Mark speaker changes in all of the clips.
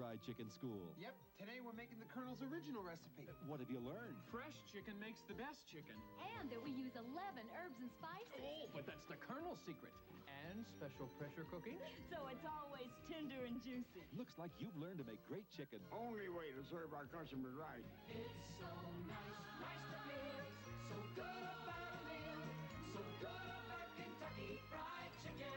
Speaker 1: Fried Chicken School.
Speaker 2: Yep, today we're making the Colonel's original recipe.
Speaker 1: What have you learned?
Speaker 3: Fresh chicken makes the best chicken.
Speaker 4: And that we use 11 herbs and spices.
Speaker 3: Oh, but that's the Colonel's secret. And special pressure cooking.
Speaker 4: So it's always tender and juicy.
Speaker 1: Looks like you've learned to make great chicken.
Speaker 5: Only way to serve our customers right.
Speaker 6: It's so nice to feel so good about a meal, so good about Kentucky Fried Chicken.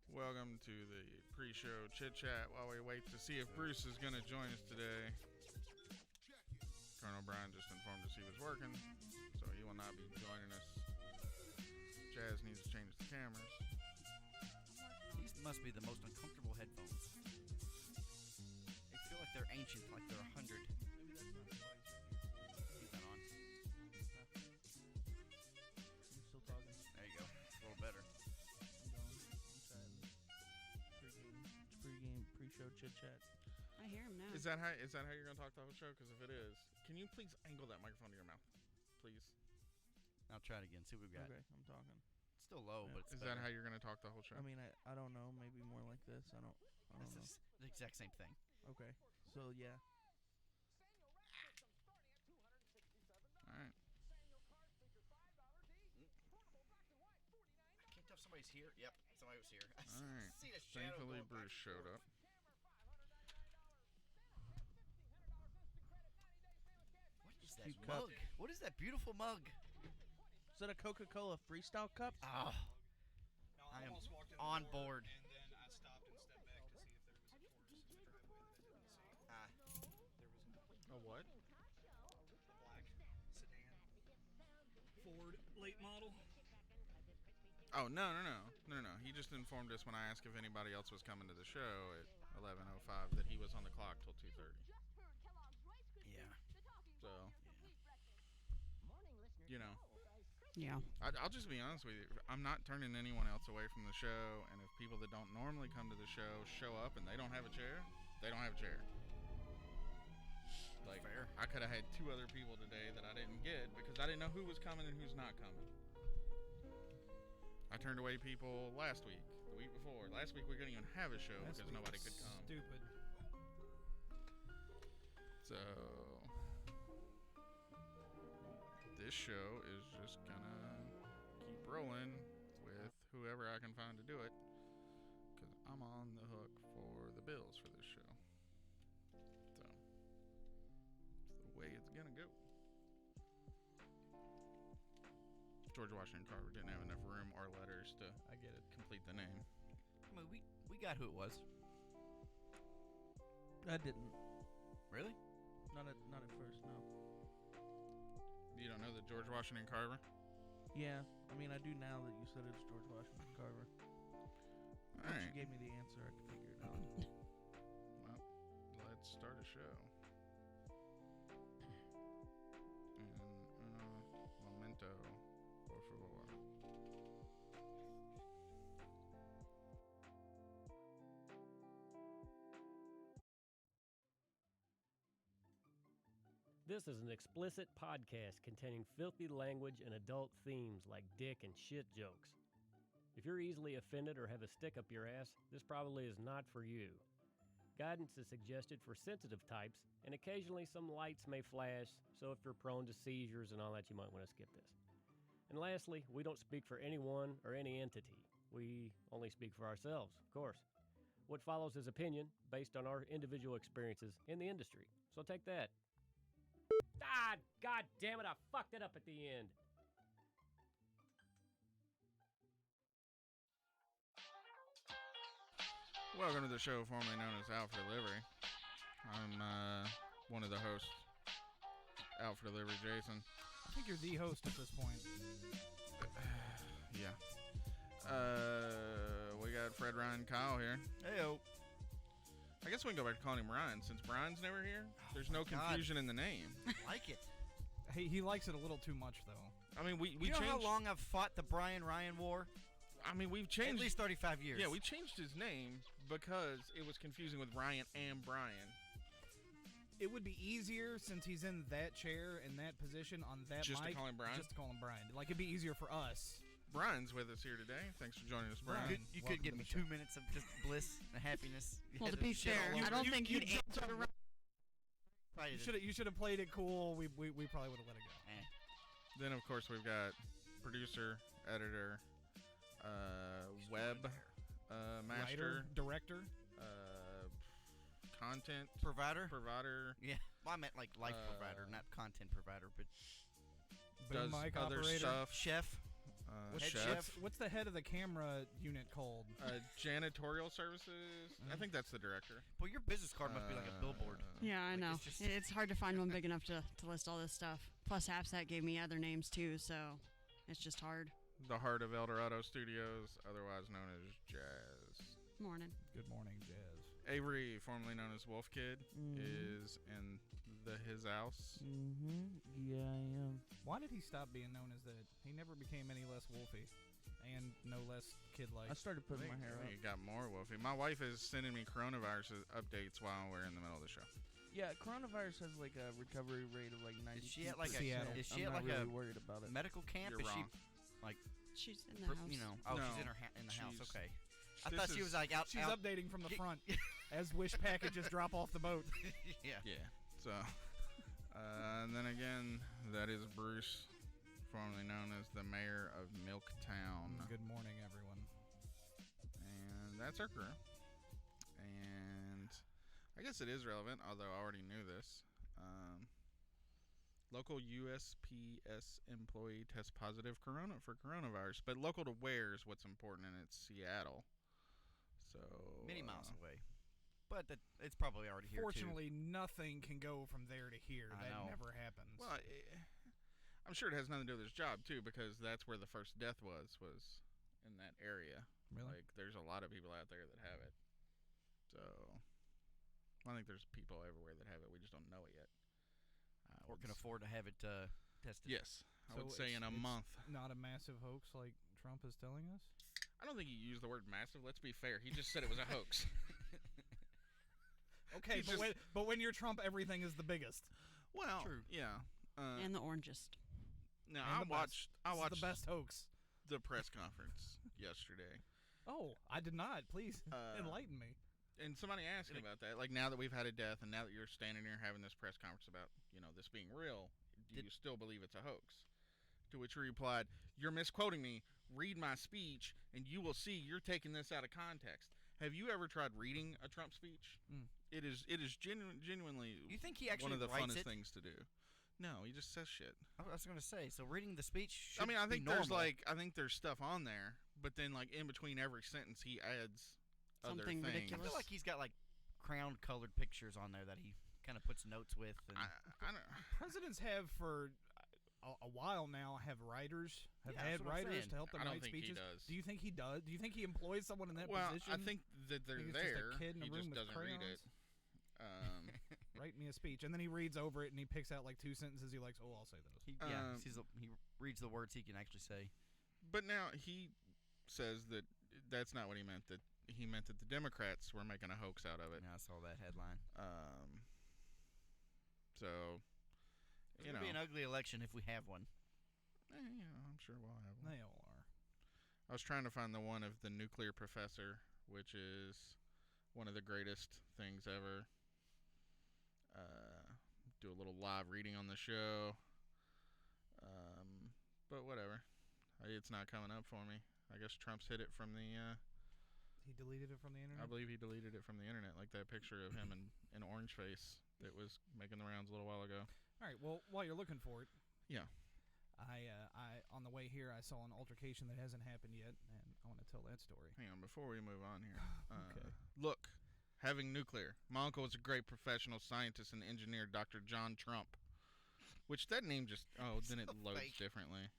Speaker 7: Welcome to the pre-show chit-chat while we wait to see if Bruce is going to join us today. Colonel Brian just informed us he was working, so he will not be joining us. Jazz needs to change the cameras.
Speaker 8: These must be the most uncomfortable headphones. They feel like they're ancient, like they're 100.
Speaker 9: Maybe that's not why
Speaker 8: Keep that on.
Speaker 9: I'm still talking.
Speaker 8: There you go. It's a little better.
Speaker 9: Pre-game, pre-show chit-chat.
Speaker 10: I hear him now.
Speaker 7: Is that how you're going to talk the whole show? Because if it is, can you please angle that microphone to your mouth? Please.
Speaker 8: I'll try it again. See what we've got.
Speaker 9: Okay, I'm talking.
Speaker 8: It's still low,
Speaker 9: Yeah.
Speaker 8: but it's
Speaker 7: Is
Speaker 8: better.
Speaker 7: that how you're going to talk the whole show?
Speaker 9: I mean, I don't know. Maybe more like this. I don't
Speaker 8: This
Speaker 9: know.
Speaker 8: is the exact same thing.
Speaker 9: Okay, so yeah.
Speaker 7: All right.
Speaker 8: I can't tell if somebody's here. Yep, somebody was here. I
Speaker 7: All right.
Speaker 8: see the shadow.
Speaker 7: Thankfully,
Speaker 8: going
Speaker 7: Bruce
Speaker 8: back
Speaker 7: showed
Speaker 8: and
Speaker 7: up.
Speaker 8: forth. What is that
Speaker 9: Cute cup.
Speaker 8: mug? What is that beautiful mug?
Speaker 9: Is that a Coca-Cola Freestyle cup?
Speaker 8: Oh,
Speaker 11: No,
Speaker 8: I am
Speaker 11: almost walked in the
Speaker 8: on
Speaker 11: door,
Speaker 8: board.
Speaker 11: And then I stopped and stepped back to see if there was a Taurus in the driveway that I didn't see. There was not.
Speaker 7: A what?
Speaker 11: A black sedan. Ford late model.
Speaker 7: Oh, no. He just informed us when I asked if anybody else was coming to the show at 11:05 that he was on the clock till 2:30.
Speaker 8: Yeah.
Speaker 7: So, you know.
Speaker 10: Yeah.
Speaker 7: I'll just be honest with you. I'm not turning anyone else away from the show, and if people that don't normally come to the show show up and they don't have a chair, they don't have a chair. Like,
Speaker 8: fair.
Speaker 7: I could have had 2 other people today that I didn't get because I didn't know who was coming and who's not coming. I turned away people last week, the week before. Last week we couldn't even have a show because nobody could come.
Speaker 11: Stupid.
Speaker 7: So this show is just gonna keep rolling. rolling with whoever I can find to do it, because I'm on the hook for the bills for this show. So, it's the way it's gonna go. George Washington Carver didn't have enough room or letters to complete the name.
Speaker 8: I mean, we got who it was.
Speaker 9: I didn't.
Speaker 8: Really?
Speaker 9: Not at first, no.
Speaker 7: You don't know the George Washington Carver?
Speaker 9: Yeah, I mean, I do now that you said it's George Washington Carver.
Speaker 7: All
Speaker 9: Once
Speaker 7: right.
Speaker 9: you gave me the answer, I could figure it out.
Speaker 7: Well, let's start a show. And momento, por favor.
Speaker 12: This is an explicit podcast containing filthy language and adult themes like dick and shit jokes. If you're easily offended or have a stick up your ass, this probably is not for you. Guidance is suggested for sensitive types, and occasionally some lights may flash, so if you're prone to seizures and all that, you might want to skip this. And lastly, we don't speak for anyone or any entity. We only speak for ourselves, of course. What follows is opinion based on our individual experiences in the industry. So take that. Ah, God damn it, I fucked it up at the end.
Speaker 7: Welcome to the show formerly known as Out for Delivery. I'm one of the hosts, Out for Delivery, Jason.
Speaker 13: I think you're the host at this point.
Speaker 7: Yeah. We got Fred, Ryan, Kyle here.
Speaker 8: Heyo.
Speaker 7: I guess we can go back to calling him Ryan since Brian's never here. There's no confusion in the name.
Speaker 8: Like it.
Speaker 13: He likes it a little too much, though.
Speaker 7: I mean, we
Speaker 8: you know
Speaker 7: changed.
Speaker 8: how long I've fought the Brian Ryan war?
Speaker 7: I mean, we've changed
Speaker 8: At least 35 years.
Speaker 7: Yeah, we changed his name because it was confusing with Ryan and Brian.
Speaker 13: It would be easier since he's in that chair in that position on that
Speaker 7: Just
Speaker 13: mic.
Speaker 7: to call him Brian?
Speaker 13: Just to call him Brian. Like, it'd be easier for us.
Speaker 7: Brian's with us here today. Thanks for joining us, Brian.
Speaker 8: You could give me 2 minutes of just bliss and happiness. You
Speaker 10: Well,
Speaker 8: had
Speaker 10: to be
Speaker 8: shit
Speaker 10: fair,
Speaker 8: all
Speaker 10: I
Speaker 8: over.
Speaker 10: don't think
Speaker 8: You
Speaker 10: he'd
Speaker 8: jumped
Speaker 10: answer.
Speaker 13: You should have played it cool. We probably would have let it go.
Speaker 7: Then, of course, we've got producer, editor, web master,
Speaker 13: Writer, director,
Speaker 7: content
Speaker 8: provider.
Speaker 7: Yeah,
Speaker 8: well, I meant like life provider, not content provider, but
Speaker 7: does
Speaker 13: mic
Speaker 7: other
Speaker 13: operator.
Speaker 7: stuff.
Speaker 8: Chef.
Speaker 13: What's the head of the camera unit called?
Speaker 7: Janitorial services. I think that's the director.
Speaker 8: Well, your business card must be like a billboard.
Speaker 10: Yeah, I know.
Speaker 8: It's just-
Speaker 10: It's hard to find one big enough to list all this stuff. Plus, Hapsat gave me other names too, so it's just hard.
Speaker 7: The heart of El Dorado Studios, otherwise known as Jazz.
Speaker 10: Morning.
Speaker 13: Good morning, Jazz.
Speaker 7: Avery, formerly known as Wolf Kid, is in his house.
Speaker 9: Mm-hmm. Yeah, I am.
Speaker 13: Why did he stop being known as that? He never became any less wolfy, and no less kid-like.
Speaker 9: I started putting my hair up.
Speaker 7: You got more Wolfie. My wife is sending me coronavirus updates while we're in the middle of the show.
Speaker 9: Yeah, coronavirus has like a recovery rate of like 90%.
Speaker 8: Is she at like
Speaker 13: Seattle.
Speaker 8: Is she
Speaker 9: I'm
Speaker 8: at
Speaker 9: not
Speaker 8: like
Speaker 9: really
Speaker 8: a
Speaker 9: worried about it.
Speaker 8: medical camp?
Speaker 7: You're
Speaker 8: is
Speaker 7: wrong.
Speaker 8: she like
Speaker 10: She's in the house.
Speaker 8: you know? Oh,
Speaker 7: No,
Speaker 8: she's in in the house.
Speaker 7: she's-
Speaker 8: Okay. I
Speaker 7: this
Speaker 8: thought she
Speaker 7: is-
Speaker 8: was like out.
Speaker 13: She's
Speaker 8: out.
Speaker 13: updating from the
Speaker 8: Get-
Speaker 13: front as wish packages drop off the boat.
Speaker 8: Yeah.
Speaker 7: Yeah. So, and then again, that is Bruce, formerly known as the mayor of Milktown.
Speaker 13: Good morning, everyone.
Speaker 7: And that's our crew. And I guess it is relevant, although I already knew this. Local USPS employee tests positive for coronavirus, but local to where is what's important, and it's Seattle. So
Speaker 8: Many miles away. But it's probably already here
Speaker 13: Fortunately, nothing can go from there to here.
Speaker 8: I
Speaker 13: That
Speaker 8: know.
Speaker 13: never happens.
Speaker 7: Well, I'm sure it has nothing to do with his job too, because that's where the first death was in that area.
Speaker 13: Really?
Speaker 7: Like, there's a lot of people out there that have it. So, I think there's people everywhere that have it. We just don't know it yet.
Speaker 8: or can afford to have it tested.
Speaker 7: Yes, I would
Speaker 13: So
Speaker 7: say in a
Speaker 13: it's
Speaker 7: month.
Speaker 13: Not a massive hoax like Trump is telling us.
Speaker 7: I don't think he used the word massive. Let's be fair. He just said it was a hoax.
Speaker 13: Okay,
Speaker 7: He
Speaker 13: but when you're Trump, everything is the biggest.
Speaker 7: Well,
Speaker 8: True.
Speaker 7: yeah.
Speaker 10: And the orangest.
Speaker 7: No,
Speaker 13: And
Speaker 7: I
Speaker 13: the
Speaker 7: watched.
Speaker 13: best.
Speaker 7: I
Speaker 13: This is
Speaker 7: watched
Speaker 13: the best hoax.
Speaker 7: the press conference yesterday.
Speaker 13: Oh, I did not. Please enlighten me.
Speaker 7: And somebody asked me about that. Like, now that we've had a death, and now that you're standing here having this press conference about, this being real, do you still believe it's a hoax? To which he replied, "You're misquoting me. read my speech, and you will see you're taking this out of context. Have you ever tried reading a Trump speech? It is genuinely.
Speaker 8: You think he actually
Speaker 7: one of the
Speaker 8: writes
Speaker 7: funnest
Speaker 8: it?
Speaker 7: things to do? No, he just says shit.
Speaker 8: I was going to say, so reading the speech should
Speaker 7: I mean, I think
Speaker 8: be
Speaker 7: there's
Speaker 8: normal.
Speaker 7: I think there's stuff on there, but then like in between every sentence, he adds other
Speaker 10: Something
Speaker 7: things.
Speaker 10: ridiculous.
Speaker 8: I feel like he's got like crown-colored pictures on there that he kind of puts notes with. And
Speaker 7: I don't.
Speaker 13: Presidents have for a while now have writers, have
Speaker 8: Yeah,
Speaker 13: had
Speaker 8: that's what I'm
Speaker 13: writers
Speaker 8: saying.
Speaker 13: to help them
Speaker 7: I don't
Speaker 13: write
Speaker 7: think he
Speaker 13: speeches.
Speaker 7: does.
Speaker 13: Do you think he does? Do you think he employs someone in that
Speaker 7: Well,
Speaker 13: position?
Speaker 7: I think that they're
Speaker 13: Think it's just a
Speaker 7: there.
Speaker 13: kid in a
Speaker 7: He
Speaker 13: room
Speaker 7: just
Speaker 13: with
Speaker 7: doesn't read it.
Speaker 13: Write me a speech, and then he reads over it and he picks out like 2 sentences he likes. Oh, I'll say those.
Speaker 8: he reads the words he can actually say.
Speaker 7: But now he says that that's not what he meant. That he meant that the Democrats were making a hoax out of it.
Speaker 8: Yeah, I saw that headline.
Speaker 7: So,
Speaker 8: It's going to be an ugly election if we have one.
Speaker 7: I'm sure we'll have one.
Speaker 13: They all are.
Speaker 7: I was trying to find the one of the nuclear professor, which is one of the greatest things ever. Do a little live reading on the show. But whatever. It's not coming up for me. I guess Trump's hid it from the...
Speaker 13: He deleted it from the internet?
Speaker 7: I believe he deleted it from the internet, like that picture of him in orange face that was making the rounds a little while ago.
Speaker 13: All right, well, while you're looking for it...
Speaker 7: Yeah.
Speaker 13: I on the way here, I saw an altercation that hasn't happened yet, and I want to tell that story.
Speaker 7: Hang on, before we move on here.
Speaker 13: Okay.
Speaker 7: Look, having nuclear. My uncle was a great professional scientist and engineer, Dr. John Trump. Which that name just... Oh, then it loads
Speaker 8: fake.
Speaker 7: differently.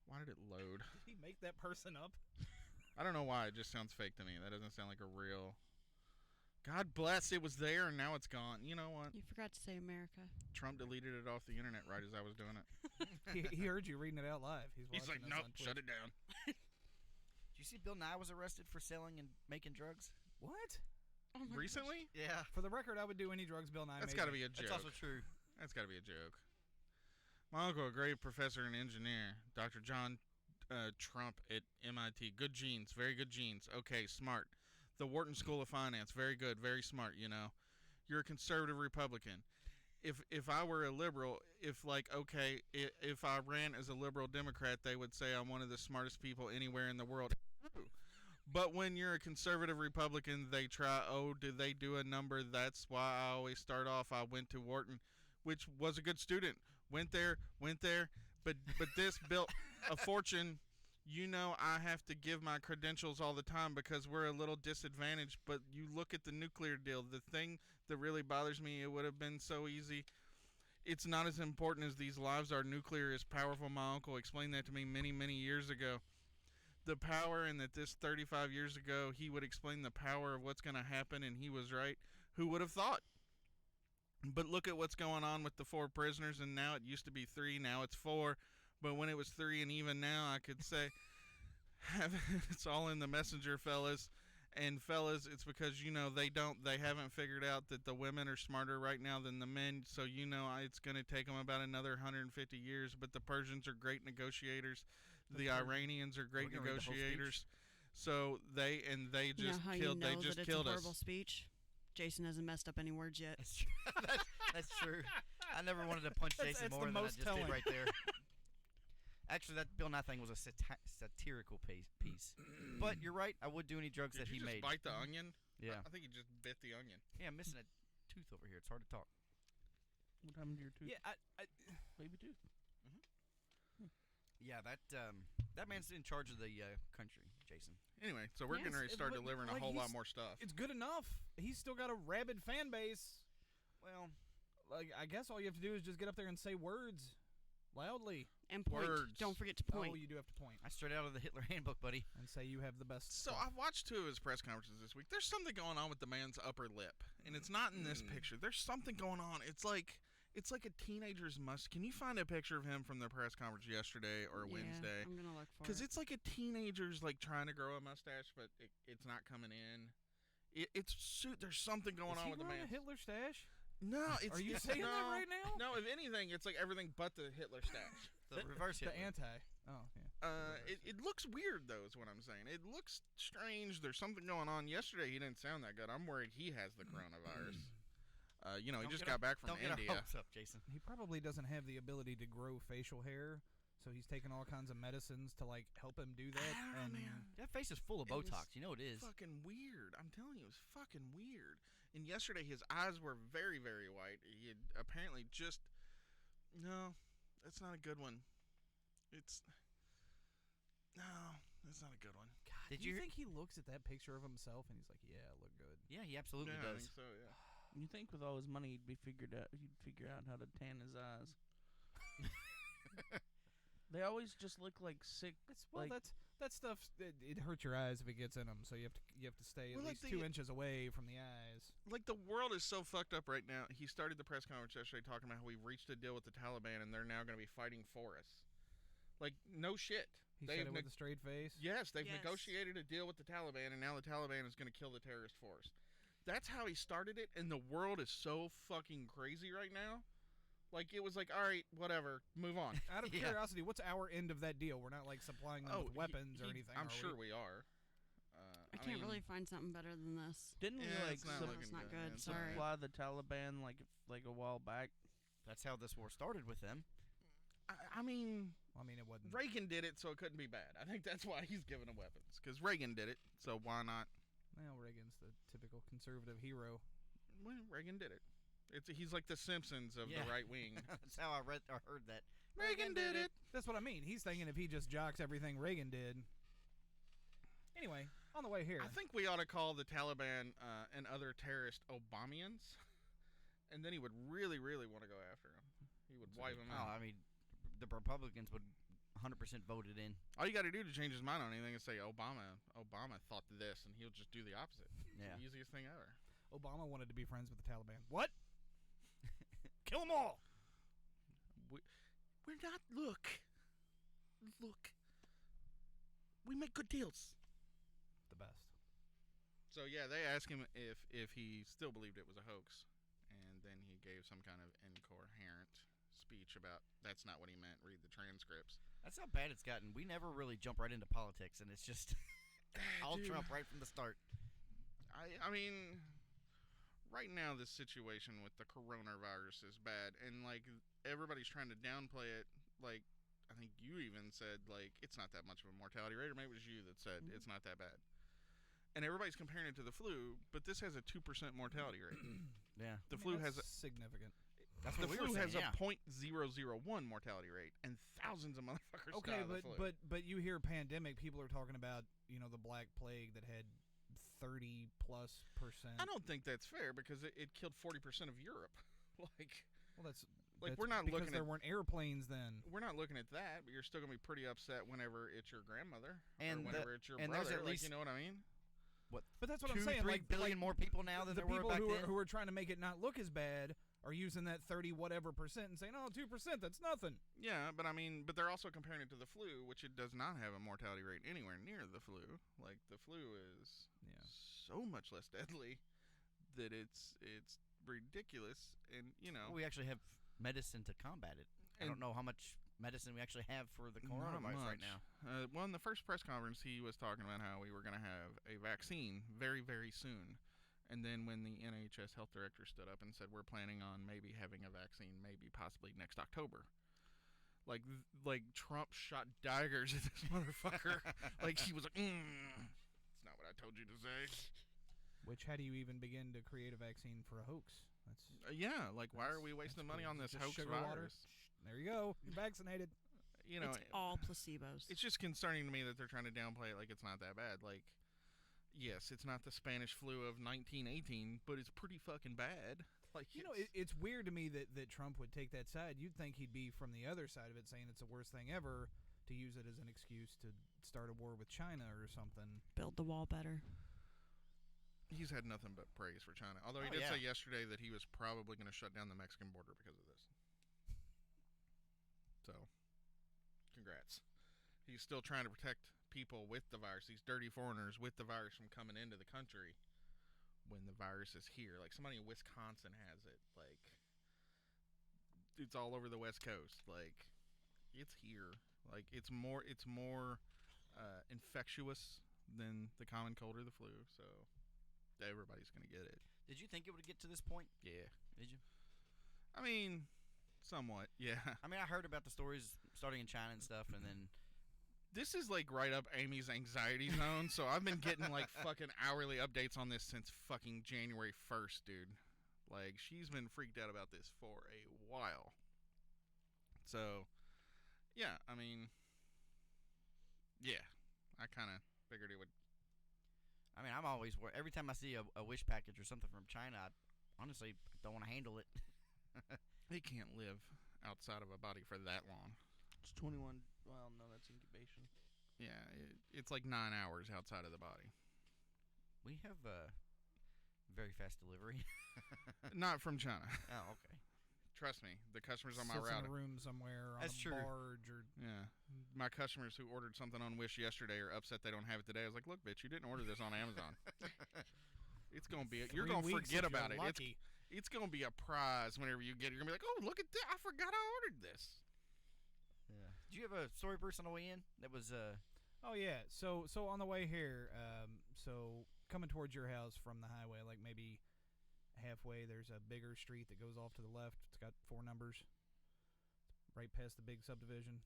Speaker 7: Why did it load?
Speaker 13: Did he make that person up?
Speaker 7: I don't know why. It just sounds fake to me. That doesn't sound like a real... God bless, it was there and now it's gone. You know what?
Speaker 10: You forgot to say America.
Speaker 7: Trump deleted it off the internet right as I was doing it.
Speaker 13: he heard you reading it out live.
Speaker 7: He's like,
Speaker 13: watching us
Speaker 7: nope,
Speaker 13: on Twitch.
Speaker 7: shut it down.
Speaker 8: Did you see Bill Nye was arrested for selling and making drugs?
Speaker 13: What?
Speaker 10: Oh my
Speaker 7: Recently?
Speaker 8: Yeah.
Speaker 13: For the record, I would do any drugs Bill Nye
Speaker 7: That's
Speaker 13: made
Speaker 7: got to
Speaker 13: me.
Speaker 7: be a joke.
Speaker 8: That's also true.
Speaker 7: That's got to be a joke. My uncle, a great professor and engineer, Dr. John Trump at MIT. Good genes, very good genes. Okay, smart. The Wharton School of Finance, very good, very smart, you know. You're a conservative Republican. If I were a liberal, if I ran as a liberal Democrat, they would say I'm one of the smartest people anywhere in the world. But when you're a conservative Republican, they try, did they do a number? That's why I always start off, I went to Wharton, which was a good student. Went there, but this built a fortune. You know, I have to give my credentials all the time because we're a little disadvantaged. But you look at the nuclear deal, the thing that really bothers me, it would have been so easy. It's not as important as these lives are. Nuclear is powerful. My uncle explained that to me many, many years ago. The power, and that this 35 years ago, he would explain the power of what's going to happen, and he was right. Who would have thought? But look at what's going on with the 4 prisoners, and now it used to be 3, now it's 4. But when it was 3, and even now, I could say, it's all in the messenger, fellas. And fellas, it's because, you know, they haven't figured out that the women are smarter right now than the men. So, you know, it's going to take them about another 150 years. But the Persians are great negotiators. The Iranians are great negotiators. So they just
Speaker 10: you know how
Speaker 7: killed.
Speaker 10: You know
Speaker 7: they just
Speaker 10: that it's
Speaker 7: killed
Speaker 10: a
Speaker 7: us.
Speaker 10: horrible speech. Jason hasn't messed up any words yet.
Speaker 8: That's true. I never wanted to punch Jason more than I just did right there. Actually, that Bill Nye thing was a satirical piece. But you're right. I would do any drugs that he made.
Speaker 7: Did you just bite the onion?
Speaker 8: Yeah.
Speaker 7: I think you just bit the onion.
Speaker 8: Yeah, I'm missing a tooth over here. It's hard to talk.
Speaker 9: What happened to your tooth?
Speaker 13: Yeah,
Speaker 9: baby tooth.
Speaker 8: Yeah, that man's in charge of the country, Jason.
Speaker 7: Anyway, so we're getting ready to start delivering a whole lot more stuff.
Speaker 13: It's good enough. He's still got a rabid fan base.
Speaker 8: Well,
Speaker 13: I guess all you have to do is just get up there and say words loudly.
Speaker 10: And point.
Speaker 7: Words.
Speaker 10: Don't forget to point.
Speaker 13: Oh, you do have to point.
Speaker 8: I straight out of the Hitler Handbook, buddy.
Speaker 13: And say you have the best.
Speaker 7: So I've watched 2 of his press conferences this week. There's something going on with the man's upper lip, and it's not in this picture. There's something going on. It's like a teenager's mustache. Can you find a picture of him from the press conference yesterday or Wednesday?
Speaker 10: I'm gonna look for it.
Speaker 7: Because it's like a teenager's like trying to grow a mustache, but it's not coming in. There's something going on with the man.
Speaker 13: A Hitler stash?
Speaker 7: No,
Speaker 13: Are you saying that right now?
Speaker 7: No, if anything, it's like everything but the Hitler stash.
Speaker 8: The reverse Hitler.
Speaker 13: The anti. Oh, yeah.
Speaker 7: It looks weird though, is what I'm saying. It looks strange. There's something going on. Yesterday he didn't sound that good. I'm worried he has the coronavirus. He just got back from
Speaker 8: Don't get our
Speaker 7: India.
Speaker 8: hopes up, Jason.
Speaker 13: He probably doesn't have the ability to grow facial hair, So he's taking all kinds of medicines to like help him do that.
Speaker 7: I don't know, man.
Speaker 8: That face is full of Botox. You know it is.
Speaker 7: Fucking weird. I'm telling you, it was fucking weird. And yesterday, his eyes were very, very white. He had apparently just. No, that's not a good one. No, that's not a good one.
Speaker 13: God, do you think he looks at that picture of himself and he's like, "Yeah, I look good"?
Speaker 8: Yeah, he absolutely
Speaker 7: I
Speaker 8: does.
Speaker 7: think so, yeah.
Speaker 9: You think with all his money he'd figure out how to tan his eyes. They always just look like sick.
Speaker 13: That stuff. It hurts your eyes if it gets in them. So you have to stay at least 2 inches away from the eyes.
Speaker 7: Like, the world is so fucked up right now. He started the press conference yesterday talking about how we've reached a deal with the Taliban and they're now going to be fighting for us. Like, no shit.
Speaker 13: He said it with a straight face?
Speaker 7: Yes, they've negotiated a deal with the Taliban, and now the Taliban is going to kill the terrorist force. That's how he started it, and the world is so fucking crazy right now. Like, it was like, all right, whatever, move on.
Speaker 13: Out of curiosity, what's our end of that deal? We're not, like, supplying them with weapons or anything,
Speaker 7: I'm sure we are.
Speaker 10: I can't really find something better than this.
Speaker 9: Didn't we, like,
Speaker 10: it's not good. Sorry.
Speaker 9: supply the Taliban, like a while back?
Speaker 8: That's how this war started with them.
Speaker 7: I mean,
Speaker 13: it wasn't.
Speaker 7: Reagan did it, so it couldn't be bad. I think that's why he's giving them weapons, because Reagan did it, so why not?
Speaker 13: Well, Reagan's the typical conservative hero.
Speaker 7: Well, Reagan did it. He's like the Simpsons of the right wing.
Speaker 8: That's how I heard that.
Speaker 7: Reagan did it.
Speaker 13: That's what I mean. He's thinking if he just jocks everything Reagan did. Anyway, on the way here.
Speaker 7: I think we ought to call the Taliban and other terrorist Obamians, and then he would really, really want to go after him. He would wipe him out.
Speaker 8: I mean, the Republicans would 100% vote it in.
Speaker 7: All you got to do to change his mind on anything is say Obama thought this, and he'll just do the opposite.
Speaker 8: Yeah.
Speaker 7: The easiest thing ever.
Speaker 13: Obama wanted to be friends with the Taliban. What? Kill them all.
Speaker 7: We're not. Look. We make good deals.
Speaker 13: The best.
Speaker 7: So yeah, they asked him if he still believed it was a hoax, and then he gave some kind of incoherent speech about that's not what he meant. Read the transcripts.
Speaker 8: That's how bad it's gotten. We never really jump right into politics, and it's just all Trump right from the start.
Speaker 7: I mean, right now this situation with the coronavirus is bad, and like everybody's trying to downplay it. Like I think you even said like it's not that much of a mortality rate, or maybe it was you that said it's not that bad. And everybody's comparing it to the flu, but this has a 2% mortality rate.
Speaker 8: Yeah,
Speaker 7: the flu has a
Speaker 13: significant.
Speaker 8: That's
Speaker 7: the
Speaker 8: what we
Speaker 7: flu
Speaker 8: were saying,
Speaker 7: has a 0.001 mortality rate, and thousands of motherfuckers die of the flu.
Speaker 13: but you hear pandemic, people are talking about the Black Plague that had 30+%.
Speaker 7: I don't think that's fair because it killed 40% of Europe.
Speaker 13: That's
Speaker 7: we're not
Speaker 13: because
Speaker 7: looking
Speaker 13: there
Speaker 7: at
Speaker 13: weren't airplanes then.
Speaker 7: We're not looking at that, but you're still gonna be pretty upset whenever it's your grandmother or
Speaker 8: And
Speaker 7: whenever it's your
Speaker 8: and
Speaker 7: brother.
Speaker 8: there's at least-
Speaker 7: you know what I mean?
Speaker 8: What?
Speaker 13: But that's what
Speaker 8: 2,
Speaker 13: I'm saying.
Speaker 8: 3 billion more people now than
Speaker 13: the
Speaker 8: there were
Speaker 13: people
Speaker 8: back then.
Speaker 13: who are trying to make it not look as bad are using that 30 whatever percent and saying, "Oh, 2%, that's nothing."
Speaker 7: Yeah, but I mean, they're also comparing it to the flu, which it does not have a mortality rate anywhere near the flu. Like the flu is so much less deadly that it's ridiculous, and
Speaker 8: we actually have medicine to combat it. I don't know how much medicine we actually have for the coronavirus right now.
Speaker 7: Well, in the first press conference, he was talking about how we were going to have a vaccine very, very soon. And then when the NHS health director stood up and said, we're planning on maybe having a vaccine, maybe possibly next October. Like Trump shot daggers at this motherfucker. Like he was like, it's not what I told you to say.
Speaker 13: Which, how do you even begin to create a vaccine for a hoax?
Speaker 7: Why are we wasting money on this
Speaker 13: just
Speaker 7: hoax
Speaker 13: sugar water?
Speaker 7: virus?
Speaker 13: There you go. You're vaccinated.
Speaker 10: It's all placebos.
Speaker 7: It's just concerning to me that they're trying to downplay it like it's not that bad. Like, yes, it's not the Spanish flu of 1918, but it's pretty fucking bad. Like,
Speaker 13: it's weird to me that Trump would take that side. You'd think he'd be from the other side of it, saying it's the worst thing ever, to use it as an excuse to start a war with China or something.
Speaker 10: Build the wall better.
Speaker 7: He's had nothing but praise for China. Although he did say yesterday that he was probably going to shut down the Mexican border because of this. So, congrats. He's still trying to protect people with the virus, these dirty foreigners with the virus from coming into the country when the virus is here. Like, somebody in Wisconsin has it. Like, it's all over the West Coast. Like, it's here. Like, it's more infectious than the common cold or the flu, so everybody's going to get it.
Speaker 8: Did you think it would get to this point?
Speaker 7: Yeah.
Speaker 8: Did you?
Speaker 7: I mean, Somewhat, yeah.
Speaker 8: I mean, I heard about the stories starting in China and stuff, and then
Speaker 7: this is like right up Amy's anxiety zone. So I've been getting like fucking hourly updates on this since fucking January 1st, dude. Like, she's been freaked out about this for a while. So, yeah, I mean, yeah, I kind of figured it would.
Speaker 8: I mean, I'm always worried. Every time I see a Wish package or something from China, I honestly don't want to handle it.
Speaker 7: He can't live outside of a body for that long.
Speaker 9: It's 21. Well, no, that's incubation.
Speaker 7: Yeah, it's like 9 hours outside of the body.
Speaker 8: We have very fast delivery.
Speaker 7: Not from China.
Speaker 8: Oh, okay.
Speaker 7: Trust me, the customers on my
Speaker 13: Sits
Speaker 7: route.
Speaker 13: in a room somewhere on
Speaker 8: That's
Speaker 13: a
Speaker 8: true.
Speaker 13: barge or
Speaker 7: Yeah, my customers who ordered something on Wish yesterday are upset they don't have it today. I was like, look, bitch, you didn't order this on Amazon. It's gonna be. You're
Speaker 13: 3
Speaker 7: gonna
Speaker 13: weeks
Speaker 7: forget
Speaker 13: if you're
Speaker 7: about it.
Speaker 13: lucky.
Speaker 7: It's gonna be a prize whenever you get it. You're gonna be like, oh, look at that! I forgot I ordered this.
Speaker 8: Yeah. Did you have a story person on the way in? That was
Speaker 13: Oh yeah. So on the way here, so coming towards your house from the highway, like maybe halfway, there's a bigger street that goes off to the left. It's got 4 numbers. Right past the big subdivision.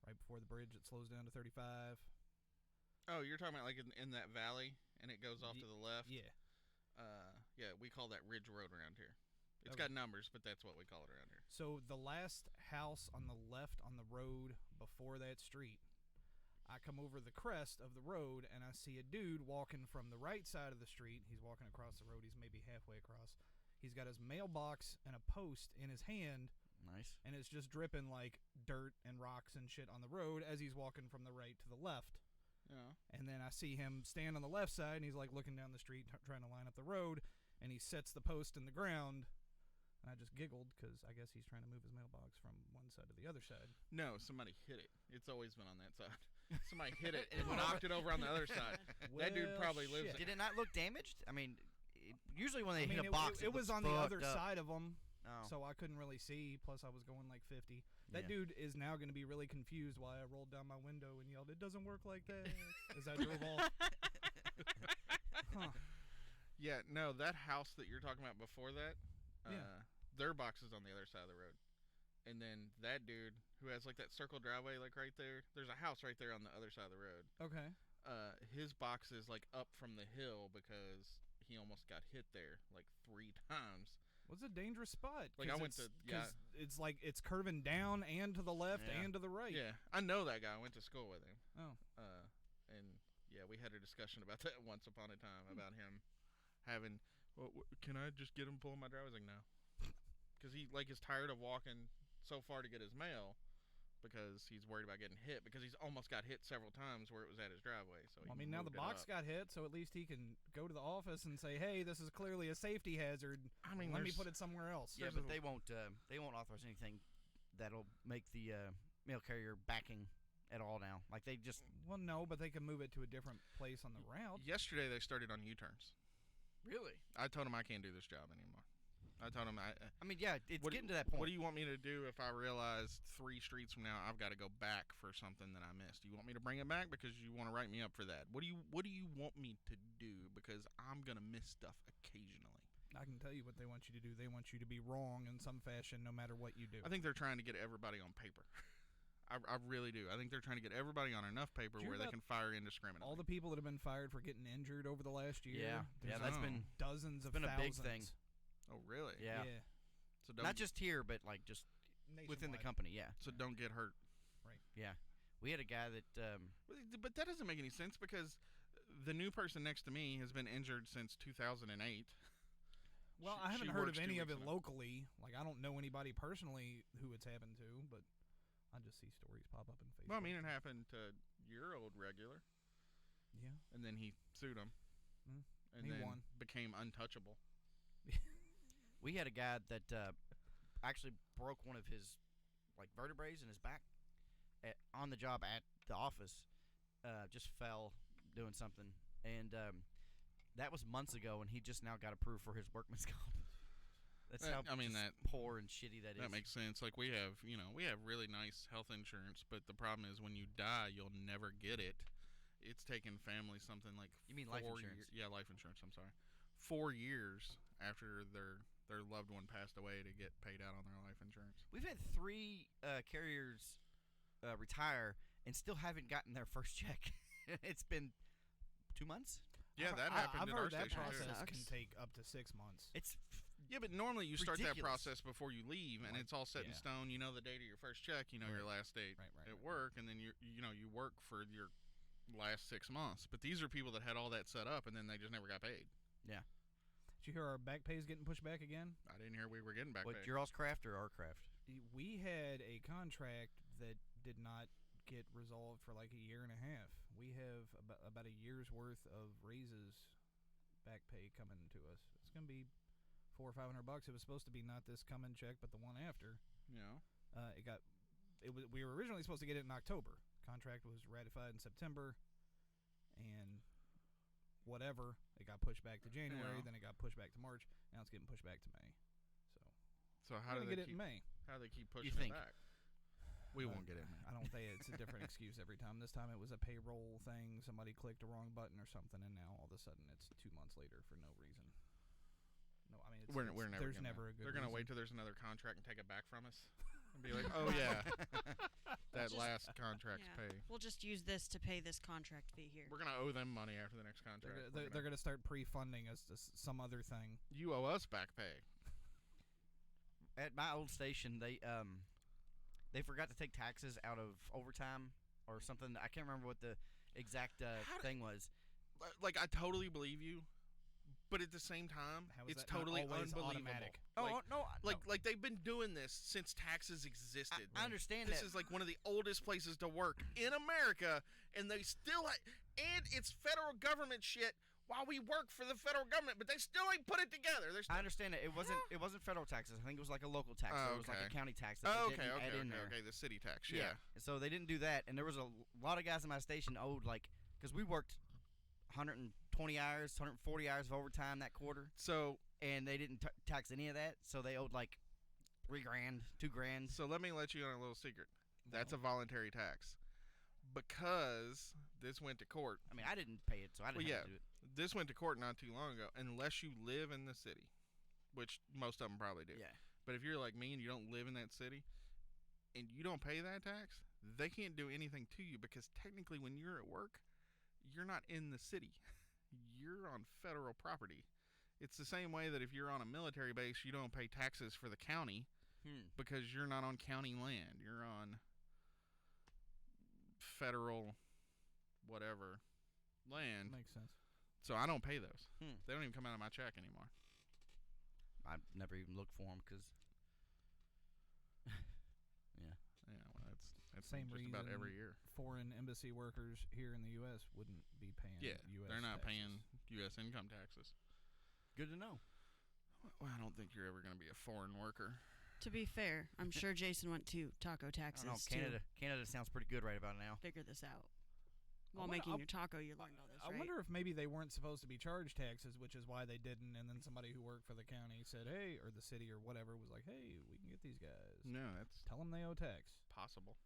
Speaker 13: Right before the bridge, it slows down to 35.
Speaker 7: Oh, you're talking about like in that valley, and it goes off to the left.
Speaker 13: Yeah.
Speaker 7: Yeah, we call that Ridge Road around here. It's
Speaker 13: Okay.
Speaker 7: got numbers, but that's what we call it around here.
Speaker 13: So the last house on the left on the road before that street, I come over the crest of the road and I see a dude walking from the right side of the street. He's walking across the road. He's maybe halfway across. He's got his mailbox and a post in his hand.
Speaker 8: Nice.
Speaker 13: And it's just dripping like dirt and rocks and shit on the road as he's walking from the right to the left.
Speaker 7: Yeah.
Speaker 13: And then I see him stand on the left side, and he's like looking down the street, trying to line up the road, and he sets the post in the ground. And I just giggled because I guess he's trying to move his mailbox from one side to the other side.
Speaker 7: No, somebody hit it. It's always been on that side. Somebody hit it and knocked it over on the other side. That dude probably lives
Speaker 13: shit.
Speaker 7: there.
Speaker 8: Did it not look damaged? I mean, usually when they hit a box,
Speaker 13: it was on the other
Speaker 8: up.
Speaker 13: side of him,
Speaker 8: Oh.
Speaker 13: so I couldn't really see. Plus, I was going like 50. That
Speaker 8: Yeah.
Speaker 13: dude is now going to be really confused why I rolled down my window and yelled, "It doesn't work like that!" as I drove off. Huh.
Speaker 7: Yeah, no, that house that you're talking about before that,
Speaker 13: Yeah.
Speaker 7: their box is on the other side of the road. And then that dude who has like that circle driveway, like right there, there's a house right there on the other side of the road.
Speaker 13: Okay.
Speaker 7: His box is like up from the hill because he almost got hit there like 3 times.
Speaker 13: What's a dangerous spot?
Speaker 7: Like, I went to- yeah.
Speaker 13: It's like it's curving down and to the left
Speaker 8: Yeah.
Speaker 13: and to the right.
Speaker 7: Yeah, I know that guy. I went to school with him.
Speaker 13: Oh.
Speaker 7: And yeah, we had a discussion about that once upon a time about him having. Well, can I just get him pulling my driveway? I was like, no, because he like is tired of walking so far to get his mail because he's worried about getting hit because he's almost got hit several times where it was at his driveway. So
Speaker 13: Well, I
Speaker 7: he
Speaker 13: mean, now the
Speaker 7: moved it
Speaker 13: box
Speaker 7: up.
Speaker 13: got hit, so at least he can go to the office and say, "Hey, this is clearly a safety hazard.
Speaker 7: I mean,
Speaker 13: let me
Speaker 7: there's-
Speaker 13: put it somewhere else."
Speaker 8: Yeah, but they won't authorize anything that'll make the mail carrier backing at all now. Like they just
Speaker 13: Well, no, but they can move it to a different place on the route.
Speaker 7: Yesterday they started on U-turns.
Speaker 8: really.
Speaker 7: I told him I can't do this job anymore. I told him
Speaker 8: I mean, yeah, it's
Speaker 7: what,
Speaker 8: getting to that point.
Speaker 7: What do you want me to do if I realize 3 streets from now I've got to go back for something that I missed? Do you want me to bring it back because you want to write me up for that? What do you want me to do because I'm gonna miss stuff occasionally?
Speaker 13: I can tell you what they want you to do. They want you to be wrong in some fashion, no matter what you do.
Speaker 7: I think they're trying to get everybody on paper. I really do. I think they're trying to get everybody on enough paper
Speaker 13: Did you
Speaker 7: where
Speaker 13: hear
Speaker 7: they
Speaker 13: about
Speaker 7: can fire indiscriminately.
Speaker 13: all the people that have been fired for getting injured over the last year.
Speaker 8: Yeah.
Speaker 13: there's
Speaker 8: Yeah, that's been-
Speaker 13: dozens of
Speaker 8: been a big
Speaker 13: thousands.
Speaker 8: thing.
Speaker 7: Oh, really?
Speaker 8: Yeah.
Speaker 7: So don't
Speaker 8: Not just here, but like just within the
Speaker 13: Nationwide.
Speaker 8: company. Yeah.
Speaker 7: so don't get hurt.
Speaker 8: Yeah. We had a guy that
Speaker 7: But that doesn't make any sense because the new person next to me has been injured since 2008.
Speaker 13: Well,
Speaker 7: She-
Speaker 13: I haven't
Speaker 7: she
Speaker 13: heard
Speaker 7: works
Speaker 13: of
Speaker 7: 2
Speaker 13: any of
Speaker 7: weeks
Speaker 13: it
Speaker 7: in a-
Speaker 13: locally. Like, I don't know anybody personally who it's happened to, but I just see stories pop up in Facebook.
Speaker 7: Well, I mean, it happened to your old regular,
Speaker 13: Yeah.
Speaker 7: and then he sued him,
Speaker 13: Mm.
Speaker 7: and
Speaker 13: He
Speaker 7: then
Speaker 13: won.
Speaker 7: became untouchable.
Speaker 8: we had a guy that actually broke one of his like vertebrae in his back on the job at the office. Just fell doing something, and that was months ago, and he just now got approved for his workman's comp. That's how
Speaker 7: I mean,
Speaker 8: just
Speaker 7: that
Speaker 8: poor and shitty that is.
Speaker 7: That makes sense. Like we have really nice health insurance, but the problem is when you die, you'll never get it. It's taken families something like
Speaker 8: You mean life
Speaker 7: 4
Speaker 8: insurance?
Speaker 7: Yeah, life insurance. I'm sorry, 4 years after their their loved one passed away to get paid out on their life insurance.
Speaker 8: We've had 3 carriers retire and still haven't gotten their first check. It's been 2 months.
Speaker 7: Yeah, that happened
Speaker 13: I've
Speaker 7: at our
Speaker 13: heard that
Speaker 7: station
Speaker 13: process
Speaker 7: too.
Speaker 13: can take up to 6 months.
Speaker 8: It's
Speaker 7: Yeah, but normally you start that
Speaker 8: ridiculous.
Speaker 7: process before you leave, and
Speaker 13: Like,
Speaker 7: it's all set in
Speaker 13: yeah.
Speaker 7: stone. You know the date of your first check. You know your last date at work, and then you work for your last 6 months. But these are people that had all that set up, and then they just never got paid.
Speaker 8: Yeah.
Speaker 13: Did you hear our back pay is getting pushed back again?
Speaker 7: I didn't hear we were getting back
Speaker 8: What,
Speaker 7: paid.
Speaker 8: your all's craft or our craft?
Speaker 13: We had a contract that did not get resolved for like a year and a half. We have about a year's worth of raises back pay coming to us. It's going to be $400 or $500. It was supposed to be not this coming check, but the one after.
Speaker 7: Yeah.
Speaker 13: We were originally supposed to get it in October. Contract was ratified in September, and whatever, it got pushed back to January.
Speaker 7: Yeah.
Speaker 13: Then it got pushed back to March. Now it's getting pushed back to May.
Speaker 7: So how do
Speaker 13: we're
Speaker 7: they
Speaker 13: gonna get it in May?
Speaker 7: How do they keep pushing
Speaker 8: You think?
Speaker 7: it back? We won't get it in May.
Speaker 13: I don't think it's a different excuse every time. This time it was a payroll thing. Somebody clicked a wrong button or something, and now all of a sudden it's 2 months later for no reason. No, I mean
Speaker 7: We're never.
Speaker 13: there's
Speaker 7: gonna,
Speaker 13: never a good.
Speaker 7: They're gonna wait
Speaker 13: reason.
Speaker 7: till there's another contract and take it back from us, and be like, "Oh yeah, that
Speaker 10: Just-
Speaker 7: last contract's
Speaker 10: Yeah.
Speaker 7: pay.
Speaker 10: We'll just use this to pay this contract fee here.
Speaker 7: We're gonna owe them money after the next contract.
Speaker 13: They're gonna start pre-funding us to some other thing.
Speaker 7: You owe us back pay.
Speaker 8: At my old station, they forgot to take taxes out of overtime or something. I can't remember what the exact thing was.
Speaker 7: Like I totally believe you, but at the same time,
Speaker 13: How is
Speaker 7: it's
Speaker 13: that not
Speaker 7: totally
Speaker 13: always
Speaker 7: unbelievable.
Speaker 13: automatic?
Speaker 8: Oh no!
Speaker 7: Like they've been doing this since taxes existed.
Speaker 8: I understand
Speaker 7: This
Speaker 8: that.
Speaker 7: is like one of the oldest places to work in America, and they still and it's federal government shit. While we work for the federal government, but they still ain't put it together.
Speaker 8: I understand that it wasn't federal taxes. I think it was like a local tax.
Speaker 7: Oh,
Speaker 8: It was like
Speaker 7: okay.
Speaker 8: a county tax that they
Speaker 7: okay,
Speaker 8: didn't add in there.
Speaker 7: okay. The city tax, yeah.
Speaker 8: And so they didn't do that, and there was a lot of guys in my station owed because we worked 120 hours, 140 hours of overtime that quarter.
Speaker 7: So
Speaker 8: and they didn't tax any of that, so they owed like $3,000, $2,000.
Speaker 7: So let me let you on a little secret. That's a voluntary tax, because this went to court.
Speaker 8: I mean, I didn't pay it, so I didn't have to do it.
Speaker 7: This went to court not too long ago. Unless you live in the city, which most of them probably do.
Speaker 8: Yeah.
Speaker 7: But if you're like me and you don't live in that city, and you don't pay that tax, they can't do anything to you, because technically when you're at work, you're not in the city. You're on federal property. It's the same way that if you're on a military base, you don't pay taxes for the county because you're not on county land. You're on federal whatever land.
Speaker 13: Makes sense.
Speaker 7: So I don't pay those. They don't even come out of my check anymore.
Speaker 8: I never even looked for them because, yeah.
Speaker 7: Yeah, well, that's
Speaker 13: Same
Speaker 7: just
Speaker 13: reason
Speaker 7: about every year.
Speaker 13: Foreign embassy workers here in the U.S. wouldn't be paying U.S.
Speaker 7: they're not
Speaker 13: taxes.
Speaker 7: paying U.S. income taxes.
Speaker 8: Good to know.
Speaker 7: Well, I don't think you're ever going to be a foreign worker.
Speaker 10: To be fair, I'm sure Jason went to Taco Taxes
Speaker 8: I don't know. Canada sounds pretty good right about now.
Speaker 10: Figure this out. While making your taco, you learned all this,
Speaker 13: I
Speaker 10: right?
Speaker 13: wonder if maybe they weren't supposed to be charged taxes, which is why they didn't. And then somebody who worked for the county said, "Hey," or the city or whatever was like, "Hey, we can get these guys."
Speaker 7: No, that's
Speaker 13: Tell them they owe tax.
Speaker 7: possible.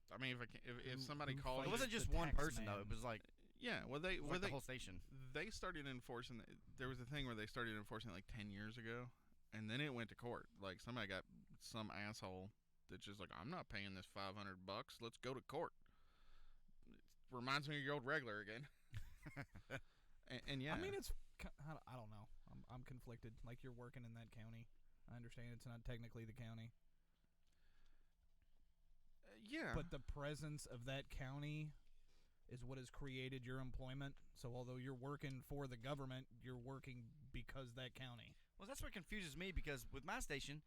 Speaker 7: I mean, if somebody
Speaker 13: who
Speaker 7: called,
Speaker 8: It wasn't just one person though. It was like
Speaker 7: the
Speaker 8: whole station.
Speaker 7: They started enforcing. There was a thing where they started enforcing it like 10 years ago, and then it went to court. Like somebody got some asshole that's just like, "I'm not paying this $500. Let's go to court." It reminds me of your old regular again. and yeah,
Speaker 13: I mean, it's I don't know. I'm conflicted. Like, you're working in that county. I understand it's not technically the county.
Speaker 7: Yeah.
Speaker 13: But the presence of that county is what has created your employment. So although you're working for the government, you're working because that county.
Speaker 8: Well, that's what confuses me because with my station,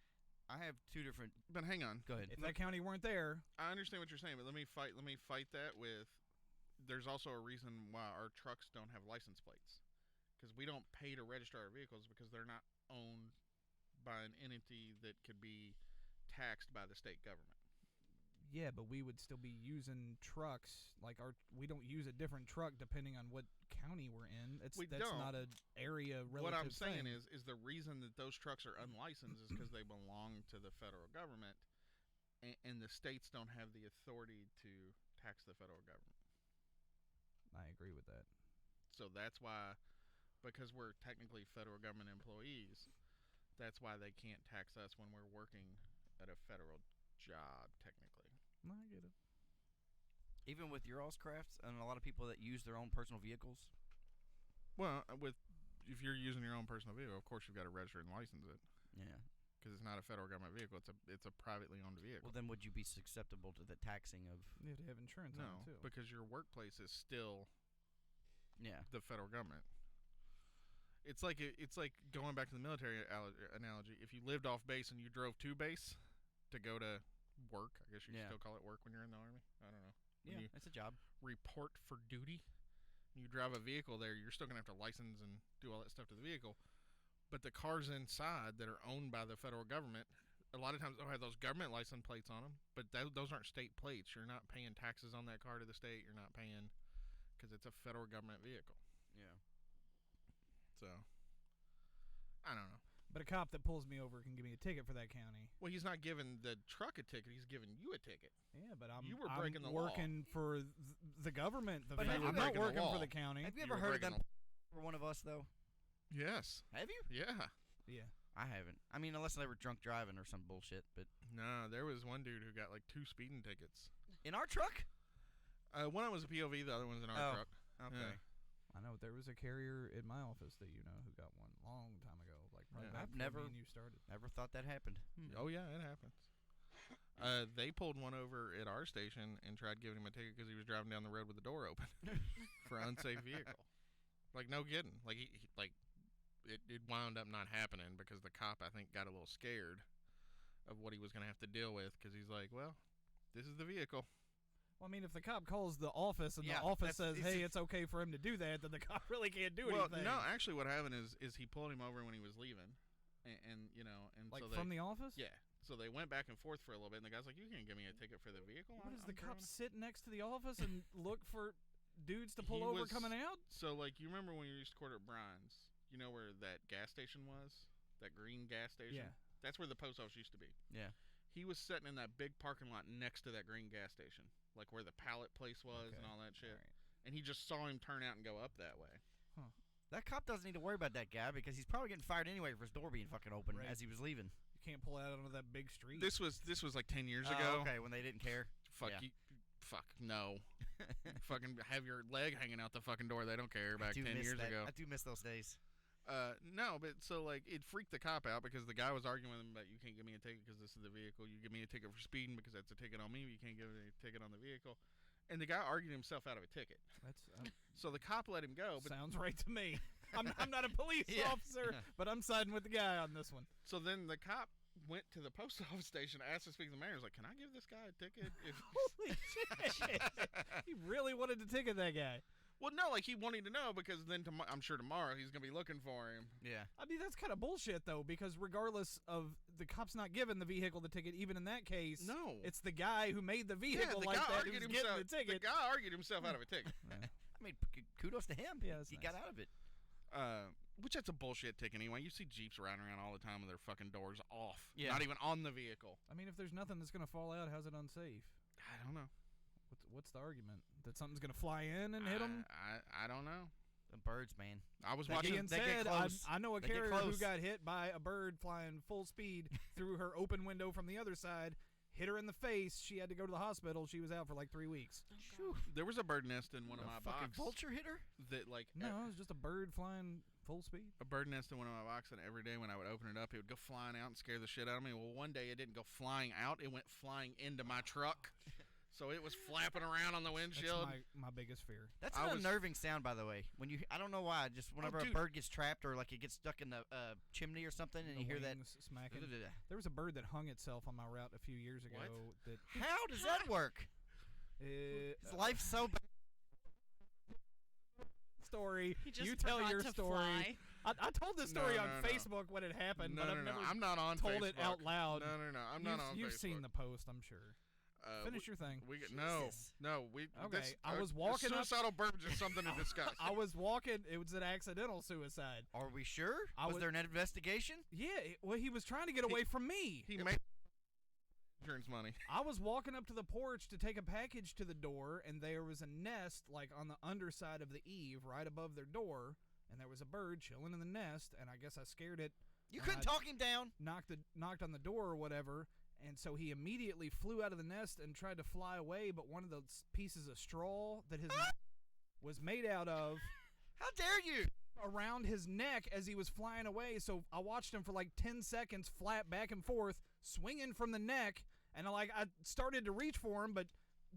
Speaker 8: I have two different.
Speaker 7: But hang on.
Speaker 8: Go ahead.
Speaker 13: If that county weren't there,
Speaker 7: I understand what you're saying, but let me fight that with. There's also a reason why our trucks don't have license plates, because we don't pay to register our vehicles because they're not owned by an entity that could be taxed by the state government.
Speaker 13: yeah, but we would still be using trucks. Like we don't use a different truck depending on what county we're in. That's not an area relative
Speaker 7: What I'm saying
Speaker 13: thing.
Speaker 7: is the reason that those trucks are unlicensed is because they belong to the federal government, and the states don't have the authority to tax the federal government.
Speaker 13: I agree with that.
Speaker 7: So that's why, because we're technically federal government employees, That's why they can't tax us when we're working at a federal job, technically.
Speaker 13: No, I get it.
Speaker 8: Even with your crafts and a lot of people that use their own personal vehicles.
Speaker 7: Well, if you're using your own personal vehicle, of course you've got to register and license it.
Speaker 8: Yeah.
Speaker 7: Because it's not a federal government vehicle; it's a privately owned vehicle.
Speaker 8: Well, then would you be susceptible to the taxing of?
Speaker 13: You have to have insurance on it too.
Speaker 7: Because your workplace is still, the federal government. It's like going back to the military analogy. If you lived off base and you drove to base to go to work, I guess you still call it work when you're in the Army. I don't know.
Speaker 8: Yeah, it's a job.
Speaker 7: Report for duty. You drive a vehicle there, you're still going to have to license and do all that stuff to the vehicle. But the cars inside that are owned by the federal government, a lot of times they'll have those government license plates on them, but those aren't state plates. You're not paying taxes on that car to the state. You're not paying because it's a federal government vehicle.
Speaker 8: Yeah.
Speaker 7: So, I don't know.
Speaker 13: But a cop that pulls me over can give me a ticket for that county.
Speaker 7: Well, he's not giving the truck a ticket. He's giving you a ticket.
Speaker 13: Yeah, but I'm
Speaker 7: breaking the
Speaker 13: working
Speaker 7: law.
Speaker 13: for the government.
Speaker 8: But
Speaker 13: I'm not working for the county.
Speaker 8: Have you ever heard of them for one of us, though?
Speaker 7: Yes.
Speaker 8: Have you?
Speaker 7: Yeah.
Speaker 13: Yeah.
Speaker 8: I haven't. I mean, unless they were drunk driving or some bullshit. But
Speaker 7: no, there was one dude who got like 2 speeding tickets.
Speaker 8: In our truck?
Speaker 7: One was a POV, the other one's in our truck.
Speaker 8: Okay.
Speaker 7: Yeah.
Speaker 13: I know there was a carrier in my office that who got one long time ago. Like probably back before me and you started.
Speaker 8: Never thought that happened.
Speaker 7: Oh yeah, it happens. They pulled one over at our station and tried giving him a ticket because he was driving down the road with the door open for unsafe vehicle. Like no kidding. Like it wound up not happening because the cop I think got a little scared of what he was going to have to deal with because he's like, well, this is the vehicle.
Speaker 13: Well, I mean, if the cop calls the office and the office says, "Hey, it's okay for him to do that," then the cop really can't do anything.
Speaker 7: Well, no, actually, what happened is he pulled him over when he was leaving, and
Speaker 13: like
Speaker 7: so
Speaker 13: from the office.
Speaker 7: Yeah. So they went back and forth for a little bit, and the guy's like, "You can't give me a ticket for the vehicle."
Speaker 13: What does the cop sit next to the office and look for dudes to pull over coming out?
Speaker 7: So, like, you remember when you used to quarter at Brian's? You know where that gas station was? That green gas station?
Speaker 13: Yeah.
Speaker 7: That's where the post office used to be.
Speaker 8: Yeah.
Speaker 7: He was sitting in that big parking lot next to that green gas station, like where the pallet place was and all that shit. Right. And he just saw him turn out and go up that way.
Speaker 8: Huh. That cop doesn't need to worry about that guy because he's probably getting fired anyway for his door being fucking open as he was leaving.
Speaker 13: You can't pull out onto that big street.
Speaker 7: This was like 10 years ago.
Speaker 8: Okay, when they didn't care.
Speaker 7: Fuck you. Fuck no. Fucking have your leg hanging out the fucking door. They don't care. Back 10 years ago.
Speaker 8: I do miss those days.
Speaker 7: No, but so like it freaked the cop out because the guy was arguing with him about you can't give me a ticket because this is the vehicle. You give me a ticket for speeding because that's a ticket on me. But you can't give me a ticket on the vehicle. And the guy argued himself out of a ticket. So the cop let him go. But
Speaker 13: sounds right to me. I'm not a police officer, but I'm siding with the guy on this one.
Speaker 7: So then the cop went to the post office station, asked to speak to the mayor. He was like, "Can I give this guy a ticket?"
Speaker 13: Holy shit! He really wanted to ticket that guy.
Speaker 7: Well, no, like he wanted to know because then I'm sure tomorrow he's gonna be looking for him.
Speaker 8: Yeah.
Speaker 13: I mean that's kind of bullshit though, because regardless of the cop's not giving the vehicle the ticket, even in that case,
Speaker 7: no,
Speaker 13: it's the guy who made the vehicle like that who's getting the ticket.
Speaker 7: The guy argued himself out of a ticket.
Speaker 8: I mean, kudos to him.
Speaker 13: Yeah,
Speaker 8: he got out of it.
Speaker 7: Which that's a bullshit ticket anyway. You see Jeeps riding around all the time with their fucking doors off.
Speaker 8: Yeah.
Speaker 7: Not even on the vehicle.
Speaker 13: I mean, if there's nothing that's gonna fall out, how's it unsafe?
Speaker 7: I don't know.
Speaker 13: What's the argument? That something's gonna fly in and hit him?
Speaker 7: I don't know.
Speaker 8: The birds, man.
Speaker 7: I was watching.
Speaker 13: Ian said, I know a carrier who got hit by a bird flying full speed through her open window from the other side. Hit her in the face. She had to go to the hospital. She was out for like 3 weeks.
Speaker 7: There was a bird nest in one of my boxes.
Speaker 8: Vulture hit her?
Speaker 7: That like
Speaker 13: no, it was just a bird flying full speed.
Speaker 7: A bird nest in one of my boxes, and every day when I would open it up, it would go flying out and scare the shit out of me. Well, one day it didn't go flying out; it went flying into my truck. So it was flapping around on the windshield.
Speaker 13: That's my biggest fear.
Speaker 8: That's an unnerving sound, by the way. When I don't know why, just whenever a bird gets trapped or like it gets stuck in the chimney or something, and you hear that
Speaker 13: smacking. There was a bird that hung itself on my route a few years ago.
Speaker 8: What? How does that work? Life's so bad.
Speaker 13: Story.
Speaker 10: You
Speaker 13: tell your
Speaker 10: to
Speaker 13: story. I told this story on Facebook when it happened, but I've never
Speaker 7: I'm not on
Speaker 13: told
Speaker 7: Facebook.
Speaker 13: it out loud.
Speaker 7: No, I'm not on Facebook.
Speaker 13: You've seen the post, I'm sure. Finish your thing.
Speaker 7: Okay,
Speaker 13: I was walking
Speaker 7: suicidal birds is something to discuss.
Speaker 13: I was walking. It was an accidental suicide.
Speaker 8: Are we sure? Was there an investigation?
Speaker 13: Yeah. Well, he was trying to get away from me.
Speaker 7: He made insurance money.
Speaker 13: I was walking up to the porch to take a package to the door, and there was a nest like on the underside of the eave, right above their door, and there was a bird chilling in the nest, and I guess I scared it.
Speaker 8: You couldn't talk him down.
Speaker 13: Knocked on the door or whatever, and so he immediately flew out of the nest and tried to fly away, but one of those pieces of straw that his was made out of.
Speaker 8: How dare you!
Speaker 13: Around his neck as he was flying away, so I watched him for like 10 seconds flap back and forth, swinging from the neck, and I started to reach for him, but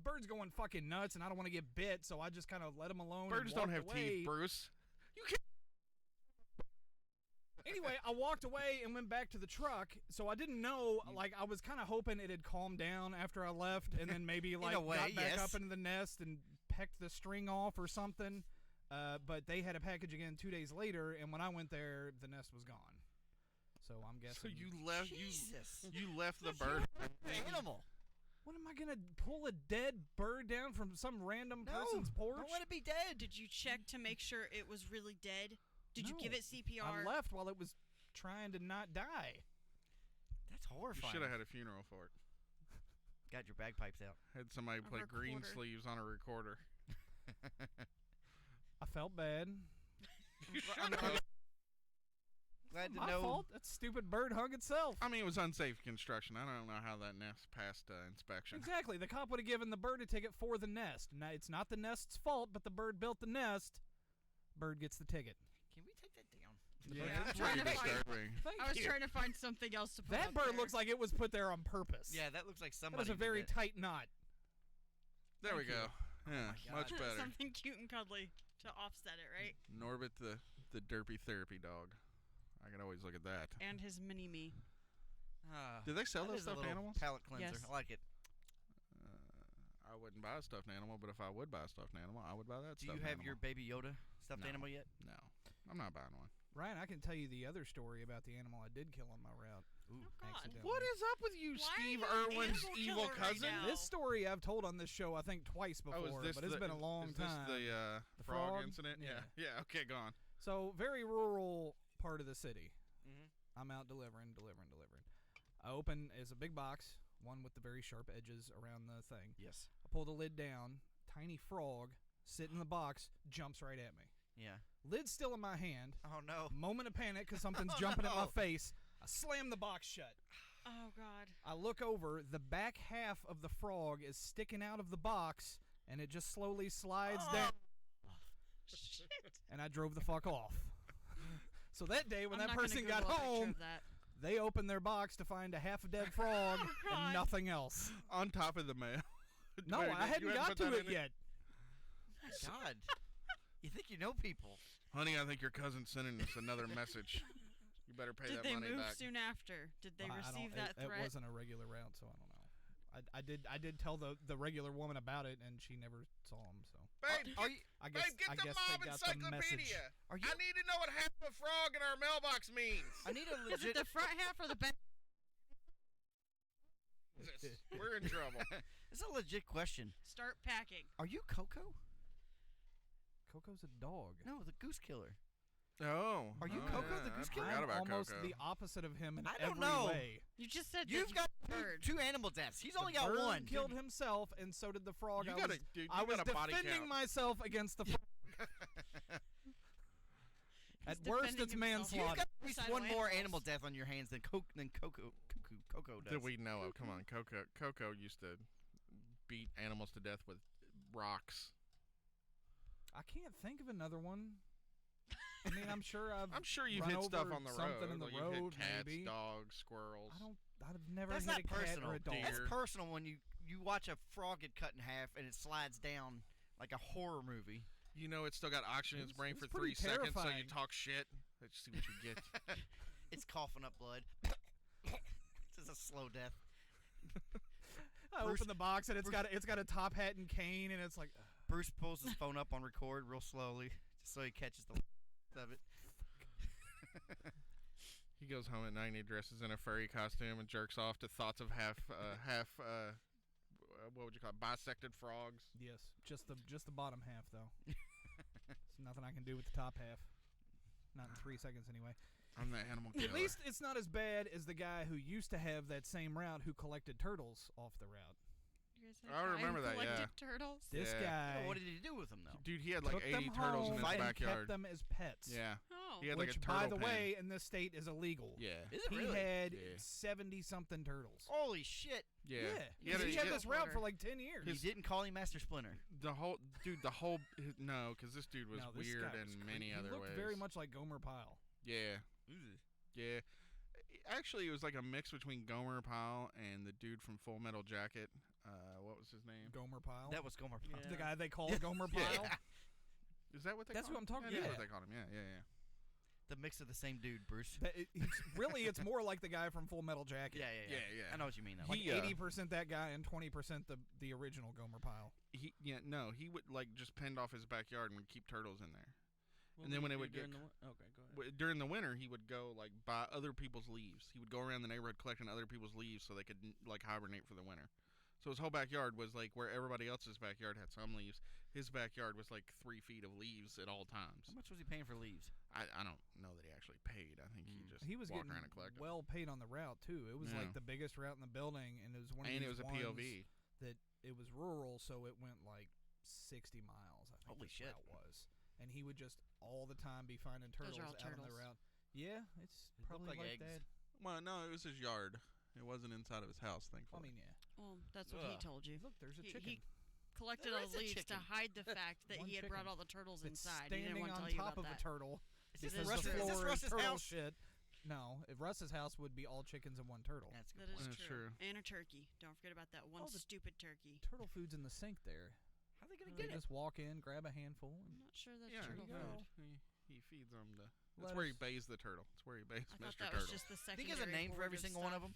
Speaker 13: bird's going fucking nuts, and I don't want to get bit, so I just kind of let him alone.
Speaker 7: Birds don't have teeth, Bruce. You can't.
Speaker 13: Anyway, I walked away and went back to the truck, so I didn't know, I was kind of hoping it had calmed down after I left, and then maybe, got back up into the nest and pecked the string off or something. But they had a package again 2 days later, and when I went there, the nest was gone. So I'm guessing.
Speaker 7: So you left.
Speaker 8: Jesus.
Speaker 7: You left the bird.
Speaker 8: Animal.
Speaker 13: What am I gonna pull a dead bird down from some random person's porch?
Speaker 8: Don't let it be dead.
Speaker 10: Did you check to make sure it was really dead? Did you
Speaker 13: No.
Speaker 10: give it CPR?
Speaker 13: I left while it was trying to not die.
Speaker 8: That's horrifying.
Speaker 7: You should have had a funeral for it.
Speaker 8: Got your bagpipes out.
Speaker 7: Had somebody play green sleeves on a recorder.
Speaker 13: I felt bad.
Speaker 7: You should have.
Speaker 8: Glad to
Speaker 13: My
Speaker 8: know.
Speaker 13: fault. That stupid bird hung itself.
Speaker 7: I mean, it was unsafe construction. I don't know how that nest passed inspection.
Speaker 13: Exactly. The cop would have given the bird a ticket for the nest. Now, it's not the nest's fault, but the bird built the nest. Bird gets the ticket.
Speaker 8: Can we take that down?
Speaker 7: Yeah, that's pretty disturbing.
Speaker 10: I was trying to find something else to put
Speaker 13: That
Speaker 10: up
Speaker 13: bird
Speaker 10: there.
Speaker 13: looks like it was put there on purpose.
Speaker 8: Yeah, that looks like
Speaker 13: That
Speaker 8: somebody.
Speaker 13: was a very
Speaker 8: did that.
Speaker 13: tight knot.
Speaker 7: There we go. Yeah,
Speaker 8: my
Speaker 7: much better.
Speaker 10: Something cute and cuddly to offset it, right?
Speaker 7: Norbit the derpy therapy dog. I can always look at that.
Speaker 10: And his mini-me.
Speaker 7: Do they sell
Speaker 8: That
Speaker 7: those
Speaker 8: is a
Speaker 7: stuffed
Speaker 8: little
Speaker 7: animals?
Speaker 8: Palate cleanser.
Speaker 10: Yes.
Speaker 8: I like it.
Speaker 7: I wouldn't buy a stuffed animal, but if I would buy a stuffed animal, I would buy that
Speaker 8: Do
Speaker 7: stuffed
Speaker 8: you have
Speaker 7: animal.
Speaker 8: your Baby Yoda stuffed
Speaker 7: No.
Speaker 8: animal yet?
Speaker 7: No, I'm not buying one.
Speaker 13: Ryan, I can tell you the other story about the animal I did kill on my route.
Speaker 8: Ooh.
Speaker 13: Accidentally.
Speaker 7: What is up with you,
Speaker 10: Why
Speaker 7: Steve
Speaker 10: are you an
Speaker 7: Irwin's
Speaker 10: animal
Speaker 7: evil
Speaker 10: killer right
Speaker 7: cousin?
Speaker 10: now?
Speaker 13: This story I've told on this show, I think, twice before,
Speaker 7: is this
Speaker 13: but it's been a long
Speaker 7: is this
Speaker 13: time.
Speaker 7: the
Speaker 13: The
Speaker 7: frog
Speaker 13: frog?
Speaker 7: incident?
Speaker 13: Yeah.
Speaker 7: Yeah. Okay, go on.
Speaker 13: So, very rural part of the city.
Speaker 8: Mhm.
Speaker 13: I'm out delivering. I open is a big box, one with the very sharp edges around the thing.
Speaker 8: Yes.
Speaker 13: I pull the lid down. Tiny frog sitting in the box jumps right at me.
Speaker 8: Yeah.
Speaker 13: Lid's still in my hand.
Speaker 8: Oh no.
Speaker 13: Moment of panic because something's
Speaker 8: Oh,
Speaker 13: jumping at my
Speaker 8: no.
Speaker 13: face. I slam the box shut.
Speaker 10: Oh, God.
Speaker 13: I look over. The back half of the frog is sticking out of the box, and it just slowly slides down.
Speaker 10: Shit.
Speaker 13: And I drove the fuck off. So that day, when
Speaker 10: I'm
Speaker 13: that
Speaker 10: not gonna
Speaker 13: person got
Speaker 10: Google a picture
Speaker 13: home,
Speaker 10: of that.
Speaker 13: they opened their box to find a half a dead frog
Speaker 10: God.
Speaker 13: and nothing else.
Speaker 7: On top of the mail.
Speaker 13: No,
Speaker 7: Wait,
Speaker 13: I
Speaker 7: you
Speaker 13: hadn't got
Speaker 7: put
Speaker 13: to
Speaker 7: that
Speaker 13: it
Speaker 7: in
Speaker 13: yet.
Speaker 8: My God. You think you know people?
Speaker 7: Honey, I think your cousin's sending us another message. You better pay
Speaker 10: Did
Speaker 7: that
Speaker 10: they
Speaker 7: money
Speaker 10: move
Speaker 7: back.
Speaker 10: soon after? Did they
Speaker 13: I don't-
Speaker 10: receive that
Speaker 13: it
Speaker 10: threat?
Speaker 13: wasn't a regular route, so I don't know. I did tell the regular woman about it, and she never saw him. So
Speaker 7: Babe,
Speaker 13: I guess
Speaker 7: babe, get
Speaker 13: I
Speaker 7: the
Speaker 13: guess
Speaker 7: mob
Speaker 13: they got the message.
Speaker 7: encyclopedia.
Speaker 8: Are you?
Speaker 7: I need to know what half a frog in our mailbox means.
Speaker 8: I need a
Speaker 10: Is it
Speaker 8: legit.
Speaker 10: the front half or the back?
Speaker 7: Jesus, we're in trouble.
Speaker 8: It's a legit question.
Speaker 10: Start packing.
Speaker 8: Are you Coco?
Speaker 13: Coco's a dog.
Speaker 8: No, the goose killer.
Speaker 7: Oh.
Speaker 8: Are you
Speaker 7: oh,
Speaker 8: Coco
Speaker 7: yeah,
Speaker 8: the Goose
Speaker 7: I
Speaker 8: Killer?
Speaker 7: forgot
Speaker 13: I'm
Speaker 7: about
Speaker 13: almost
Speaker 7: Coco.
Speaker 13: the opposite of him in
Speaker 8: I don't
Speaker 13: every
Speaker 8: know.
Speaker 13: way.
Speaker 10: You just said
Speaker 8: You've
Speaker 10: that
Speaker 8: got
Speaker 10: bird.
Speaker 8: two animal deaths. He's only
Speaker 13: The
Speaker 8: got
Speaker 13: bird
Speaker 8: one.
Speaker 13: killed himself, and so did the frog.
Speaker 7: You
Speaker 13: I
Speaker 7: got
Speaker 13: was,
Speaker 7: a- dude, you
Speaker 13: I was
Speaker 7: got a body
Speaker 13: defending
Speaker 7: count.
Speaker 13: myself against the frog. At worst, it's
Speaker 10: defending himself.
Speaker 8: You've
Speaker 13: manslaughter.
Speaker 8: got at least one
Speaker 10: Suicidal
Speaker 8: more
Speaker 10: animals.
Speaker 8: animal death on your hands than Coco does.
Speaker 7: That we know of. Come on, Coco used to beat animals to death with rocks.
Speaker 13: I can't think of another one. I mean, I'm sure
Speaker 7: you've
Speaker 13: run
Speaker 7: hit stuff
Speaker 13: over
Speaker 7: on the
Speaker 13: something
Speaker 7: road.
Speaker 13: in the
Speaker 7: like
Speaker 13: road,
Speaker 7: you've hit cats,
Speaker 13: maybe.
Speaker 7: dogs, squirrels.
Speaker 13: I've never
Speaker 8: That's
Speaker 13: hit
Speaker 8: not
Speaker 13: a cat
Speaker 8: personal.
Speaker 13: or a dog.
Speaker 8: That's
Speaker 7: Deer.
Speaker 8: personal when you watch a frog get cut in half and it slides down like a horror movie.
Speaker 7: You know, it's still got oxygen in its brain
Speaker 13: It's
Speaker 7: for 3
Speaker 13: pretty
Speaker 7: seconds, so you
Speaker 13: terrifying.
Speaker 7: talk shit. Let's see what you get.
Speaker 8: It's coughing up blood. It's a slow death.
Speaker 13: I
Speaker 8: Bruce-
Speaker 13: open the box and it's got a top hat and cane, and it's like,
Speaker 8: Bruce pulls his phone up on record real slowly just so he catches the of it.
Speaker 7: He goes home at night and he dresses in a furry costume and jerks off to thoughts of what would you call it, bisected frogs.
Speaker 13: yes, just the bottom half though. There's nothing I can do with the top half. Not in 3 seconds anyway.
Speaker 7: I'm the animal killer.
Speaker 13: At least it's not as bad as the guy who used to have that same route who collected turtles off the route.
Speaker 10: You guys
Speaker 7: I remember that, yeah.
Speaker 10: collected turtles?
Speaker 13: This
Speaker 7: Yeah.
Speaker 13: guy
Speaker 8: What did he do with them though?
Speaker 7: Dude, he had like
Speaker 13: took
Speaker 7: 80
Speaker 13: them
Speaker 7: turtles in
Speaker 13: home
Speaker 7: his
Speaker 13: and
Speaker 7: backyard.
Speaker 13: kept them as pets.
Speaker 7: Yeah.
Speaker 10: Oh. Oh.
Speaker 7: He had like
Speaker 13: which,
Speaker 7: a turtle
Speaker 13: by the
Speaker 7: pen.
Speaker 13: way, in this state is illegal.
Speaker 7: Yeah.
Speaker 8: Is it
Speaker 13: He
Speaker 8: really?
Speaker 13: had
Speaker 7: Yeah.
Speaker 13: 70-something turtles.
Speaker 8: Holy shit!
Speaker 7: Yeah.
Speaker 13: He had
Speaker 7: he
Speaker 13: this route for like 10 years.
Speaker 8: He didn't call him Master Splinter.
Speaker 7: the whole no, because this dude was
Speaker 13: No, this
Speaker 7: weird
Speaker 13: guy
Speaker 7: in
Speaker 13: was
Speaker 7: many
Speaker 13: he
Speaker 7: other
Speaker 13: looked
Speaker 7: ways.
Speaker 13: very much like Gomer Pyle.
Speaker 7: Yeah. Yeah. Actually, it was like a mix between Gomer Pyle and the dude from Full Metal Jacket. What was his name?
Speaker 13: Gomer Pyle.
Speaker 8: That was Gomer Pyle.
Speaker 13: The guy they called Gomer Pyle.
Speaker 7: Is that what they?
Speaker 13: That's
Speaker 7: call
Speaker 13: who I'm
Speaker 7: him?
Speaker 13: talking
Speaker 7: Yeah,
Speaker 13: about.
Speaker 7: that's what they called him. Yeah.
Speaker 8: The mix of the same dude, Bruce.
Speaker 13: It's more like the guy from Full Metal Jacket.
Speaker 7: Yeah.
Speaker 8: I know what you mean. Though.
Speaker 13: Like 80% that guy and 20% the original Gomer Pyle.
Speaker 7: He would like just penned off his backyard and would keep turtles in there. And then when it would get
Speaker 9: okay, go ahead.
Speaker 7: during the winter, he would go like buy other people's leaves. He would go around the neighborhood collecting other people's leaves so they could like hibernate for the winter. So his whole backyard was like where everybody else's backyard had some leaves. His backyard was like 3 feet of leaves at all times.
Speaker 8: How much was he paying for leaves?
Speaker 7: I don't know that he actually paid. I think
Speaker 13: He was
Speaker 7: walked
Speaker 13: getting
Speaker 7: around and collected.
Speaker 13: well paid on the route too. It was like the biggest route in the building, and it was one of
Speaker 7: And
Speaker 13: these
Speaker 7: it was a
Speaker 13: ones
Speaker 7: POV.
Speaker 13: that it was rural, so it went like 60 miles. I think
Speaker 8: Holy
Speaker 13: this
Speaker 8: shit.
Speaker 13: route was, and he would just all the time be finding turtles
Speaker 10: Those are all
Speaker 13: out on the
Speaker 10: turtles.
Speaker 13: route. Yeah, it's
Speaker 8: They look
Speaker 13: probably
Speaker 8: like
Speaker 13: like
Speaker 8: eggs.
Speaker 13: that.
Speaker 7: Well, no, it was his yard. It wasn't inside of his house,
Speaker 13: I
Speaker 7: thankfully.
Speaker 13: mean, yeah.
Speaker 10: Well, that's what he told you.
Speaker 13: Look, there's a
Speaker 10: He-
Speaker 13: chicken.
Speaker 10: He collected
Speaker 8: There
Speaker 10: all
Speaker 8: is
Speaker 10: the
Speaker 8: a
Speaker 10: leaves to
Speaker 8: chicken.
Speaker 10: hide the fact that
Speaker 13: One
Speaker 10: he had
Speaker 13: chicken.
Speaker 10: brought all the turtles
Speaker 13: It's
Speaker 10: inside. He didn't
Speaker 13: standing
Speaker 10: want to
Speaker 13: on
Speaker 10: tell you
Speaker 13: top
Speaker 10: about
Speaker 13: of
Speaker 10: that.
Speaker 13: a turtle.
Speaker 8: Is
Speaker 13: Because
Speaker 8: this
Speaker 13: the
Speaker 8: Russ's- is this
Speaker 13: floor is
Speaker 8: Russ's
Speaker 13: turtle
Speaker 8: house?
Speaker 13: shit. No, if Russ's house would be all chickens and one turtle.
Speaker 8: That's a
Speaker 10: That
Speaker 8: good
Speaker 10: is
Speaker 8: point.
Speaker 7: That's
Speaker 10: true.
Speaker 7: true.
Speaker 10: And a turkey. Don't forget about that one
Speaker 13: Oh, the
Speaker 10: stupid turkey.
Speaker 13: Turtle food's in the sink there.
Speaker 8: How are they gonna
Speaker 13: They
Speaker 8: get it?
Speaker 13: just walk in, grab a handful,
Speaker 10: I'm
Speaker 13: and
Speaker 10: not sure that's
Speaker 7: Yeah,
Speaker 10: turtle
Speaker 13: you go.
Speaker 10: food.
Speaker 7: he feeds them to. That's
Speaker 13: Lettuce.
Speaker 7: where he bathes the turtle. That's where he bathes
Speaker 10: I
Speaker 7: Mr.
Speaker 10: thought that
Speaker 7: Turtle.
Speaker 10: was just the
Speaker 8: I
Speaker 10: secondary.
Speaker 8: think he has a name for every
Speaker 10: horde
Speaker 8: single one of
Speaker 10: stuff.
Speaker 8: them.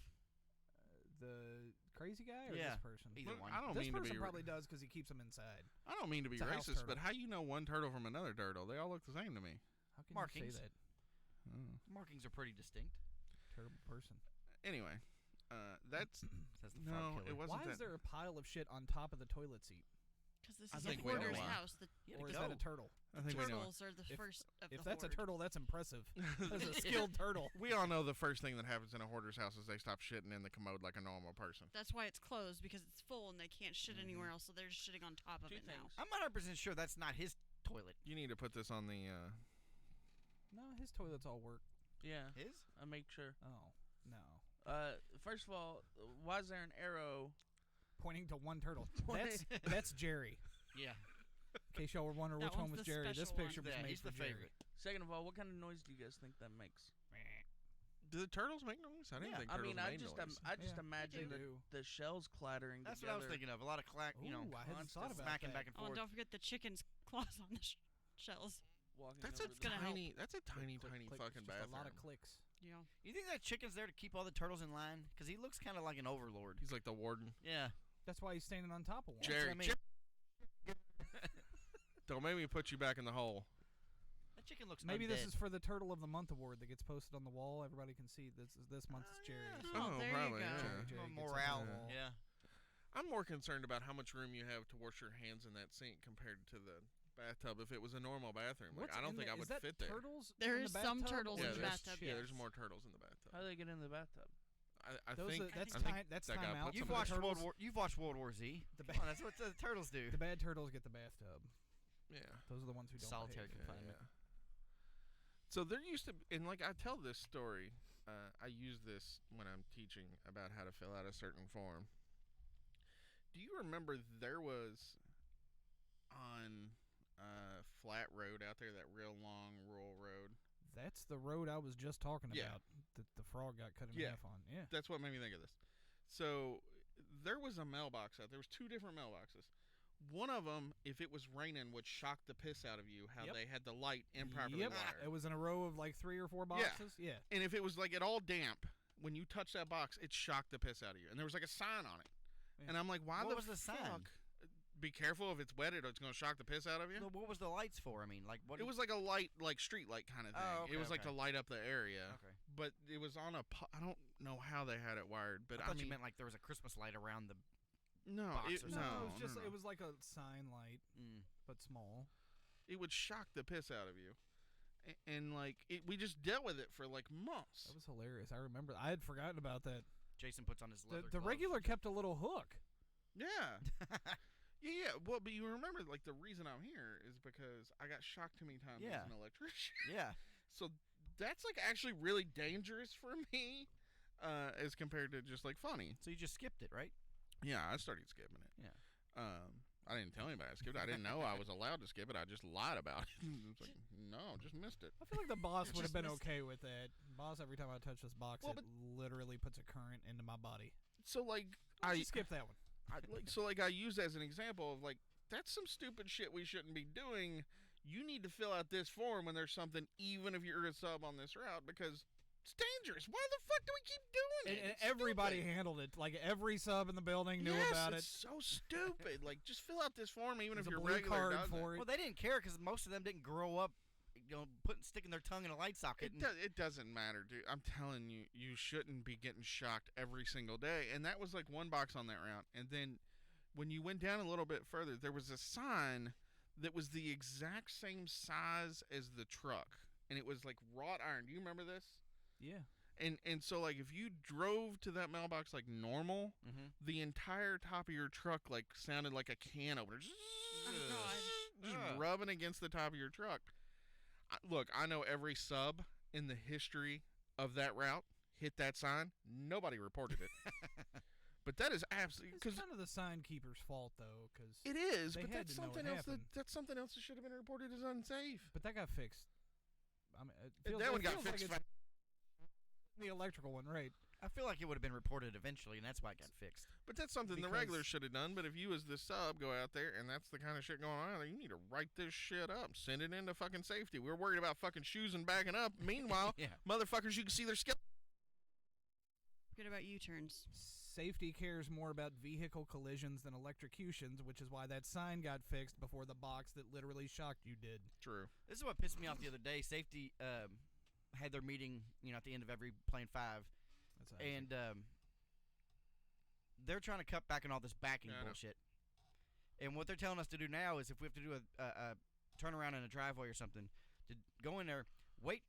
Speaker 13: the crazy guy or
Speaker 8: Yeah,
Speaker 13: this person?
Speaker 8: either one.
Speaker 7: I don't
Speaker 13: This
Speaker 7: mean to
Speaker 13: person
Speaker 7: be.
Speaker 13: probably does because he keeps them inside.
Speaker 7: I don't mean to be
Speaker 13: It's a house
Speaker 7: racist, but
Speaker 13: turtle.
Speaker 7: how you know one turtle from another turtle? They all look the same to me.
Speaker 13: How can
Speaker 8: Markings.
Speaker 13: you say that?
Speaker 8: Markings are pretty distinct.
Speaker 13: Terrible person.
Speaker 7: Anyway, that's
Speaker 8: Says the
Speaker 7: no,
Speaker 8: frog
Speaker 7: it
Speaker 8: killer.
Speaker 7: wasn't
Speaker 13: Why
Speaker 7: that.
Speaker 13: is there a pile of shit on top of the toilet seat?
Speaker 10: Because this
Speaker 7: I
Speaker 10: is
Speaker 7: think
Speaker 10: a
Speaker 7: we know
Speaker 10: hoarder's
Speaker 7: why.
Speaker 10: house. The
Speaker 13: Or is that a turtle?
Speaker 7: I think we know.
Speaker 10: turtles are the
Speaker 13: If-
Speaker 10: first of
Speaker 13: If
Speaker 10: the
Speaker 13: that's
Speaker 10: horde.
Speaker 13: a turtle, that's impressive. That's a skilled turtle.
Speaker 7: We all know the first thing that happens in a hoarder's house is they stop shitting in the commode like a normal person.
Speaker 10: That's why it's closed, because it's full and they can't shit
Speaker 7: Mm-hmm.
Speaker 10: anywhere else, so they're just shitting on top of it now.
Speaker 8: I'm not 100% sure that's not his toilet.
Speaker 7: You need to put this on the.
Speaker 13: No, his toilets all work.
Speaker 9: Yeah,
Speaker 8: His?
Speaker 9: I make sure.
Speaker 13: Oh, no.
Speaker 9: First of all, why is there an arrow?
Speaker 13: Pointing to one turtle.
Speaker 9: Pointing-
Speaker 13: That's Jerry.
Speaker 8: Yeah.
Speaker 13: In case y'all were wondering
Speaker 10: That
Speaker 13: which one
Speaker 10: one's
Speaker 13: was
Speaker 10: the
Speaker 13: Jerry, this
Speaker 10: special one.
Speaker 13: picture was
Speaker 8: Yeah,
Speaker 13: made
Speaker 8: he's
Speaker 13: for
Speaker 8: the
Speaker 13: Jerry.
Speaker 8: favorite.
Speaker 9: Second of all, what kind of noise do you guys think that makes?
Speaker 7: Do the turtles make noise? I didn't think
Speaker 9: I
Speaker 7: turtles
Speaker 9: mean, I
Speaker 7: made
Speaker 9: just
Speaker 7: noise.
Speaker 9: I just
Speaker 13: Yeah,
Speaker 9: imagine
Speaker 13: they do.
Speaker 9: the shells clattering
Speaker 8: That's
Speaker 9: together.
Speaker 8: what I was thinking of. A lot of clack, you know,
Speaker 13: Ooh, I hadn't
Speaker 8: constant
Speaker 13: thought about
Speaker 8: smacking
Speaker 13: that.
Speaker 8: back and
Speaker 10: Oh, and
Speaker 8: forth.
Speaker 10: don't forget the chicken's claws on the shells.
Speaker 9: Walking
Speaker 7: That's a
Speaker 9: over the-
Speaker 10: gonna help.
Speaker 7: tiny. That's a tiny,
Speaker 13: Click,
Speaker 7: tiny
Speaker 13: click,
Speaker 7: fucking
Speaker 13: just
Speaker 7: bathroom.
Speaker 13: a lot of clicks.
Speaker 10: Yeah.
Speaker 8: You think that chicken's there to keep all the turtles in line? Because he looks kind of like an overlord.
Speaker 7: He's like the warden.
Speaker 8: Yeah.
Speaker 13: That's why he's standing on top of one.
Speaker 7: Jerry,
Speaker 8: what I mean.
Speaker 7: don't make me put you back in the hole.
Speaker 8: That chicken looks
Speaker 13: Maybe this
Speaker 8: undead.
Speaker 13: is for the Turtle of the Month award that gets posted on the wall. Everybody can see this month's Jerry's.
Speaker 10: Oh, there you
Speaker 7: probably.
Speaker 10: go.
Speaker 7: Yeah.
Speaker 13: Jerry gets
Speaker 8: morale.
Speaker 13: up on the wall.
Speaker 8: Yeah.
Speaker 7: I'm more concerned about how much room you have to wash your hands in that sink compared to the bathtub. If it was a normal bathroom, like,
Speaker 13: What's
Speaker 7: I don't
Speaker 13: in
Speaker 7: think I
Speaker 13: the-
Speaker 7: would
Speaker 13: is that
Speaker 7: fit there.
Speaker 13: turtles
Speaker 10: There
Speaker 13: in
Speaker 10: is
Speaker 13: the
Speaker 10: some
Speaker 13: bathtub,
Speaker 10: turtles
Speaker 13: or
Speaker 10: in the
Speaker 13: just
Speaker 10: bathtub,
Speaker 13: shit?
Speaker 7: Yeah, there's more turtles in the bathtub.
Speaker 9: How do they get in the bathtub?
Speaker 7: I
Speaker 13: Those
Speaker 7: think
Speaker 13: are, that's
Speaker 7: I think
Speaker 13: time. That's
Speaker 7: that guy
Speaker 13: time out.
Speaker 7: puts
Speaker 8: You've
Speaker 7: them in
Speaker 8: watched
Speaker 7: the
Speaker 8: World
Speaker 13: turtles-
Speaker 8: War. You've watched World War Z.
Speaker 13: The
Speaker 8: Come on, that's what the turtles do.
Speaker 13: The bad turtles get the bathtub.
Speaker 7: Yeah.
Speaker 13: Those are the ones who don't
Speaker 8: Solitary
Speaker 13: behave.
Speaker 8: confinement.
Speaker 7: So there used to, and like I tell this story, I use this when I'm teaching about how to fill out a certain form. Do you remember there was on Flat Road out there, that real long rural road?
Speaker 13: That's the road I was just talking
Speaker 7: Yeah.
Speaker 13: about. That the frog got cut in
Speaker 7: Yeah.
Speaker 13: half on. Yeah.
Speaker 7: That's what made me think of this. So there was a mailbox out there. There was two different mailboxes. One of them, if it was raining, would shock the piss out of you. How
Speaker 13: Yep.
Speaker 7: they had the light improperly
Speaker 13: Yep.
Speaker 7: wired.
Speaker 13: It was in a row of like 3 or 4 boxes. Yeah.
Speaker 7: And if it was like at all damp, when you touch that box, it shocked the piss out of you. And there was like a sign on it.
Speaker 13: Yeah.
Speaker 7: And I'm like, why
Speaker 8: What was the
Speaker 7: fuck?
Speaker 8: sign?
Speaker 7: Be careful, if it's wetted, it's going to shock the piss out of you.
Speaker 8: Well, what was the lights for? I mean, like what?
Speaker 7: It was like a light, like street light kind of thing.
Speaker 8: Oh, okay,
Speaker 7: it was like
Speaker 8: okay.
Speaker 7: to light up the area.
Speaker 8: Okay.
Speaker 7: But it was on a. I don't know how they had it wired, but
Speaker 8: I thought
Speaker 7: mean,
Speaker 8: you meant like there was a Christmas light around the.
Speaker 7: no,
Speaker 8: box
Speaker 7: it,
Speaker 8: or
Speaker 7: no,
Speaker 8: something.
Speaker 13: it was just
Speaker 7: no, no.
Speaker 13: it was like a sign light,
Speaker 8: Mm.
Speaker 13: but small.
Speaker 7: It would shock the piss out of you, and like we just dealt with it for like months.
Speaker 13: That was hilarious. I remember. I had forgotten about that.
Speaker 8: Jason puts on his leather.
Speaker 13: The
Speaker 8: gloves.
Speaker 13: regular kept a little hook.
Speaker 7: Yeah. Yeah. Well, but you remember, like, the reason I'm here is because I got shocked too many times
Speaker 8: Yeah.
Speaker 7: as an electrician.
Speaker 8: Yeah.
Speaker 7: So that's like actually really dangerous for me, as compared to just like funny.
Speaker 8: So you just skipped it, right?
Speaker 7: Yeah, I started skipping it.
Speaker 8: Yeah.
Speaker 7: I didn't tell anybody I skipped it. I didn't know I was allowed to skip it. I just lied about it. It's like, no, just missed it.
Speaker 13: I feel like the boss would have been okay with that. Boss, every time I touch this box, it literally puts a current into my body.
Speaker 7: So like,
Speaker 13: I skip that one.
Speaker 7: I use as an example of like, that's some stupid shit we shouldn't be doing. You need to fill out this form when there's something, even if you're a sub on this route, because it's dangerous. Why the fuck do we keep doing it?
Speaker 13: And everybody handled it. Like every sub in the building knew about it.
Speaker 7: It's so stupid. Like, just fill out this form, even if you're
Speaker 13: blue
Speaker 7: regular
Speaker 13: card
Speaker 7: doesn't.
Speaker 13: for it.
Speaker 8: Well, they didn't care because most of them didn't grow up, sticking their tongue in a light socket.
Speaker 7: It doesn't matter, dude. I'm telling you, you shouldn't be getting shocked every single day. And that was like one box on that route. And then when you went down a little bit further, there was a sign that was the exact same size as the truck, and it was like wrought iron. Do you remember this?
Speaker 13: Yeah.
Speaker 7: And so like if you drove to that mailbox like normal, the entire top of your truck like sounded like a can opener, just rubbing against the top of your truck. Look, I know every sub in the history of that route hit that sign. Nobody reported it. But that is absolutely
Speaker 13: it's kind of the sign keeper's fault, though, because
Speaker 7: it is. But that's something else. That's something else that should have been reported as unsafe.
Speaker 13: But that got fixed. I mean,
Speaker 7: that one got fixed.
Speaker 13: Like the electrical one, right?
Speaker 8: I feel like it would have been reported eventually, and that's why it got fixed.
Speaker 7: But that's something the regulars should have done. But if you as the sub go out there and that's the kind of shit going on, you need to write this shit up, send it into fucking safety. We're worried about fucking shoes and backing up. Meanwhile, motherfuckers, you can see their skill.
Speaker 10: Good about U-turns.
Speaker 13: Safety cares more about vehicle collisions than electrocutions, which is why that sign got fixed before the box that literally shocked you did.
Speaker 7: True.
Speaker 8: This is what pissed me off the other day. Safety had their meeting, at the end of every Plane 5. And they're trying to cut back on all this backing bullshit. And what they're telling us to do now is if we have to do a turnaround in a driveway or something, to go in there,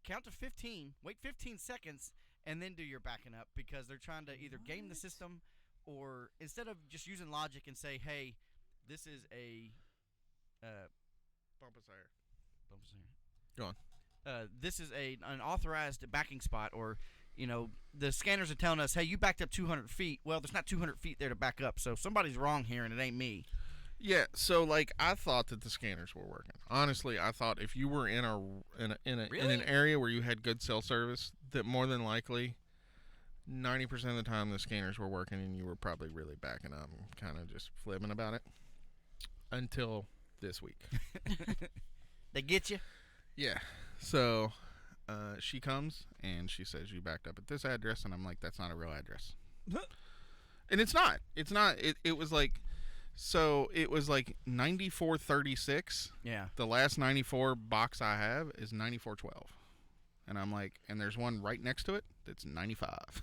Speaker 8: count to 15, wait 15 seconds, and then do your backing up, because they're trying to either game the system or instead of just using logic and say, hey, this is a
Speaker 7: bump us higher.
Speaker 8: Go on. This is an authorized backing spot, or the scanners are telling us, hey, you backed up 200 feet. Well, there's not 200 feet there to back up, so somebody's wrong here, and it ain't me.
Speaker 7: Yeah, so like I thought that the scanners were working. Honestly, I thought if you were in an area where you had good cell service, that more than likely 90% of the time the scanners were working, and you were probably really backing up and kind of just flipping about it until this week.
Speaker 8: They get you?
Speaker 7: Yeah. So she comes and she says you backed up at this address, and I'm like, that's not a real address. And it's not. It's not. It was like. So it was like 9436.
Speaker 8: Yeah.
Speaker 7: The last 94 box I have is 9412. And I'm like, and there's one right next to it that's 95.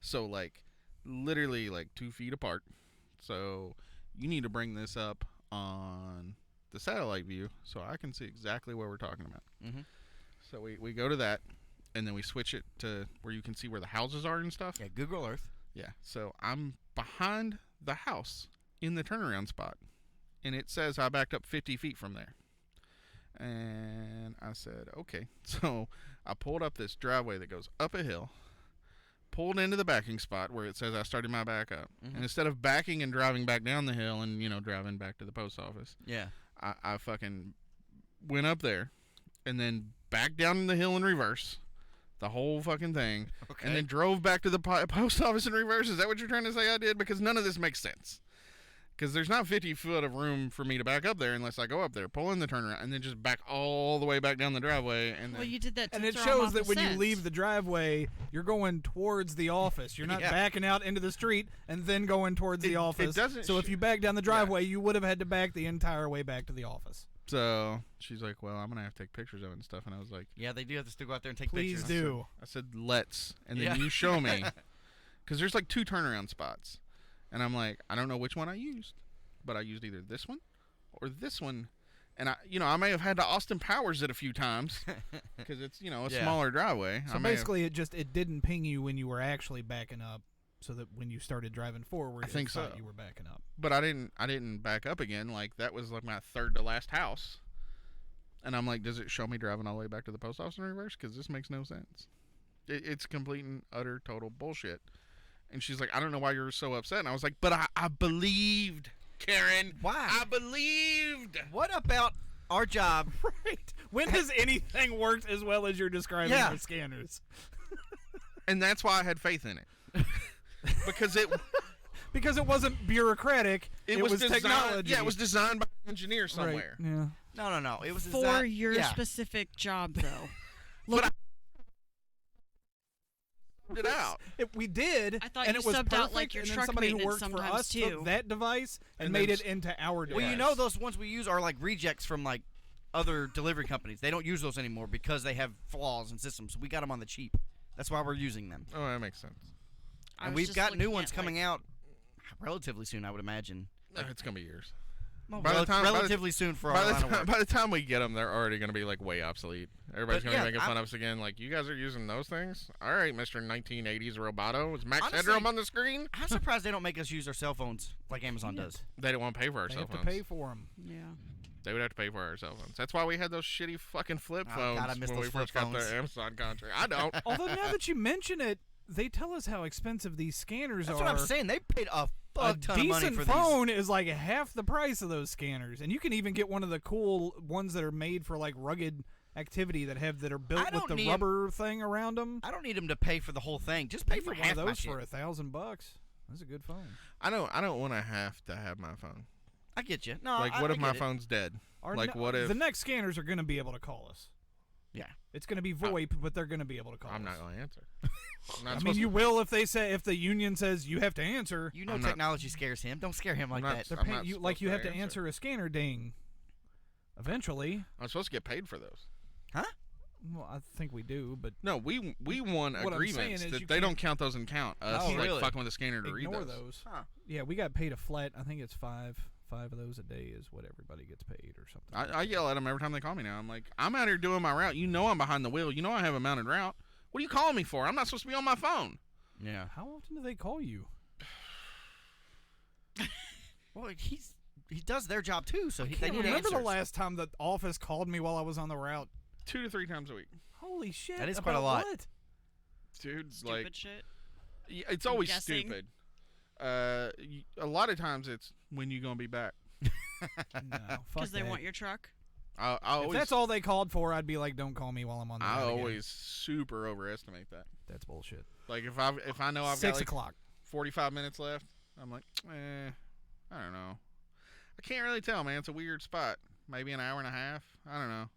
Speaker 7: So like literally like 2 feet apart. So you need to bring this up on the satellite view so I can see exactly what we're talking about.
Speaker 8: Mm-hmm.
Speaker 7: So we go to that, and then we switch it to where you can see where the houses are and stuff.
Speaker 8: Yeah, Google Earth.
Speaker 7: Yeah. So I'm behind the house in the turnaround spot, and it says I backed up 50 feet from there. And I said, okay. So I pulled up this driveway that goes up a hill, pulled into the backing spot where it says I started my back up.
Speaker 8: Mm-hmm.
Speaker 7: And instead of backing and driving back down the hill and, driving back to the post office, I fucking went up there and then backed down the hill in reverse, the whole fucking thing, and then drove back to the post office in reverse. Is that what you're trying to say I did? Because none of this makes sense. Because there's not 50 foot of room for me to back up there unless I go up there, pull in the turnaround, and then just back all the way back down the driveway. And
Speaker 10: well, you did that to
Speaker 13: and it
Speaker 10: throw
Speaker 13: shows
Speaker 10: off
Speaker 13: that
Speaker 10: the
Speaker 13: when
Speaker 10: scent.
Speaker 13: you leave the driveway, you're going towards the office. You're not backing out into the street and then going towards the office. So if you back down the driveway, you would have had to back the entire way back to the office.
Speaker 7: So she's like, well, I'm going to have to take pictures of it and stuff. And I was like,
Speaker 8: yeah, they do have to still go out there and take
Speaker 13: pictures.
Speaker 8: pictures.
Speaker 13: Please do.
Speaker 7: I said, let's. And then you show me. Because there's like 2 turnaround spots. And I'm like, I don't know which one I used. But I used either this one or this one. And I may have had to Austin Powers it a few times because it's, a smaller driveway.
Speaker 13: So basically it didn't ping you when you were actually backing up, so that when you started driving forward,
Speaker 7: I think so.
Speaker 13: You were backing up.
Speaker 7: But I didn't back up again. Like that was like my third to last house. And I'm like, does it show me driving all the way back to the post office in reverse? Because this makes no sense. It's complete and utter total bullshit. And she's like, I don't know why you're so upset. And I was like, but I believed, Karen.
Speaker 8: Why?
Speaker 7: I believed.
Speaker 8: What about our job?
Speaker 13: Right. When has anything worked as well as you're describing the scanners?
Speaker 7: And that's why I had faith in it. Because it wasn't
Speaker 13: bureaucratic. It was
Speaker 7: designed,
Speaker 13: technology.
Speaker 7: Yeah, it was designed by an engineer somewhere.
Speaker 13: Right. Yeah.
Speaker 8: No. It was
Speaker 10: for your specific job, though.
Speaker 7: Look, it out.
Speaker 13: We did.
Speaker 10: I thought
Speaker 13: and
Speaker 10: you
Speaker 13: it was
Speaker 10: subbed
Speaker 13: perfect,
Speaker 10: out like your
Speaker 13: and then
Speaker 10: truck
Speaker 13: somebody who
Speaker 10: maintenance
Speaker 13: worked for
Speaker 10: sometimes
Speaker 13: us
Speaker 10: too.
Speaker 13: took that device and
Speaker 7: And
Speaker 13: made
Speaker 7: then
Speaker 13: it into our device.
Speaker 8: Well, you know those ones we use are like rejects from like other delivery companies. They don't use those anymore because they have flaws in systems. We got them on the cheap. That's why we're using them.
Speaker 7: Oh, that makes sense.
Speaker 8: And we've got new ones coming out relatively soon, I would imagine.
Speaker 7: It's gonna be years.
Speaker 8: Well, relatively soon for our line of work.
Speaker 7: By the time we get them, they're already going to be like way obsolete. Everybody's going to be making fun of us again. Like, you guys are using those things? All right, Mr. 1980s Roboto. Is Max Headroom on the screen?
Speaker 8: I'm surprised they don't make us use our cell phones like Amazon does.
Speaker 7: They don't want to pay for our cell phones.
Speaker 13: They have to pay for them.
Speaker 10: Yeah.
Speaker 7: They would have to pay for our cell phones. That's why we had those shitty fucking flip phones
Speaker 8: God, I miss
Speaker 7: when we
Speaker 8: those flip
Speaker 7: first got
Speaker 8: phones.
Speaker 7: the Amazon contract. I don't.
Speaker 13: Although now that you mention it, they tell us how expensive these scanners
Speaker 8: That's
Speaker 13: are.
Speaker 8: what I'm saying. They paid a fuck ton of money
Speaker 13: decent
Speaker 8: for
Speaker 13: phone is like half the price of those scanners, and you can even get one of the cool ones that are made for like rugged activity that are built with the rubber thing around them.
Speaker 8: I don't need them to pay for the whole thing. Just pay for
Speaker 13: one
Speaker 8: half
Speaker 13: of
Speaker 8: my
Speaker 13: those
Speaker 8: shit.
Speaker 13: for $1,000. That's a good phone.
Speaker 7: I don't want to have my phone.
Speaker 8: I get you. No,
Speaker 7: like, what if my phone's dead? What if
Speaker 13: the next scanners are going to be able to call us?
Speaker 8: Yeah,
Speaker 13: it's going to be VoIP, but they're going to be able to call us.
Speaker 7: I'm not going to answer.
Speaker 13: I mean, you will if the union says you have to answer.
Speaker 8: You know, technology scares him. Don't scare him like that.
Speaker 13: You have to answer a scanner ding. Eventually,
Speaker 7: I'm supposed to get paid for those.
Speaker 8: Huh?
Speaker 13: Well, I think we do, but
Speaker 7: no, we won agreements that they don't count those and count us fucking with the scanner to read
Speaker 13: those.
Speaker 8: Huh.
Speaker 13: Yeah, we got paid a flat. I think it's five of those a day is what everybody gets paid or something.
Speaker 7: I yell at them every time they call me now. I'm like, I'm out here doing my route. You know I'm behind the wheel. You know I have a mounted route. What are you calling me for? I'm not supposed to be on my phone.
Speaker 8: Yeah.
Speaker 13: How often do they call you?
Speaker 8: Well, he does their job too, so they need
Speaker 13: remember
Speaker 8: answers.
Speaker 13: the last time the office called me while I was on the route?
Speaker 7: 2 to 3 times a week.
Speaker 13: Holy shit!
Speaker 8: That is quite a lot.
Speaker 13: What?
Speaker 7: Dude,
Speaker 10: Stupid shit.
Speaker 7: Yeah, it's always
Speaker 10: guessing.
Speaker 7: stupid. A lot of times it's when you gonna be back.
Speaker 13: No,
Speaker 10: Because they want your truck.
Speaker 7: I
Speaker 13: if
Speaker 7: always,
Speaker 13: that's all they called for, I'd be like, "Don't call me while I'm on the route."
Speaker 7: I
Speaker 13: again.
Speaker 7: always super overestimate that.
Speaker 13: That's bullshit.
Speaker 7: Like if I know I've
Speaker 13: 6
Speaker 7: got like
Speaker 13: o'clock,
Speaker 7: 45 minutes left, I'm like, I don't know. I can't really tell, man. It's a weird spot. Maybe an hour and a half. I don't know.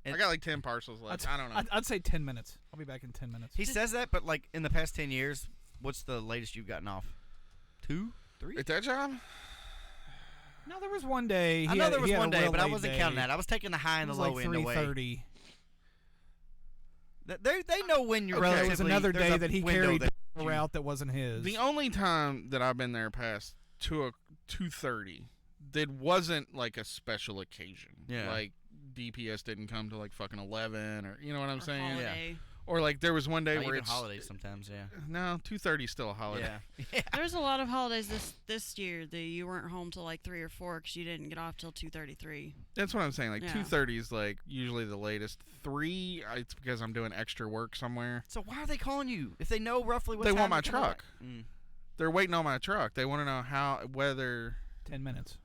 Speaker 7: I got like 10 parcels left. I don't know.
Speaker 13: I'd say 10 minutes. I'll be back in 10 minutes.
Speaker 8: He says that, but like in the past 10 years, what's the latest you've gotten off? 2, 3?
Speaker 7: At that job?
Speaker 13: No, there was one day.
Speaker 8: I know there was one day, but I wasn't counting that. I was taking the high and the low
Speaker 13: like
Speaker 8: end away.
Speaker 13: 3:30.
Speaker 8: They know when you're relatively.
Speaker 13: There was another
Speaker 8: there's
Speaker 13: day
Speaker 8: a
Speaker 13: that he
Speaker 8: window
Speaker 13: carried
Speaker 8: that
Speaker 13: a route that wasn't his.
Speaker 7: The only time that I've been there past 2:30, that wasn't like a special occasion.
Speaker 8: Yeah.
Speaker 7: Like DPS didn't come to like fucking 11, or you know what I'm saying?
Speaker 10: Holiday.
Speaker 7: Or like there was one day
Speaker 8: Not
Speaker 7: where
Speaker 8: even
Speaker 7: it's
Speaker 8: holidays sometimes. Yeah.
Speaker 7: No, 2:30 is still a holiday.
Speaker 8: Yeah.
Speaker 10: There's a lot of holidays this year that you weren't home till like 3 or 4 because you didn't get off till 2:33.
Speaker 7: That's what I'm saying. Like
Speaker 10: Yeah.
Speaker 7: 2:30 is like usually the latest. 3, it's because I'm doing extra work somewhere.
Speaker 8: So why are they calling you if they know roughly what
Speaker 7: They
Speaker 8: time
Speaker 7: want my
Speaker 8: you're coming
Speaker 7: truck.
Speaker 8: back?
Speaker 7: They're waiting on my truck. They want to know whether
Speaker 13: 10 minutes.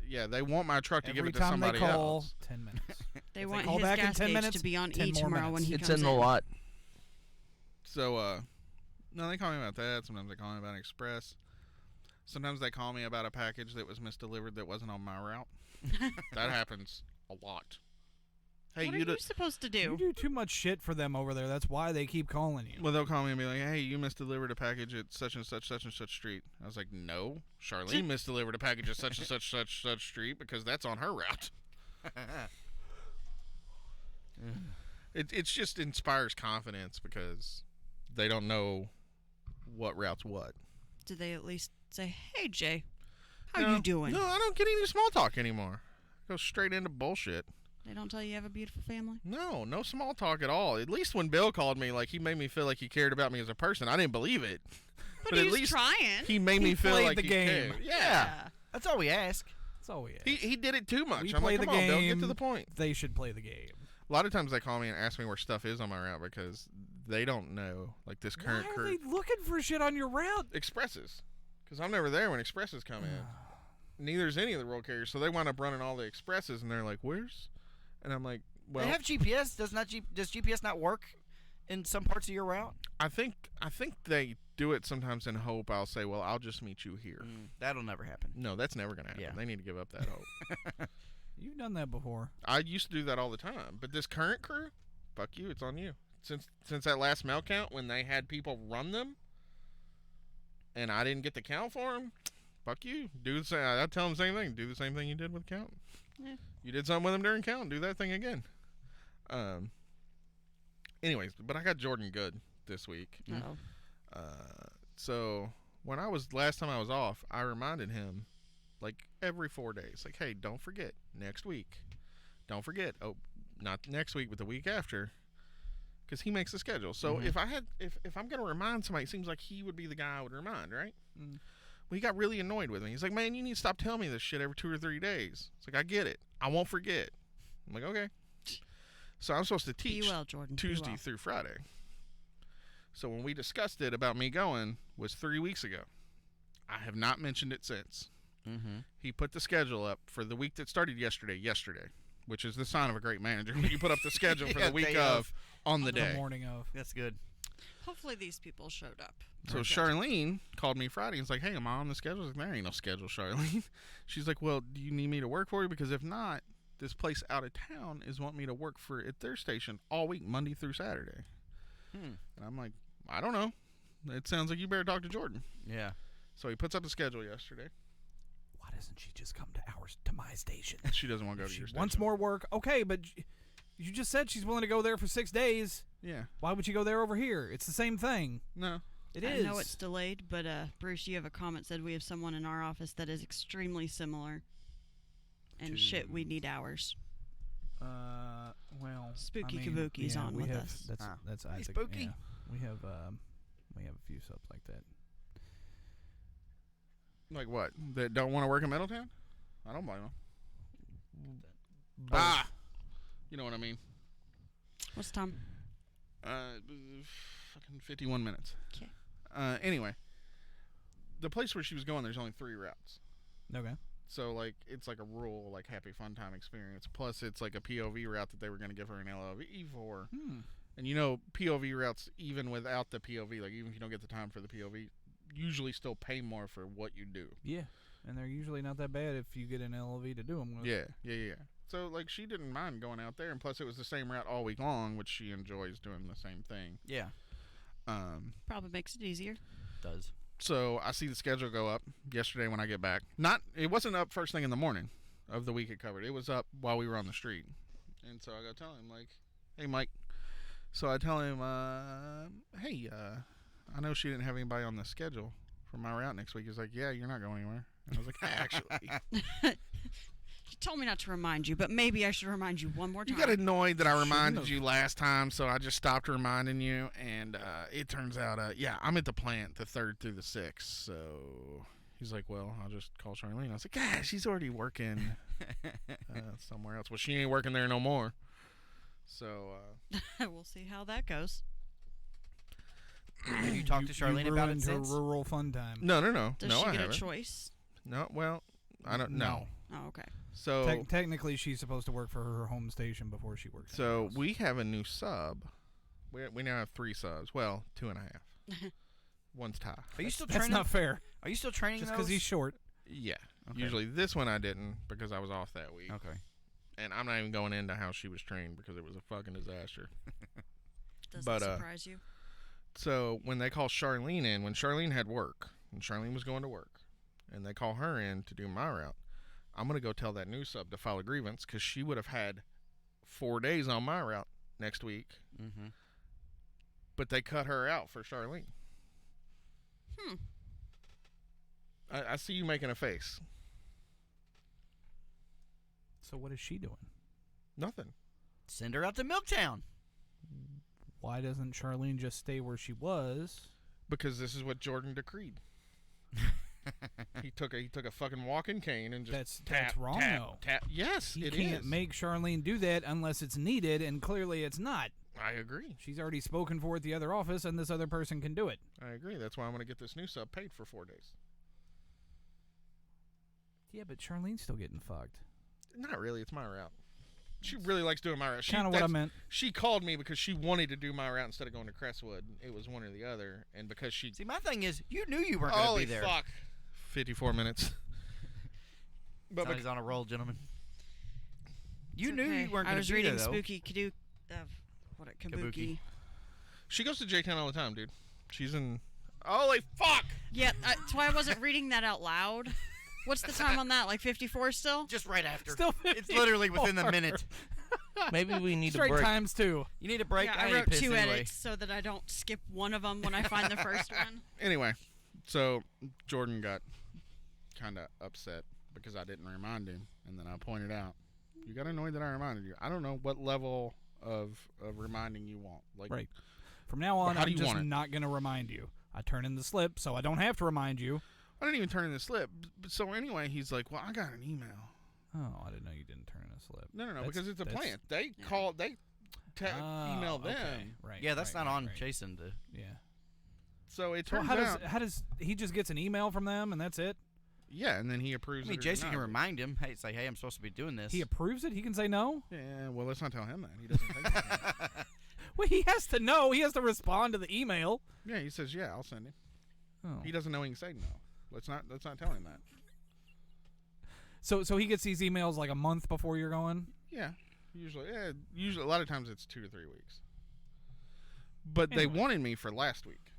Speaker 7: Yeah, they want my truck to give
Speaker 13: Every
Speaker 7: it to
Speaker 13: time
Speaker 7: somebody
Speaker 13: they call,
Speaker 7: else.
Speaker 13: 10 minutes.
Speaker 10: They
Speaker 13: If
Speaker 10: want
Speaker 13: call
Speaker 10: his
Speaker 13: back in
Speaker 10: gas
Speaker 13: 10
Speaker 10: gauge
Speaker 13: minutes,
Speaker 10: to be on
Speaker 13: 10
Speaker 10: E
Speaker 13: more
Speaker 10: tomorrow when
Speaker 13: minutes.
Speaker 10: he
Speaker 9: It's
Speaker 10: comes
Speaker 9: in the lot.
Speaker 7: So, no, they call me about that. Sometimes they call me about Express. Sometimes they call me about a package that was misdelivered that wasn't on my route. That happens a lot. Hey,
Speaker 10: What are you supposed to do?
Speaker 13: You do too much shit for them over there. That's why they keep calling you.
Speaker 7: Well, they'll call me and be like, hey, you misdelivered a package at such and such street. I was like, no, Charlene misdelivered a package at such and such street because that's on her route. It just inspires confidence because they don't know what route's what.
Speaker 10: Do they at least say, "Hey Jay, how you doing?"
Speaker 7: No, I don't get any small talk anymore. I go straight into bullshit.
Speaker 10: They don't tell you you have a beautiful family?
Speaker 7: No small talk at all. At least when Bill called me, like he made me feel like he cared about me as a person. I didn't believe it.
Speaker 10: But
Speaker 7: at
Speaker 10: he was
Speaker 7: least
Speaker 10: trying.
Speaker 7: he made me feel
Speaker 13: played
Speaker 7: like
Speaker 13: the
Speaker 7: he
Speaker 13: game.
Speaker 7: cared. Yeah.
Speaker 8: That's all we ask.
Speaker 13: That's all we ask.
Speaker 7: He did it too much.
Speaker 13: We
Speaker 7: I'm
Speaker 13: play
Speaker 7: like,
Speaker 13: the
Speaker 7: come on, Bill,
Speaker 13: game.
Speaker 7: get to the point.
Speaker 13: They should play the game.
Speaker 7: A lot of times they call me and ask me where stuff is on my route because they don't know, like this current
Speaker 13: Why are they looking for shit on your route?
Speaker 7: Expresses, because I'm never there when expresses come in. Neither is any of the road carriers, so they wind up running all the expresses, and they're like, "Where's?" And I'm like, "Well,
Speaker 8: they have GPS. Does GPS not work in some parts of your route?"
Speaker 7: I think they do it sometimes in hope. I'll say, "Well, I'll just meet you here."
Speaker 8: That'll never happen.
Speaker 7: No, that's never gonna happen.
Speaker 8: Yeah.
Speaker 7: They need to give up that hope.
Speaker 13: You've done that before.
Speaker 7: I used to do that all the time, but this current crew, fuck you, it's on you. Since that last mail count when they had people run them, and I didn't get the count for them, fuck you. Do the same. I tell them the same thing. Do the same thing you did with count.
Speaker 10: Yeah.
Speaker 7: You did something with them during count. Do that thing again. Anyways, but I got Jordan good this week.
Speaker 10: Oh.
Speaker 7: So when last time I was off, I reminded him, like every 4 days, like, hey, don't forget next week. Don't forget. Oh, not next week, but the week after, because he makes the schedule. So if I'm gonna remind somebody, it seems like he would be the guy I would remind, right? Well, he got really annoyed with me. He's like, man, you need to stop telling me this shit every 2 or 3 days. It's like, I get it. I won't forget. I'm like, okay. So I'm supposed to teach
Speaker 10: Be well, Jordan. Be
Speaker 7: Tuesday
Speaker 10: well.
Speaker 7: through Friday. So when we discussed it about me going was 3 weeks ago. I have not mentioned it since. He put the schedule up for the week that started yesterday, which is the sign of a great manager. When you put up the schedule for the week of on the day.
Speaker 13: The morning of.
Speaker 8: That's good.
Speaker 10: Hopefully these people showed up.
Speaker 7: So Charlene called me Friday and was like, hey, am I on the schedule? I was like, there ain't no schedule, Charlene. She's like, well, do you need me to work for you? Because if not, this place out of town is wanting me to work at their station all week, Monday through Saturday. And I'm like, I don't know. It sounds like you better talk to Jordan.
Speaker 8: Yeah.
Speaker 7: So he puts up the schedule yesterday.
Speaker 13: Why doesn't she just come to my station?
Speaker 7: She doesn't want to go to your station.
Speaker 13: Wants more work. Okay, but you just said she's willing to go there for 6 days.
Speaker 7: Yeah.
Speaker 13: Why would she go there over here? It's the same thing.
Speaker 7: No.
Speaker 13: It is.
Speaker 10: I know it's delayed, but Bruce, you have a comment said we have someone in our office that is extremely similar. And shit, we need hours.
Speaker 13: Well,
Speaker 10: Spooky Kabuki's on
Speaker 13: we
Speaker 10: with
Speaker 13: have,
Speaker 10: us.
Speaker 13: That's
Speaker 8: Hey,
Speaker 13: Isaac.
Speaker 8: Spooky.
Speaker 13: Yeah. We have a few subs like that.
Speaker 7: Like what? That don't want to work in Middletown? I don't blame them. You know what I mean.
Speaker 10: What's the time?
Speaker 7: Fucking 51 minutes.
Speaker 10: Okay.
Speaker 7: Anyway, the place where she was going, there's only 3 routes.
Speaker 13: Okay.
Speaker 7: So, like, it's like a rural, like, happy fun time experience. Plus, it's like a POV route that they were going to give her an LLV for. And, you know, POV routes, even without the POV, like, even if you don't get the time for the POV, usually still pay more for what you do.
Speaker 13: Yeah. And they're usually not that bad if you get an LLV to do them with.
Speaker 7: Yeah. So, like, she didn't mind going out there. And plus, it was the same route all week long, which she enjoys doing the same thing.
Speaker 8: Yeah.
Speaker 10: Probably makes it easier.
Speaker 8: Does.
Speaker 7: So I see the schedule go up yesterday when I get back. It wasn't up first thing in the morning of the week it covered. It was up while we were on the street. And so I go tell him, like, hey, Mike. So I tell him, hey, I know she didn't have anybody on the schedule for my route next week. He's like, yeah, you're not going anywhere. And I was like, actually.
Speaker 10: You told me not to remind you, but maybe I should remind you one more time.
Speaker 7: You got annoyed that I reminded you last time, so I just stopped reminding you. And it turns out, I'm at the plant the 3rd through the 6th. So he's like, well, I'll just call Charlene. I was like, God, she's already working somewhere else. Well, she ain't working there no more. So
Speaker 10: we'll see how that goes.
Speaker 8: Have you talked to Charlene about it since?
Speaker 13: Rural fun time.
Speaker 7: No.
Speaker 10: Does
Speaker 7: no,
Speaker 10: she
Speaker 7: I
Speaker 10: get
Speaker 7: haven't.
Speaker 10: a choice?
Speaker 7: No, well, I don't know.
Speaker 10: Oh, okay.
Speaker 7: So
Speaker 13: technically, she's supposed to work for her home station before she works.
Speaker 7: So we have a new sub. We now have 3 subs. Well, 2.5. One's Ty.
Speaker 8: Are you still
Speaker 13: That's
Speaker 8: training?
Speaker 13: not fair.
Speaker 8: Are you still training
Speaker 13: Just because he's short.
Speaker 7: Yeah.
Speaker 8: Okay.
Speaker 7: Usually this one I didn't because I was off that week.
Speaker 8: Okay.
Speaker 7: And I'm not even going into how she was trained because it was a fucking disaster.
Speaker 10: Does that surprise you?
Speaker 7: So when they call Charlene in, when Charlene had work, and Charlene was going to work, and they call her in to do my route, I'm going to go tell that new sub to file a grievance because she would have had 4 days on my route next week.
Speaker 8: Mm-hmm.
Speaker 7: But they cut her out for Charlene. I see you making a face.
Speaker 13: So what is she doing?
Speaker 7: Nothing.
Speaker 8: Send her out to Milktown.
Speaker 13: Why doesn't Charlene just stay where she was?
Speaker 7: Because this is what Jordan decreed. He took a fucking walking cane and just
Speaker 13: that's wrong though.
Speaker 7: Tap. Yes,
Speaker 13: you
Speaker 7: it
Speaker 13: can't
Speaker 7: is.
Speaker 13: make Charlene do that unless it's needed, and clearly it's not.
Speaker 7: I agree.
Speaker 13: She's already spoken for at the other office, and this other person can do it.
Speaker 7: I agree. That's why I'm going to get this new sub paid for 4 days.
Speaker 13: Yeah, but Charlene's still getting fucked.
Speaker 7: Not really. It's my route. She really likes doing my route.
Speaker 13: Kind of what I meant.
Speaker 7: She called me because she wanted to do my route instead of going to Crestwood. It was one or the other, and because she.
Speaker 8: See, my thing is, you knew you weren't going to be there.
Speaker 7: Holy fuck! 54 minutes.
Speaker 8: But he's on a roll, gentlemen. You
Speaker 10: It's
Speaker 8: knew
Speaker 10: okay.
Speaker 8: you weren't
Speaker 10: I
Speaker 8: going to
Speaker 10: was
Speaker 8: be
Speaker 10: reading
Speaker 8: there, though.
Speaker 10: Spooky Kabuki.
Speaker 7: She goes to J-Town all the time, dude. She's in. Holy fuck!
Speaker 10: Yeah, that's why I wasn't reading that out loud. What's the time on that? Like 54 still?
Speaker 8: Just right after.
Speaker 13: Still
Speaker 8: It's literally within the minute.
Speaker 9: Maybe we need
Speaker 13: Straight
Speaker 9: a break.
Speaker 13: times 2.
Speaker 8: You need a break.
Speaker 10: Yeah,
Speaker 8: I
Speaker 10: I
Speaker 8: need to
Speaker 10: wrote
Speaker 8: piss
Speaker 10: 2
Speaker 8: anyway.
Speaker 10: edits so that I don't skip one of them when I find the first one.
Speaker 7: Anyway, so Jordan got kind of upset because I didn't remind him, and then I pointed out, you got annoyed that I reminded you. I don't know what level of reminding you want. Like,
Speaker 13: Right. From now on,
Speaker 7: how do
Speaker 13: I'm
Speaker 7: you
Speaker 13: just
Speaker 7: want it?
Speaker 13: not going to remind you. I turn in the slip, so I don't have to remind you.
Speaker 7: I didn't even turn in the slip. So anyway, he's like, well, I got an email.
Speaker 13: Oh, I didn't know you didn't turn in a slip.
Speaker 7: No, because it's a
Speaker 13: that's-
Speaker 7: plant. They call, they email them.
Speaker 13: Okay. Right.
Speaker 8: Yeah, that's
Speaker 13: right,
Speaker 8: not
Speaker 13: right,
Speaker 8: on
Speaker 13: right.
Speaker 8: Jason to.
Speaker 13: Yeah.
Speaker 7: So it
Speaker 13: So
Speaker 7: turns out.
Speaker 13: how does he just gets an email from them and that's it?
Speaker 7: Yeah, and then he approves
Speaker 8: I mean,
Speaker 7: it or
Speaker 8: Jason can
Speaker 7: denies it.
Speaker 8: remind him. Hey, say, hey, I'm supposed to be doing this.
Speaker 13: He approves it. He can say no.
Speaker 7: Yeah, well, let's not tell him that. He doesn't think that.
Speaker 13: Well, he has to know. He has to respond to the email.
Speaker 7: Yeah, he says, yeah, I'll send him.
Speaker 13: Oh.
Speaker 7: He doesn't know he can say no. Let's not tell him that.
Speaker 13: So he gets these emails like a month before you're going.
Speaker 7: Yeah, usually a lot of times it's 2 to 3 weeks. But they
Speaker 13: Anyway.
Speaker 7: wanted me for last week,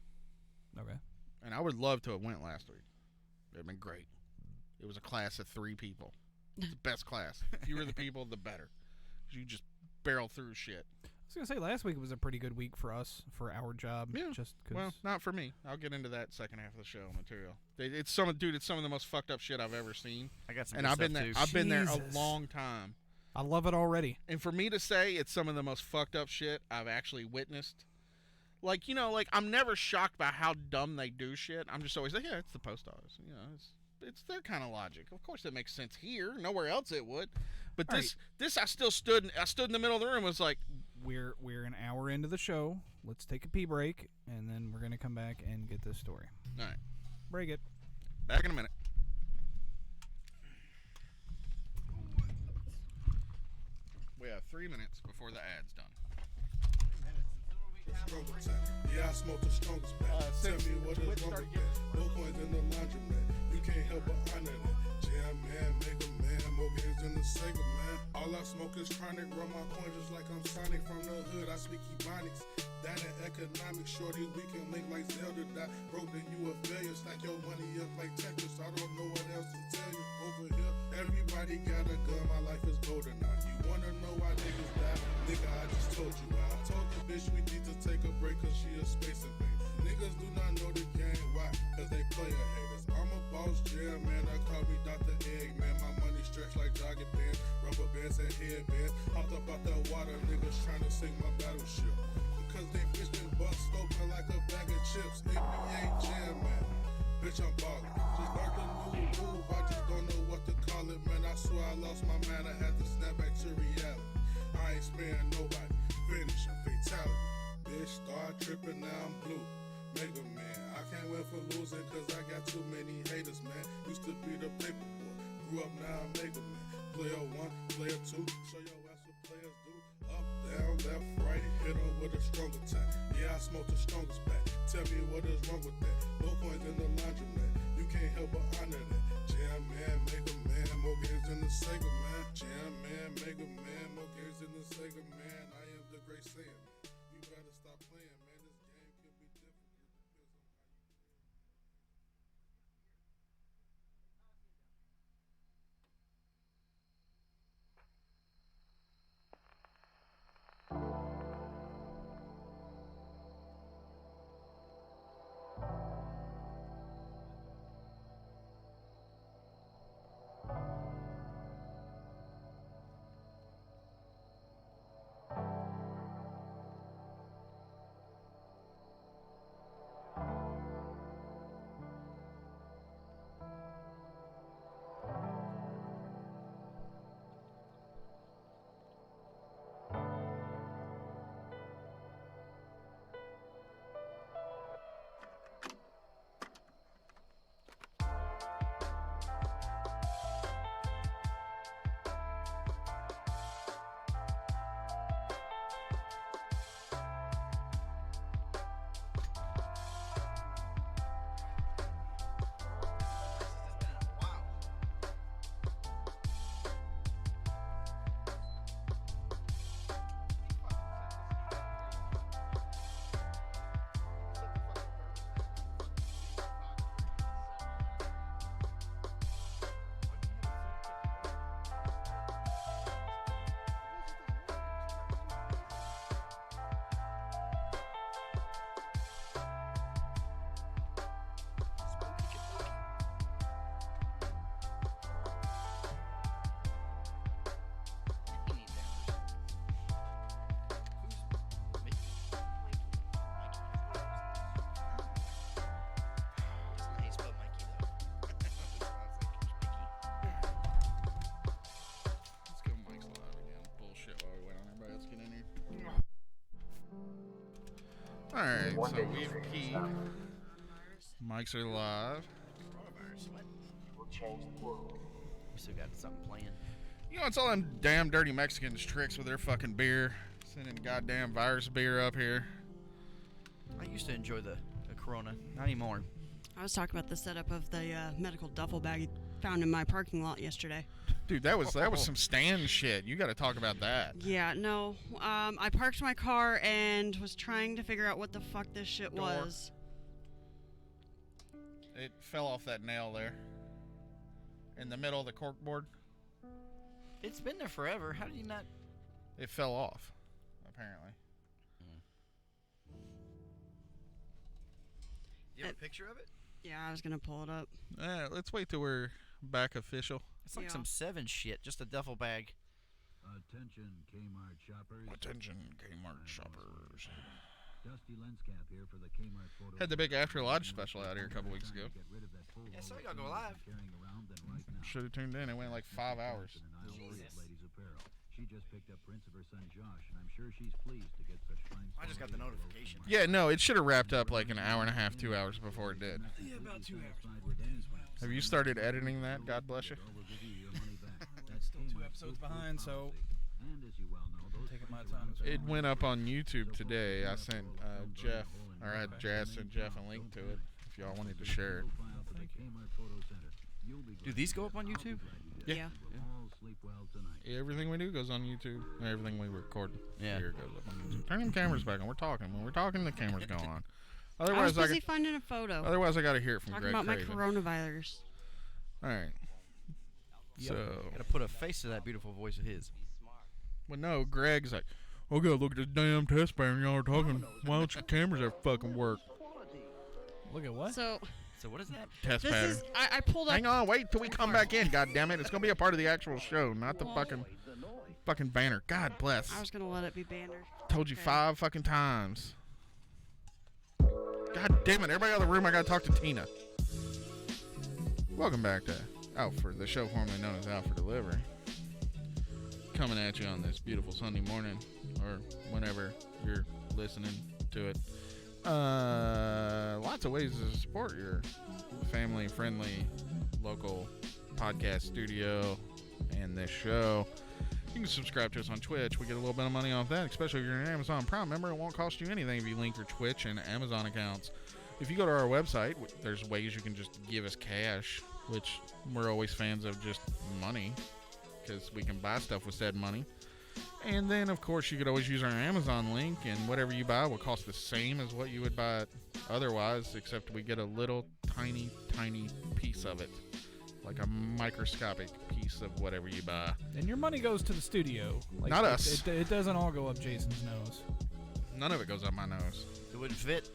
Speaker 13: Okay.
Speaker 7: and I would love to have went last week. It'd been great. It was a class of 3 people. It's the best class. Fewer the people, the better. 'Cause you just barrel through shit.
Speaker 13: I was gonna say last week was a pretty good week for us for our job.
Speaker 7: Yeah.
Speaker 13: Just 'cause
Speaker 7: Well, not for me. I'll get into that second half of the show material. It's some of the most fucked up shit I've ever seen.
Speaker 8: I got some
Speaker 7: and
Speaker 8: good
Speaker 7: I've been
Speaker 8: stuff,
Speaker 7: there.
Speaker 8: too.
Speaker 7: I've been there a
Speaker 13: Jesus.
Speaker 7: long time.
Speaker 13: I love it already.
Speaker 7: And for me to say it's some of the most fucked up shit I've actually witnessed, like, I'm never shocked by how dumb they do shit. I'm just always like, yeah, it's the post office. It's their kind of logic. Of course, it makes sense here. Nowhere else it would. But
Speaker 13: All
Speaker 7: this, I still stood in the middle of the room. And was like,
Speaker 13: We're an hour into the show. Let's take a pee break, and then we're gonna come back and get this story.
Speaker 7: all right,
Speaker 13: Break it.
Speaker 7: back in a minute. We have 3 minutes before the ad's done.
Speaker 14: Yeah, I smoke the strongest back. Tell me what is wrong with that. No coins in the laundromat. You can't help but honor that. Jam man, Mega Man, more games than the Sega man. All I smoke is chronic. Run my coins just like I'm Sonic from the hood. I speak Ebonics. That and economics, shorty, we can link like Zelda. That broke, then you a failure. Stack your money up like Tetris. I don't know what else to tell you. Over here, everybody got a gun. My life is golden now. You wanna know why niggas die? Nigga, I just told you why. I told the bitch we need to take a break cause she a space invader. Niggas do not know the game. Why? Cause they player haters. I'm a boss jam, man. I call me Dr. Egg, man. My money stretched like jogging bands. Rubber bands and headbands. Hopped up out the water, niggas trying to sink my battleship. Because they bitch been bust open like a bag of chips. NBA jam, man. Bitch, I'm ballin'. Just learned a new move. I just don't know what to call it, man. I swear I lost my man. I had to snap back to reality. I ain't sparing nobody. Finish a fatality. Bitch, start tripping, now I'm blue. Mega Man, I can't win for losing cause I got too many haters, man. Used to be the paper boy. Grew up, now I'm Mega Man. Player 1, player 2. Show your ass what players do. Up, down, left, right. Hit 'em with a strong attack. Yeah, I smoke the strongest back. Tell me what is wrong with that. No coins in the laundromat. You can't help but honor that. Jam man, Mega Man. More games than the Sega man. Jam man, Mega Man. More games than the Sega man. I am the great Saiyan man. You better stop playing, man. This game could be difficult.
Speaker 7: Alright, so we've keyed. Mics are live.
Speaker 8: We still got something playing.
Speaker 7: You know, it's all them damn dirty Mexicans' tricks with their fucking beer. Sending goddamn virus beer up here.
Speaker 8: I used to enjoy the Corona. Not anymore.
Speaker 10: I was talking about the setup of the medical duffel bag you found in my parking lot yesterday.
Speaker 7: Dude, that was some Stan shit. You got to talk about that.
Speaker 10: Yeah, no. I parked my car and was trying to figure out what the fuck this shit was.
Speaker 7: It fell off that nail there. In the middle of the corkboard.
Speaker 8: It's been there forever. How did you not?
Speaker 7: It fell off, apparently.
Speaker 8: You have a picture of it?
Speaker 10: Yeah, I was gonna pull it up.
Speaker 7: Let's wait till we're back official.
Speaker 8: It's like some 7 shit, just a duffel bag.
Speaker 15: Attention, Kmart shoppers.
Speaker 7: Attention, Kmart shoppers.
Speaker 15: Dusty Lenscap here for the Kmart photo.
Speaker 7: Had the big After Lodge special out here a couple weeks ago.
Speaker 8: Yeah, so y'all go live.
Speaker 7: Should have tuned in. It went like 5 hours.
Speaker 15: Ladies apparel. She just picked up prints of her son Josh, and I'm sure she's pleased to get such fine.
Speaker 8: I just got the notification.
Speaker 7: Yeah, no, it should have wrapped up like an hour and a half, 2 hours before it did.
Speaker 9: Yeah, about 2 hours.
Speaker 7: Have you started editing that? God bless you.
Speaker 13: Still 2 episodes behind, so I'm taking my time.
Speaker 7: It went up on YouTube today. I sent Jeff, or I had Jazz send Jeff a link to it if y'all wanted to share it.
Speaker 8: Do these go up on YouTube?
Speaker 7: Yeah. Everything we do goes on YouTube. Everything we record here goes up on YouTube. Turn them cameras back on. We're talking. When we're talking, the cameras go on.
Speaker 10: I was busy finding a photo.
Speaker 7: Otherwise, I got to hear it from
Speaker 10: Talking
Speaker 7: Greg
Speaker 10: about
Speaker 7: Craven.
Speaker 10: my coronavirus.
Speaker 7: All right.
Speaker 8: Yep.
Speaker 7: So.
Speaker 8: Gotta put a face to that beautiful voice of his.
Speaker 7: Well, no, Greg's like, I gotta look at this damn test pan y'all are talking. Why don't your cameras ever fucking work?
Speaker 13: Look at what?
Speaker 10: So
Speaker 8: what is that?
Speaker 7: Test
Speaker 10: this
Speaker 7: pattern.
Speaker 10: is I pulled up.
Speaker 7: Hang on, wait till we come back in. God damn it! It's gonna be a part of the actual show, not the fucking banner. God bless.
Speaker 10: I was gonna let it be bannered.
Speaker 7: Told you 5 fucking times. God damn it! Everybody out of the room. I gotta talk to Tina. Welcome back to Out for the show formerly known as Out for Delivery. Coming at you on this beautiful Sunday morning, or whenever you're listening to it. Lots of ways to support your family-friendly local podcast studio and this show. You can subscribe to us on Twitch. We get a little bit of money off that, especially if you're an Amazon Prime member. It won't cost you anything if you link your Twitch and Amazon accounts. If you go to our website, there's ways you can just give us cash, which we're always fans of just money, because we can buy stuff with said money. And then, of course, you could always use our Amazon link, and whatever you buy will cost the same as what you would buy it otherwise, except we get a little tiny, tiny piece of it, like a microscopic piece of whatever you buy.
Speaker 13: And your money goes to the studio. Like,
Speaker 7: Not us.
Speaker 13: It doesn't all go up Jason's nose.
Speaker 7: None of it goes up my nose.
Speaker 8: It wouldn't fit.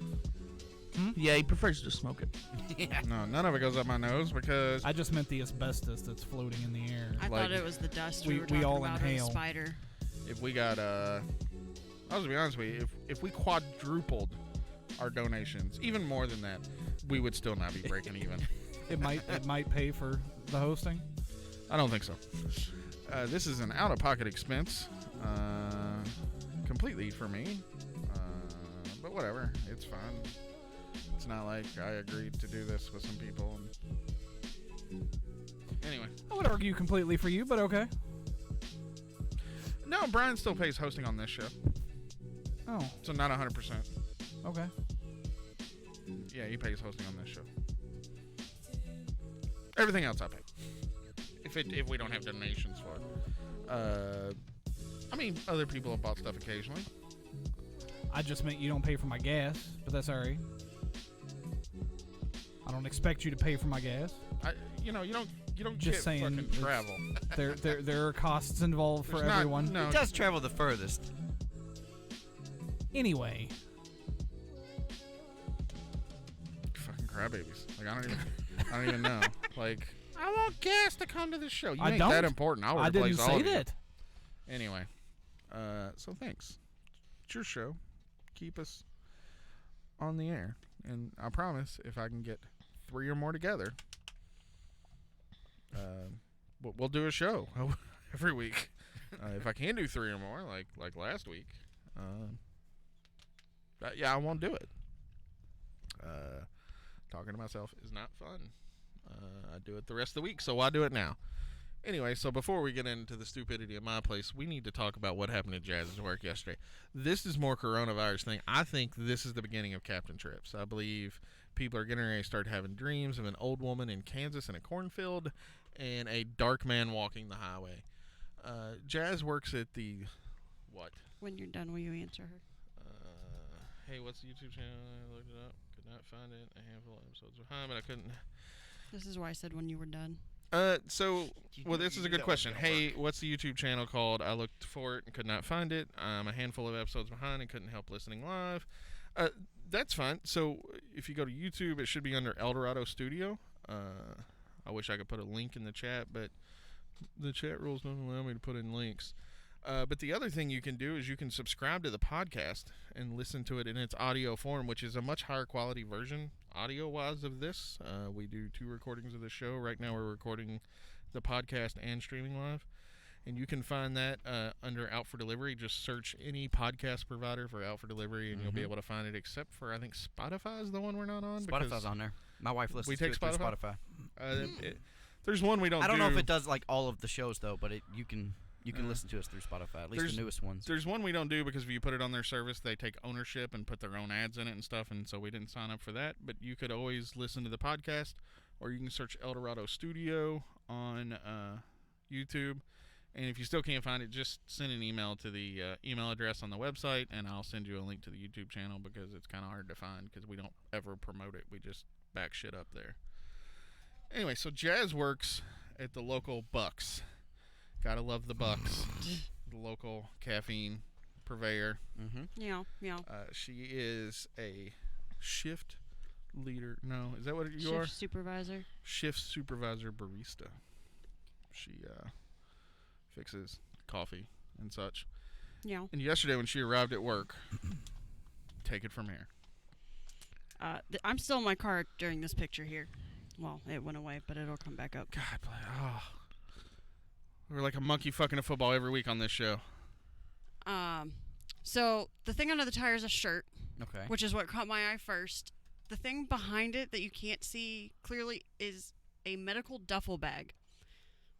Speaker 9: Yeah, he prefers to smoke it.
Speaker 8: Yeah.
Speaker 7: No, none of it goes up my nose because
Speaker 13: I just meant the asbestos that's floating in the air.
Speaker 10: I thought it was the dust we were
Speaker 13: we
Speaker 10: talking
Speaker 13: all
Speaker 10: about, or the
Speaker 13: inhale.
Speaker 10: spider.
Speaker 7: if we got I was to be honest with you, if we quadrupled our donations, even more than that, we would still not be breaking even.
Speaker 13: It might pay for the hosting.
Speaker 7: I don't think so. This is an out-of-pocket expense, completely for me. But whatever, it's fine. It's not like I agreed to do this with some people. Anyway,
Speaker 13: I would argue completely for you, but okay.
Speaker 7: No, Brian still pays hosting on this show.
Speaker 13: Oh,
Speaker 7: so not 100%.
Speaker 13: Okay.
Speaker 7: Yeah, he pays hosting on this show. Everything else I pay. If we don't have donations for it. I mean, other people have bought stuff occasionally.
Speaker 13: I just meant you don't pay for my gas, but that's alright. I don't expect you to pay for my gas.
Speaker 7: You don't
Speaker 13: just
Speaker 7: get
Speaker 13: saying,
Speaker 7: fucking travel.
Speaker 13: There are costs involved for everyone.
Speaker 8: It does travel the furthest.
Speaker 13: Anyway.
Speaker 7: Fucking crybabies. Like I don't even know. Like, I want gas to come to the show. You
Speaker 13: I
Speaker 7: ain't
Speaker 13: don't.
Speaker 7: that important. I'll replace all
Speaker 13: I
Speaker 7: of
Speaker 13: didn't say
Speaker 7: you.
Speaker 13: that.
Speaker 7: Anyway, so thanks. It's your show. Keep us on the air, and I promise if I can get 3 or more together, we'll do a show every week. If I can do 3 or more, like last week, yeah, I won't do it. Talking to myself is not fun. I do it the rest of the week, so why do it now? Anyway, so before we get into the stupidity of my place, we need to talk about what happened to Jazz's work yesterday. This is more coronavirus thing. I think this is the beginning of Captain Trips. I believe people are getting ready to start having dreams of an old woman in Kansas in a cornfield and a dark man walking the highway. Jazz works at the... What?
Speaker 10: When you're done, will you answer her?
Speaker 7: Hey, what's the YouTube channel? I looked it up. Could not find it. A handful of episodes behind, but I couldn't...
Speaker 10: This is why I said when you were done.
Speaker 7: This is a good question. Hey, what's the YouTube channel called? I looked for it and could not find it. I'm a handful of episodes behind and couldn't help listening live. That's fine. So if you go to YouTube, it should be under Eldorado Studio. I wish I could put a link in the chat, but the chat rules don't allow me to put in links. But the other thing you can do is you can subscribe to the podcast and listen to it in its audio form, which is a much higher quality version, audio-wise, of this. We do 2 recordings of the show. Right now we're recording the podcast and streaming live. And you can find that under Out for Delivery. Just search any podcast provider for Out for Delivery, and you'll be able to find it, except for, I think, Spotify is the one we're not on.
Speaker 8: Spotify's on there. My wife listens to it through Spotify.
Speaker 7: There's one we don't do.
Speaker 8: I don't know if it does, like, all of the shows, though, but you can listen to us through Spotify, at least the newest ones.
Speaker 7: There's one we don't do because if you put it on their service, they take ownership and put their own ads in it and stuff, and so we didn't sign up for that. But you could always listen to the podcast, or you can search Eldorado Studio on YouTube. And if you still can't find it, just send an email to the email address on the website, and I'll send you a link to the YouTube channel because it's kind of hard to find because we don't ever promote it. We just back shit up there. Anyway, so Jazz works at the local Bucks. Gotta love the Bucks, the local caffeine purveyor.
Speaker 10: Yeah.
Speaker 7: She is a shift leader. No, is that what you are?
Speaker 10: Shift supervisor.
Speaker 7: Shift supervisor barista. She fixes coffee and such.
Speaker 10: Yeah.
Speaker 7: And yesterday when she arrived at work, take it from here.
Speaker 10: I'm still in my car during this picture here. Well, it went away, but it'll come back up.
Speaker 7: God, we're like a monkey fucking a football every week on this show.
Speaker 10: So the thing under the tire is a shirt.
Speaker 8: Okay.
Speaker 10: Which is what caught my eye first. The thing behind it that you can't see clearly is a medical duffel bag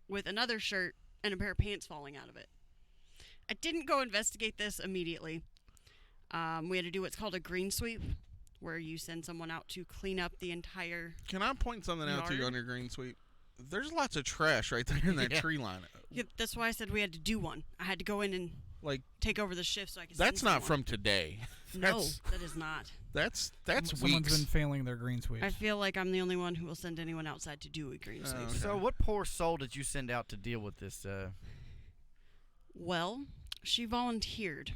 Speaker 10: with another shirt and a pair of pants falling out of it. I didn't go investigate this immediately. We had to do what's called a green sweep, where you send someone out to clean up the entire
Speaker 7: Can I point something out to you on your green sweep? There's lots of trash right there in that tree line.
Speaker 10: Yeah, that's why I said we had to do one. I had to go in and take over the shift so I could.
Speaker 7: That's not from today.
Speaker 10: No, that is not.
Speaker 7: That's
Speaker 13: Someone's
Speaker 7: weeks.
Speaker 13: been failing their green sweep.
Speaker 10: I feel like I'm the only one who will send anyone outside to do a green sweep.
Speaker 8: Okay. So what poor soul did you send out to deal with this?
Speaker 10: Well, she volunteered.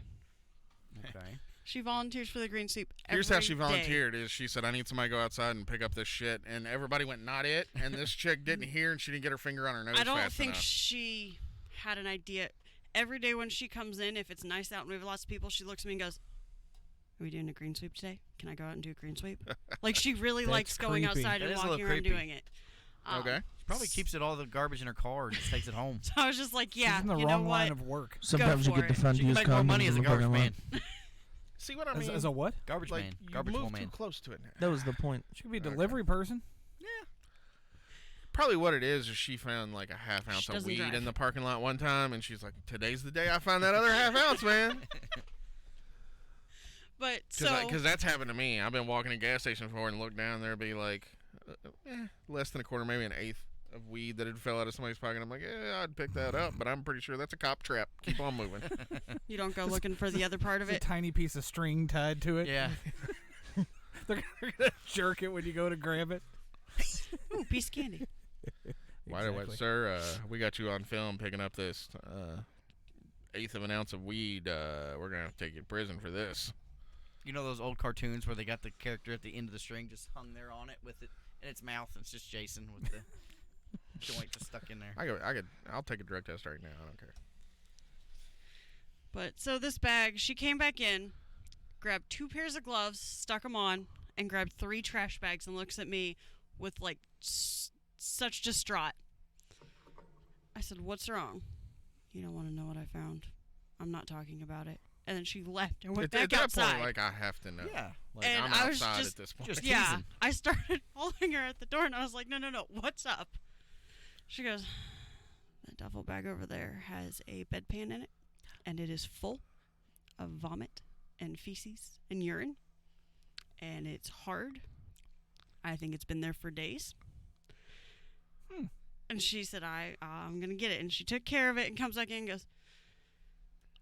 Speaker 8: Okay.
Speaker 10: She volunteers for the green sweep
Speaker 7: Here's how she volunteered is she said, I need somebody to go outside and pick up this shit. And everybody went, not it. And this chick didn't hear and she didn't get her finger on her nose
Speaker 10: I don't
Speaker 7: fast
Speaker 10: think
Speaker 7: enough.
Speaker 10: she had an idea. Every day when she comes in, if it's nice out and we have lots of people, she looks at me and goes, are we doing a green sweep today? Can I go out and do a green sweep? Like, she really likes going outside and walking around doing it.
Speaker 7: Okay.
Speaker 8: She probably keeps all the garbage in her car and just takes it home.
Speaker 10: So I was just like, yeah,
Speaker 13: She's in the
Speaker 10: you
Speaker 13: wrong
Speaker 10: know
Speaker 13: line
Speaker 10: what?
Speaker 13: of work.
Speaker 9: Sometimes you get the fun
Speaker 8: She can make more money as a garbage man.
Speaker 7: See what I mean?
Speaker 13: As a what?
Speaker 8: Garbage man.
Speaker 7: You
Speaker 8: Garbage
Speaker 7: moved
Speaker 8: man.
Speaker 7: too close to it now.
Speaker 9: That was the point.
Speaker 13: She could be a delivery person.
Speaker 7: Probably what it is she found like a half ounce of weed in the parking lot one time, and she's like, today's the day I find that other half ounce, man.
Speaker 10: But
Speaker 7: Because that's happened to me. I've been walking a gas station before and looked down there, be like, less than a quarter, maybe an eighth of weed that had fell out of somebody's pocket. I'm like, yeah, I'd pick that up, but I'm pretty sure that's a cop trap. Keep on moving.
Speaker 10: You don't go looking for the other part of it?
Speaker 13: A tiny piece of string tied to it.
Speaker 8: Yeah.
Speaker 13: They're going to jerk it when you go to grab it.
Speaker 10: Ooh, piece of candy.
Speaker 7: Exactly. Sir, we got you on film picking up this eighth of an ounce of weed. We're going to have to take you to prison for this.
Speaker 8: You know those old cartoons where they got the character at the end of the string just hung there on it with it in its mouth, and it's just Jason with the joint just stuck in there.
Speaker 7: I'll take a drug test right now. I don't care.
Speaker 10: But so this bag, she came back in, grabbed 2 pairs of gloves, stuck them on, and grabbed 3 trash bags and looks at me with like such distraught. I said, what's wrong? You don't want to know what I found. I'm not talking about it. and then she left and went
Speaker 7: At
Speaker 10: back
Speaker 7: that
Speaker 10: outside.
Speaker 7: point, like, I have to know.
Speaker 8: Yeah.
Speaker 7: Like,
Speaker 10: and
Speaker 7: I'm
Speaker 10: I was
Speaker 7: outside
Speaker 10: just,
Speaker 7: at this point.
Speaker 10: Yeah, I started following her at the door, and I was like, no, what's up? She goes, that duffel bag over there has a bedpan in it, and it is full of vomit and feces and urine, and it's hard. I think it's been there for days. And she said, I'm going to get it. And she took care of it and comes back in and goes,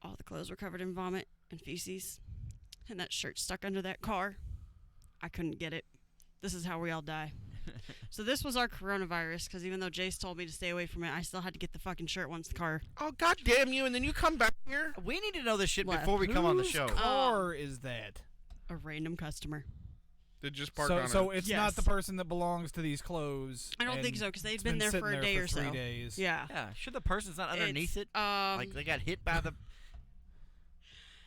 Speaker 10: all the clothes were covered in vomit and feces, and that shirt stuck under that car. I couldn't get it. This is how we all die. So this was our coronavirus, because even though Jace told me to stay away from it, I still had to get the fucking shirt once the car.
Speaker 7: Oh, God damn you, and then you come back here?
Speaker 8: We need to know this shit
Speaker 10: Left.
Speaker 8: before we come on the show.
Speaker 13: Whose car is that?
Speaker 10: A random customer.
Speaker 7: They just park on
Speaker 13: So
Speaker 7: it.
Speaker 13: it's not the person that belongs to these clothes.
Speaker 10: I don't think
Speaker 13: and
Speaker 10: so, because they'd
Speaker 13: it's
Speaker 10: been there
Speaker 13: sitting
Speaker 10: for a day or
Speaker 13: 3
Speaker 10: so.
Speaker 13: days.
Speaker 10: Yeah.
Speaker 8: Yeah, sure the person's not underneath it? Like they got hit by the...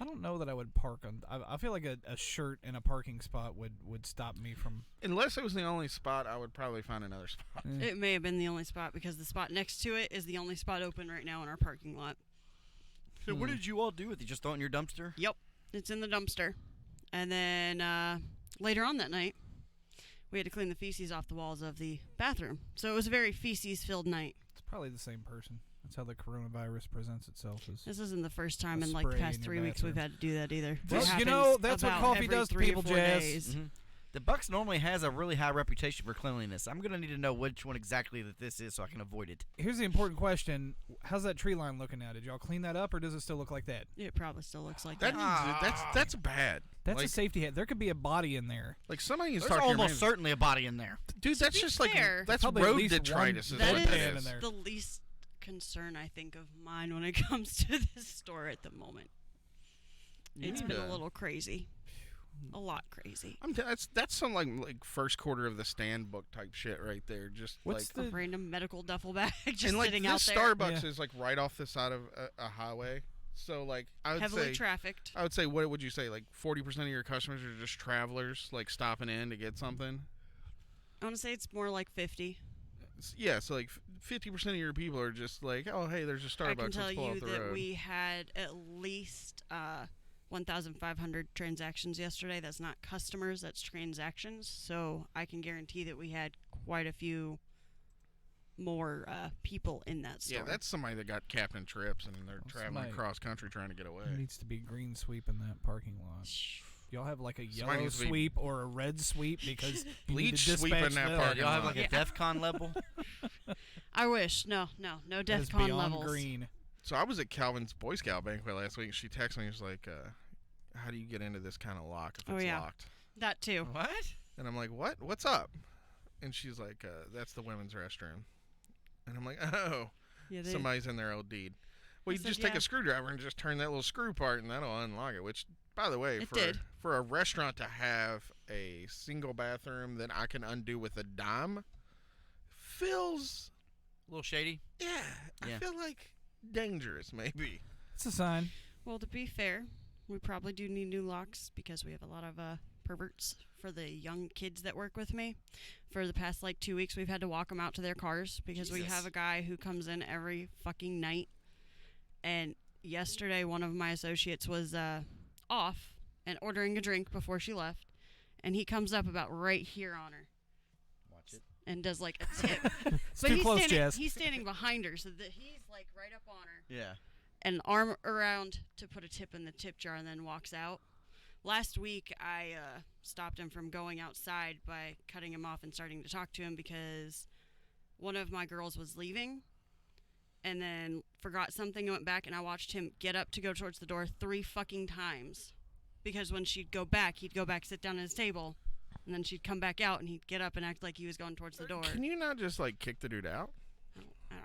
Speaker 13: I don't know that I would park on... I feel like a shirt in a parking spot would stop me from...
Speaker 7: Unless it was the only spot, I would probably find another spot.
Speaker 10: It may have been the only spot, because the spot next to it is the only spot open right now in our parking lot.
Speaker 8: So what did you all do with it? Just throw it in your dumpster?
Speaker 10: Yep. It's in the dumpster. And then later on that night, we had to clean the feces off the walls of the bathroom. So it was a very feces-filled night.
Speaker 13: It's probably the same person. That's how the coronavirus presents itself.
Speaker 10: This isn't the first time
Speaker 13: a
Speaker 10: in like the
Speaker 13: spray
Speaker 10: past
Speaker 13: in
Speaker 10: 3
Speaker 13: your
Speaker 10: weeks we've
Speaker 13: bathroom.
Speaker 10: had to do that either.
Speaker 13: Well,
Speaker 10: It
Speaker 13: you
Speaker 10: happens
Speaker 13: know, that's what
Speaker 10: about
Speaker 13: coffee
Speaker 10: every
Speaker 13: does to
Speaker 10: 3 or
Speaker 13: people,
Speaker 10: 4
Speaker 13: Jazz.
Speaker 10: days.
Speaker 8: The Bucks normally has a really high reputation for cleanliness. I'm going to need to know which one exactly that this is so I can avoid it.
Speaker 13: Here's the important question. How's that tree line looking now? Did y'all clean that up, or does it still look like that?
Speaker 10: It probably still looks like
Speaker 7: That
Speaker 10: that.
Speaker 7: needs that's bad.
Speaker 13: That's
Speaker 7: like,
Speaker 13: a safety hat. There could be a body in there.
Speaker 7: Like somebody needs to
Speaker 8: There's
Speaker 7: talk to your
Speaker 8: almost
Speaker 7: manager.
Speaker 8: certainly a body in there.
Speaker 7: Dude, that's
Speaker 10: be
Speaker 7: just
Speaker 10: fair,
Speaker 7: like that's
Speaker 13: Probably at
Speaker 7: road
Speaker 13: least
Speaker 7: detritus.
Speaker 13: one
Speaker 7: Is
Speaker 10: That
Speaker 7: what
Speaker 10: is
Speaker 7: that is.
Speaker 13: in there.
Speaker 10: the least concern, I think, of mine when it comes to this store at the moment. It's been a little crazy. A lot crazy.
Speaker 7: That's some like first quarter of the stand book type shit right there. Just
Speaker 13: What's
Speaker 7: like
Speaker 10: A random medical duffel bag just
Speaker 7: and like
Speaker 10: sitting
Speaker 7: this
Speaker 10: out there.
Speaker 7: Starbucks is like right off the side of a highway. So like I would
Speaker 10: Heavily
Speaker 7: say
Speaker 10: trafficked.
Speaker 7: I would say what would you say like 40% of your customers are just travelers like stopping in to get something.
Speaker 10: I want to say it's more like 50.
Speaker 7: Yeah, so like 50% of your people are just like, oh hey, there's a Starbucks.
Speaker 10: I can tell
Speaker 7: Let's pull
Speaker 10: you
Speaker 7: off the
Speaker 10: that
Speaker 7: road.
Speaker 10: we had at least 1,500 transactions yesterday. That's not customers, that's transactions. So I can guarantee that we had quite a few more people in that store.
Speaker 7: Yeah, that's somebody that got Captain Trips and they're traveling
Speaker 13: somebody-
Speaker 7: across country trying to get away.
Speaker 13: There needs to be green sweep in that parking lot. Y'all have like a
Speaker 7: Somebody
Speaker 13: yellow
Speaker 7: needs to be-
Speaker 13: sweep or a red sweep because you need
Speaker 7: Bleach
Speaker 13: to
Speaker 7: sweep in
Speaker 13: dispatch
Speaker 7: that
Speaker 13: them.
Speaker 7: parking
Speaker 8: Y'all have
Speaker 7: lot.
Speaker 8: like a DEFCON level?
Speaker 10: I wish. No
Speaker 13: That is
Speaker 10: DEFCON
Speaker 13: beyond
Speaker 10: levels.
Speaker 13: green.
Speaker 7: So I was at Calvin's Boy Scout banquet last week. And she texted me. She's like, "How do you get into this kind of lock if
Speaker 10: Oh,
Speaker 7: it's
Speaker 10: yeah.
Speaker 7: locked?"
Speaker 10: That too.
Speaker 8: What?
Speaker 7: And I'm like, "What? What's up?" And she's like, "That's the women's restroom." And I'm like, "Oh,
Speaker 10: Yeah,
Speaker 7: somebody's in there OD'd." Well,
Speaker 10: I
Speaker 7: you
Speaker 10: said,
Speaker 7: just take
Speaker 10: yeah.
Speaker 7: a screwdriver and just turn that little screw part, and that'll unlock it. Which, by the way,
Speaker 10: It did.
Speaker 7: for a restaurant to have a single bathroom that I can undo with a dime feels
Speaker 8: A little shady?
Speaker 7: Yeah.
Speaker 8: Yeah.
Speaker 7: I feel like dangerous, maybe.
Speaker 13: It's a sign.
Speaker 10: Well, to be fair, we probably do need new locks because we have a lot of perverts for the young kids that work with me. For the past 2 weeks, we've had to walk them out to their cars because we
Speaker 8: Jesus.
Speaker 10: have a guy who comes in every fucking night. And yesterday, one of my associates was off and ordering a drink before she left. And he comes up about right here on her.
Speaker 8: Watch it.
Speaker 10: And does like a tip.
Speaker 13: It's too close, Jazz.
Speaker 10: He's standing behind her so that he's like right up on her.
Speaker 8: Yeah.
Speaker 10: An arm around to put a tip in the tip jar and then walks out. Last week, I stopped him from going outside by cutting him off and starting to talk to him because one of my girls was leaving and then forgot something and went back, and I watched him get up to go towards the door 3 fucking times because when she'd go back, he'd go back, sit down at his table, and then she'd come back out and he'd get up and act like he was going towards the door.
Speaker 7: Can you not just kick the dude out?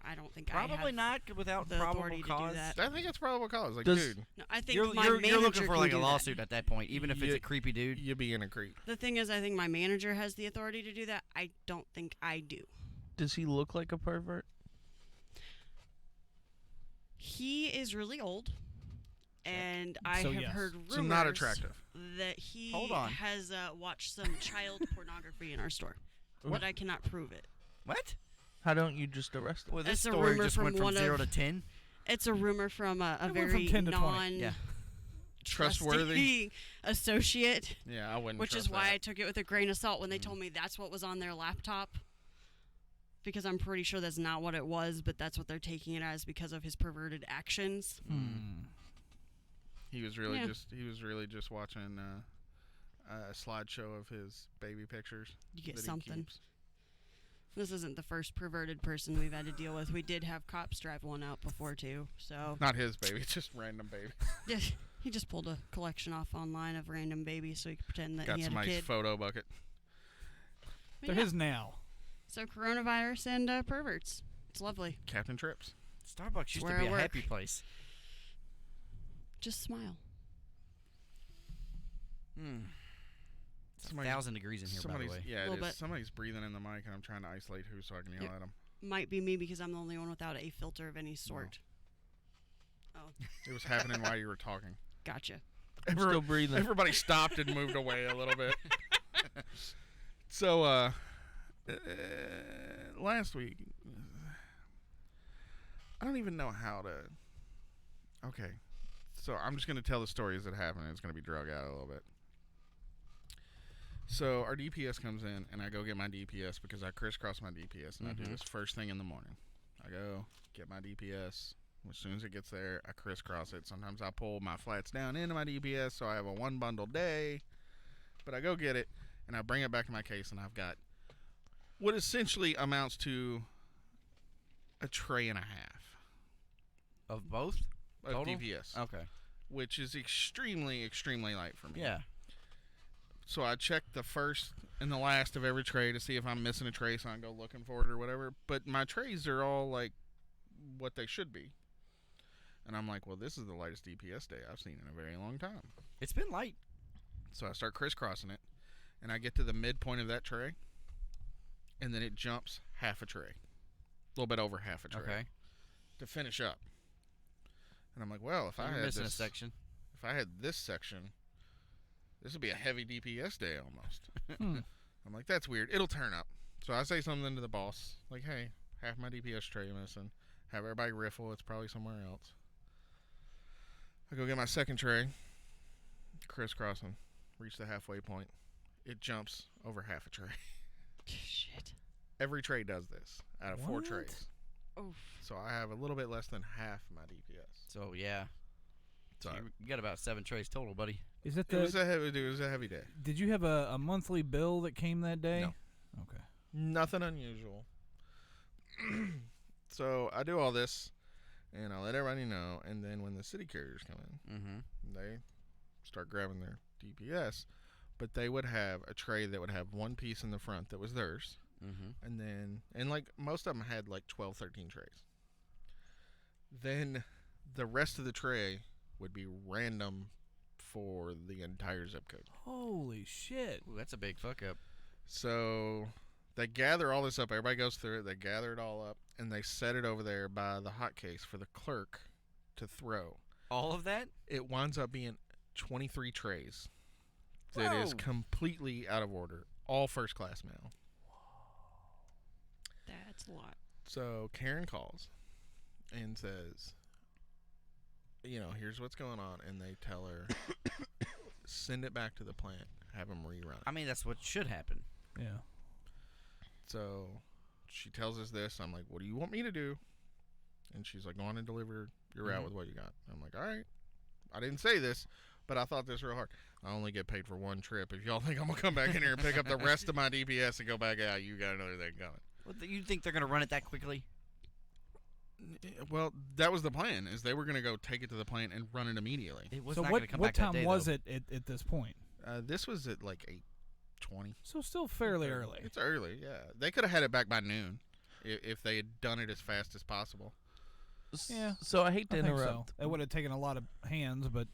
Speaker 10: I don't think
Speaker 8: Probably
Speaker 10: I have
Speaker 8: not without
Speaker 10: the
Speaker 8: probable
Speaker 10: authority
Speaker 8: cause.
Speaker 10: to do that.
Speaker 7: I think it's probable cause. Like,
Speaker 9: Does-
Speaker 7: dude,
Speaker 10: No, I think
Speaker 8: You're,
Speaker 10: my
Speaker 8: you're,
Speaker 10: manager
Speaker 8: you're looking for
Speaker 10: can
Speaker 8: like
Speaker 10: do
Speaker 8: a
Speaker 10: that.
Speaker 8: lawsuit at that point, even if it's
Speaker 7: You-
Speaker 8: a creepy dude.
Speaker 7: you be in a creep.
Speaker 10: The thing is, I think my manager has the authority to do that. I don't think I do.
Speaker 9: Does he look like a pervert?
Speaker 10: He is really old, and I
Speaker 13: So,
Speaker 10: have
Speaker 13: yes.
Speaker 10: heard rumors
Speaker 7: So not attractive.
Speaker 10: that he
Speaker 8: Hold on.
Speaker 10: has watched some child pornography in our store, but I cannot prove it.
Speaker 8: What?
Speaker 9: How don't you just arrest him?
Speaker 8: Well, this
Speaker 10: That's a
Speaker 8: story
Speaker 10: rumor
Speaker 8: just
Speaker 10: from
Speaker 8: went from
Speaker 10: one
Speaker 8: 0
Speaker 10: of-
Speaker 8: to 10.
Speaker 10: It's a rumor from a
Speaker 13: went
Speaker 10: very
Speaker 13: from 10 to 20.
Speaker 10: non.
Speaker 8: Yeah.
Speaker 7: trustworthy
Speaker 10: associate.
Speaker 7: Yeah, I wouldn't.
Speaker 10: Which is why I took it with a grain of salt when they told me that's what was on their laptop. Because I'm pretty sure that's not what it was, but that's what they're taking it as because of his perverted actions.
Speaker 7: He was really just watching a slideshow of his baby pictures.
Speaker 10: You get
Speaker 7: that
Speaker 10: something.
Speaker 7: He keeps.
Speaker 10: This isn't the first perverted person we've had to deal with. We did have cops drive one out before too. So
Speaker 7: not his baby, just random baby.
Speaker 10: Yeah, he just pulled a collection off online of random babies so he could pretend that
Speaker 7: Got
Speaker 10: he had a
Speaker 7: somebody's
Speaker 10: kid.
Speaker 7: photo bucket.
Speaker 10: But
Speaker 13: They're
Speaker 10: yeah.
Speaker 13: his now.
Speaker 10: So coronavirus and perverts. It's lovely.
Speaker 7: Captain Trips.
Speaker 8: Starbucks used
Speaker 10: Where
Speaker 8: to be
Speaker 10: I
Speaker 8: a
Speaker 10: work.
Speaker 8: happy place.
Speaker 10: Just smile.
Speaker 8: It's 1,000 degrees in here, by the way.
Speaker 7: Yeah,
Speaker 10: Little
Speaker 7: it is.
Speaker 10: bit.
Speaker 7: Somebody's breathing in the mic, and I'm trying to isolate who so I can yell at them.
Speaker 10: Might be me because I'm the only one without a filter of any sort. Oh.
Speaker 7: It was happening while you were talking.
Speaker 10: Gotcha.
Speaker 9: Still breathing.
Speaker 7: Everybody stopped and moved away a little bit. So, last week, I don't even know how to. Okay, so I'm just going to tell the story as it happened. It's going to be drug out a little bit. So our DPS comes in, and I go get my DPS because I crisscross my DPS, and I do this first thing in the morning. I go get my DPS. As soon as it gets there, I crisscross it. Sometimes I pull my flats down into my DPS, so I have a one bundle day. But I go get it, and I bring it back to my case, and I've got what essentially amounts to a tray and a half.
Speaker 8: Of both?
Speaker 7: Of
Speaker 8: Total?
Speaker 7: DPS.
Speaker 8: Okay.
Speaker 7: Which is extremely, extremely light for me.
Speaker 8: Yeah.
Speaker 7: So I check the first and the last of every tray to see if I'm missing a tray, so I can go looking for it or whatever. But my trays are all like what they should be. And I'm like, well, this is the lightest DPS day I've seen in a very long time.
Speaker 8: It's been light.
Speaker 7: So I start crisscrossing it, and I get to the midpoint of that tray, and then it jumps half a tray. A little bit over half a tray.
Speaker 8: Okay.
Speaker 7: To finish up. And I'm like, well, if I
Speaker 8: You're
Speaker 7: had
Speaker 8: missing
Speaker 7: this
Speaker 8: a section.
Speaker 7: If I had this section, this would be a heavy DPS day almost. I'm like, that's weird. It'll turn up. So I say something to the boss, like, hey, half my DPS tray missing. Have everybody riffle. It's probably somewhere else. I go get my second tray, crisscrossing, reach the halfway point. It jumps over half a tray.
Speaker 10: Shit.
Speaker 7: Every tray does this out of 4
Speaker 8: What?
Speaker 7: trays.
Speaker 10: Oof.
Speaker 7: So I have a little bit less than half my DPS.
Speaker 8: So, yeah.
Speaker 7: So
Speaker 8: you got about 7 trays total, buddy.
Speaker 13: Is it
Speaker 7: it was a heavy day.
Speaker 13: Did you have a monthly bill that came that day?
Speaker 7: No.
Speaker 13: Okay.
Speaker 7: Nothing unusual. So I do all this, and I let everybody know. And then when the city carriers come in, they start grabbing their DPS. But they would have a tray that would have one piece in the front that was theirs. And then, like most of them had like 12, 13 trays. Then the rest of the tray would be random for the entire zip code.
Speaker 13: Holy shit.
Speaker 8: Ooh, that's a big fuck up.
Speaker 7: So they gather all this up. Everybody goes through it. They gather it all up, and they set it over there by the hot case for the clerk to throw.
Speaker 8: All of that?
Speaker 7: It winds up being 23 trays. That is
Speaker 8: Whoa.
Speaker 7: completely out of order. All first class mail.
Speaker 10: That's a lot.
Speaker 7: So Karen calls and says, you know, here's what's going on. And they tell her, send it back to the plant, have them rerun it.
Speaker 8: I mean, that's what should happen.
Speaker 13: Yeah.
Speaker 7: So she tells us this. I'm like, what do you want me to do? And she's like, go on and deliver your route with what you got. I'm like, all right. I didn't say this, but I thought this real hard. I only get paid for one trip. If y'all think I'm going to come back in here and pick up the rest of my DPS and go back out, you got another thing coming.
Speaker 8: Well, you think they're going to run it that quickly?
Speaker 7: Well, that was the plan, is they were going to go take it to the plant and run it immediately.
Speaker 8: It was
Speaker 13: So
Speaker 8: not
Speaker 13: what
Speaker 8: going to come
Speaker 13: what
Speaker 8: back that
Speaker 13: time
Speaker 8: day,
Speaker 13: was
Speaker 8: though.
Speaker 13: it at this point?
Speaker 7: This was at like 8:20.
Speaker 13: So still fairly early.
Speaker 7: It's early, yeah. They could have had it back by noon if they had done it as fast as possible.
Speaker 13: Yeah.
Speaker 9: So I hate to
Speaker 13: I think
Speaker 9: interrupt.
Speaker 13: so. It would have taken a lot of hands, but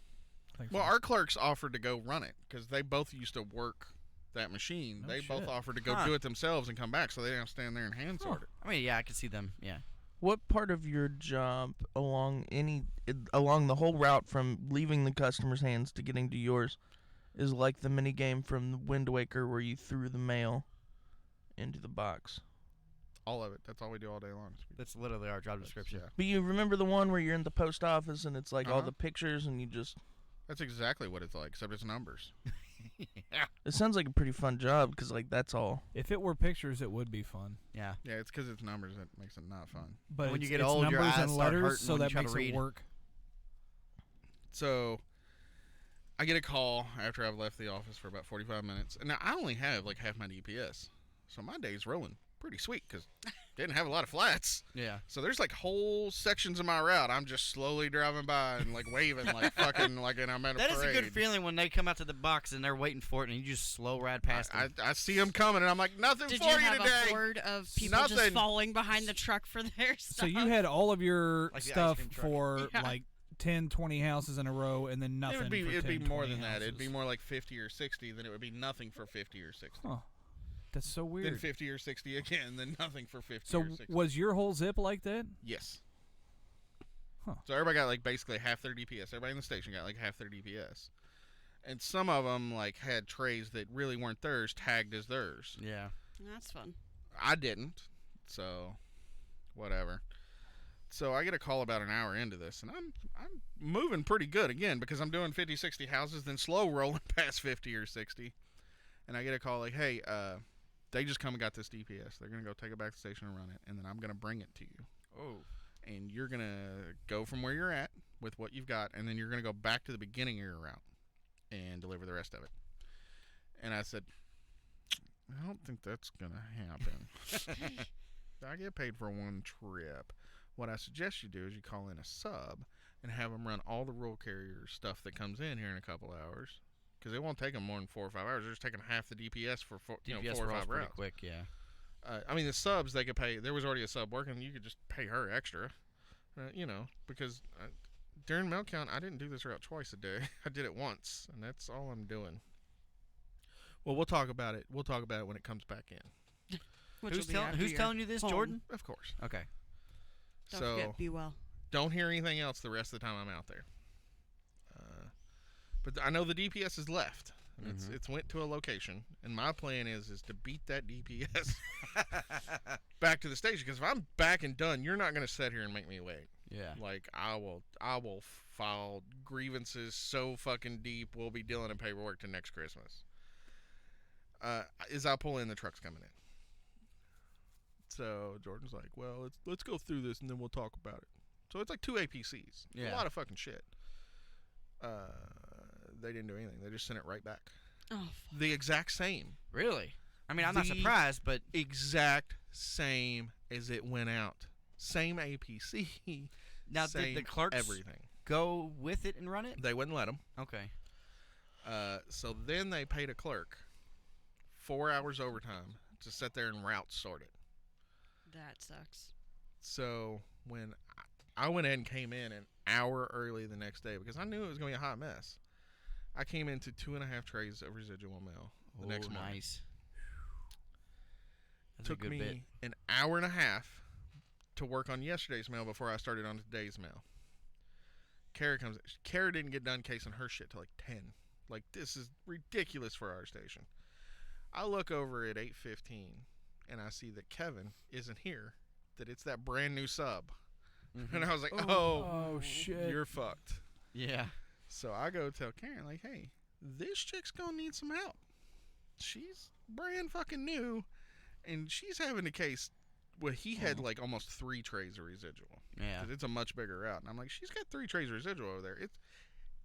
Speaker 13: I think
Speaker 7: Well,
Speaker 13: so.
Speaker 7: our clerks offered to go run it because they both used to work that machine.
Speaker 13: No
Speaker 7: They
Speaker 13: shit.
Speaker 7: both offered to go
Speaker 8: Huh.
Speaker 7: do it themselves and come back, so they didn't have to stand there and hand sort it.
Speaker 8: I mean, yeah, I could see them. Yeah.
Speaker 9: What part of your job along the whole route from leaving the customer's hands to getting to yours is like the mini game from Wind Waker where you threw the mail into the box?
Speaker 7: All of it. That's all we do all day long.
Speaker 8: That's literally our job description.
Speaker 7: Yeah.
Speaker 9: But you remember the one where you're in the post office and it's like all
Speaker 7: Uh-huh.
Speaker 9: the pictures and you just
Speaker 7: That's exactly what it's like, except it's numbers.
Speaker 8: Yeah.
Speaker 9: It sounds like a pretty fun job because, like, that's all.
Speaker 13: If it were pictures, it would be fun.
Speaker 8: Yeah.
Speaker 7: Yeah, it's because it's numbers that makes it not fun.
Speaker 13: But
Speaker 8: when you
Speaker 13: it's-
Speaker 8: get
Speaker 13: it's
Speaker 8: old, your
Speaker 13: numbers
Speaker 8: eyes
Speaker 13: and
Speaker 8: start
Speaker 13: letters,
Speaker 8: hurting
Speaker 13: so
Speaker 8: when you
Speaker 13: that
Speaker 8: try to
Speaker 13: makes
Speaker 8: read.
Speaker 13: it work.
Speaker 7: So I get a call after I've left the office for about 45 minutes. And now I only have like half my DPS. So my day's rolling pretty sweet because didn't have a lot of flats.
Speaker 8: Yeah.
Speaker 7: So there's like whole sections of my route I'm just slowly driving by and like waving like fucking like and I'm at a
Speaker 8: That
Speaker 7: parade.
Speaker 8: is a good feeling when they come out to the box and they're waiting for it and you just slow ride past them.
Speaker 7: I see them coming and I'm like, nothing
Speaker 10: Did
Speaker 7: for
Speaker 10: you
Speaker 7: you
Speaker 10: have
Speaker 7: today.
Speaker 10: a horde of people just
Speaker 7: Nothing.
Speaker 10: falling behind the truck for their stuff?
Speaker 13: So you had all of your
Speaker 8: Like the ice
Speaker 13: stuff
Speaker 8: cream truck.
Speaker 13: for
Speaker 10: Yeah.
Speaker 13: like 10, 20 houses in a row, and then nothing.
Speaker 7: It'd be
Speaker 13: for 10,
Speaker 7: more
Speaker 13: 20
Speaker 7: than that. It'd be
Speaker 13: houses.
Speaker 7: more like 50 or 60 than it would be nothing for 50 or 60.
Speaker 13: Huh. That's so
Speaker 7: Then
Speaker 13: weird.
Speaker 7: 50 or 60 again, then nothing for 50
Speaker 13: So
Speaker 7: or 60.
Speaker 13: was your whole zip like that?
Speaker 7: Yes.
Speaker 13: Huh.
Speaker 7: So everybody got like basically half their DPS. Everybody in the station got like half their DPS. And some of them like had trays that really weren't theirs tagged as theirs.
Speaker 8: Yeah.
Speaker 10: That's fun.
Speaker 7: I didn't. So whatever. So I get a call about an hour into this and I'm moving pretty good again because I'm doing 50, 60 houses then slow rolling past 50 or 60. And I get a call like, "Hey, they just come and got this DPS. They're going to go take it back to the station and run it and then I'm going to bring it to you."
Speaker 8: Oh.
Speaker 7: And you're going to go from where you're at with what you've got, and then you're going to go back to the beginning of your route and deliver the rest of it. And I said, I don't think that's going to happen. I get paid for one trip. What I suggest you do is you call in a sub and have them run all the roll carrier stuff that comes in here in a couple hours. Because it won't take them more than 4 or 5 hours. They're just taking half the DPS for 4
Speaker 8: DPS
Speaker 7: or
Speaker 8: rolls
Speaker 7: 5
Speaker 8: pretty
Speaker 7: routes.
Speaker 8: quick, yeah.
Speaker 7: I mean, the subs, they could pay. There was already a sub working. You could just pay her extra, because during milk count, I didn't do this route twice a day. I did it once, and that's all I'm doing. Well, we'll talk about it. We'll talk about it when it comes back in.
Speaker 8: Who's telling you this,
Speaker 10: home.
Speaker 8: Jordan?
Speaker 7: Of course.
Speaker 8: Okay.
Speaker 10: Don't
Speaker 7: So
Speaker 10: forget, be well.
Speaker 7: don't hear anything else the rest of the time I'm out there. But I know the DPS is left. And it's went to a location, and my plan is to beat that DPS back to the station. Because if I'm back and done, you're not going to sit here and make me wait.
Speaker 8: Yeah.
Speaker 7: Like I will file grievances so fucking deep. We'll be dealing in paperwork to next Christmas. As I pull in, the truck's coming in. So Jordan's like, "Well, let's go through this and then we'll talk about it." So it's like 2 APCs.
Speaker 8: Yeah.
Speaker 7: A lot of fucking shit. They didn't do anything. They just sent it right back.
Speaker 10: Oh,
Speaker 7: The exact same.
Speaker 8: Really? I mean, I'm not
Speaker 7: The
Speaker 8: surprised, but
Speaker 7: exact same as it went out. Same APC.
Speaker 8: now did the
Speaker 7: same
Speaker 8: clerks
Speaker 7: everything.
Speaker 8: go with it and run it?
Speaker 7: They wouldn't let them.
Speaker 8: Okay.
Speaker 7: So then they paid a clerk 4 hours overtime to sit there and route sort it.
Speaker 10: that sucks.
Speaker 7: So when I went in and came in an hour early the next day because I knew it was going to be a hot mess. I came into 2.5 trays of residual mail the next morning.
Speaker 8: Nice. That's
Speaker 7: Took
Speaker 8: a good
Speaker 7: me
Speaker 8: bit.
Speaker 7: an hour and a half to work on yesterday's mail before I started on today's mail. Kara comes. Kara didn't get done casing her shit till like 10. Like, this is ridiculous for our station. I look over at 8:15 and I see that Kevin isn't here. That it's that brand new sub. And I was like, oh
Speaker 13: shit.
Speaker 7: You're fucked.
Speaker 8: Yeah.
Speaker 7: So I go tell Karen, like, hey, this chick's gonna need some help. She's brand fucking new, and she's having a case. Well, he had like almost 3 trays of residual.
Speaker 8: Yeah.
Speaker 7: 'Cause it's a much bigger route, and I'm like, she's got 3 trays of residual over there.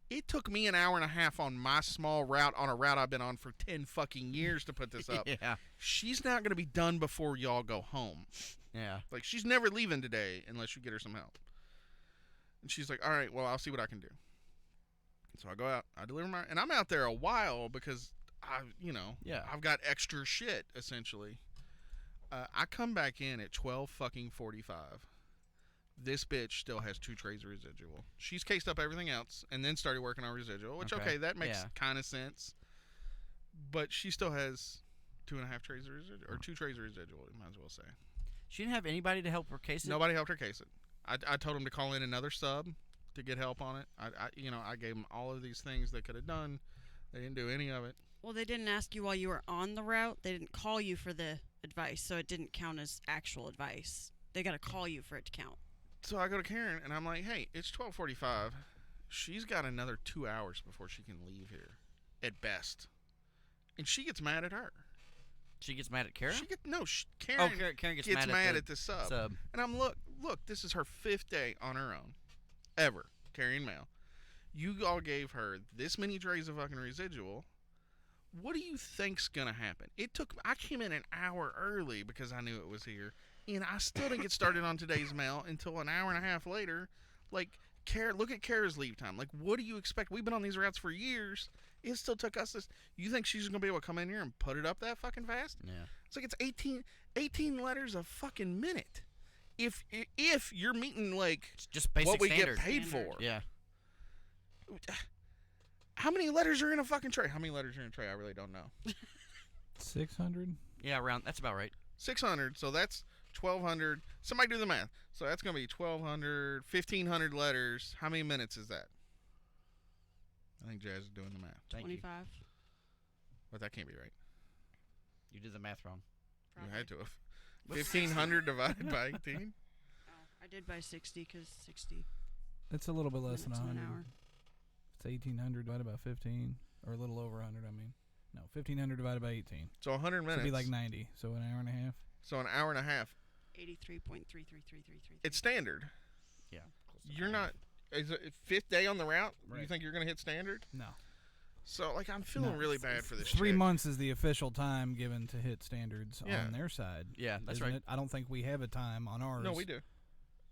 Speaker 7: It took me an hour and a half on my small route on a route I've been on for 10 fucking years to put this up.
Speaker 8: Yeah.
Speaker 7: She's not gonna be done before y'all go home.
Speaker 8: Yeah.
Speaker 7: Like, she's never leaving today unless you get her some help. And she's like, all right, well, I'll see what I can do. So I go out, I deliver and I'm out there a while because I've got extra shit essentially. I come back in at 12:45. This bitch still has 2 trays of residual. She's cased up everything else and then started working on residual, which okay that makes kind of sense. But she still has 2.5 trays of residual, or 2 trays of residual. You might as well say.
Speaker 8: She didn't have anybody to help her case it.
Speaker 7: Nobody helped her case it. I told him to call in another sub to get help on it. I gave them all of these things they could have done. They didn't do any of it.
Speaker 10: Well, they didn't ask you while you were on the route. They didn't call you for the advice, so it didn't count as actual advice. They got to call you for it to count.
Speaker 7: So I go to Karen and I'm like, hey, it's 12:45. She's got another 2 hours before she can leave here, at best. And she gets mad at her.
Speaker 8: She gets mad at Karen?
Speaker 7: Karen,
Speaker 8: Karen gets
Speaker 7: mad at the sub. And I'm look, this is her 5th day on her own, ever, carrying mail. You all gave her this many trays of fucking residual. What do you think's gonna happen? I came in an hour early because I knew it was here, and I still didn't get started on today's mail until an hour and a half later. Like, look at Kara's leave time. Like, what do you expect? We've been on these routes for years. It still took us this. You think she's gonna be able to come in here and put it up that fucking fast?
Speaker 8: Yeah.
Speaker 7: It's like it's 18 letters a fucking minute. If you're meeting like
Speaker 8: it's just basic
Speaker 7: what we
Speaker 8: standard.
Speaker 7: get paid for.
Speaker 8: Yeah.
Speaker 7: How many letters are in a fucking tray? How many letters are in a tray? I really don't know.
Speaker 13: 600?
Speaker 8: Yeah, that's about right.
Speaker 7: 600. So that's 1,200. Somebody do the math. So that's gonna be 1,200, 1,500 letters. How many minutes is that? I think Jazz is doing the math.
Speaker 10: 25.
Speaker 7: But that can't be right.
Speaker 8: You did the math wrong.
Speaker 7: Probably. You had to have. 1,500 divided by 18?
Speaker 10: Oh, I did by 60 because 60.
Speaker 13: That's a little bit less than
Speaker 10: minutes in
Speaker 13: 100.
Speaker 10: an hour.
Speaker 13: It's 1,800 divided by 15, or a little over 100, I mean. No, 1,500 divided by 18.
Speaker 7: So 100 minutes.
Speaker 13: It'd be like 90, so an hour and a half.
Speaker 7: So an hour and a half.
Speaker 10: 83.33333.
Speaker 7: It's standard.
Speaker 8: Yeah.
Speaker 7: You're not. Is it 5th day on the route?
Speaker 13: Right.
Speaker 7: You think you're going to hit standard?
Speaker 13: No.
Speaker 7: So, like, I'm feeling really bad for this
Speaker 13: 3
Speaker 7: chick.
Speaker 13: months is the official time given to hit standards on their side.
Speaker 8: Yeah, that's
Speaker 13: isn't
Speaker 8: right.
Speaker 13: it? I don't think we have a time on ours.
Speaker 7: No, we do.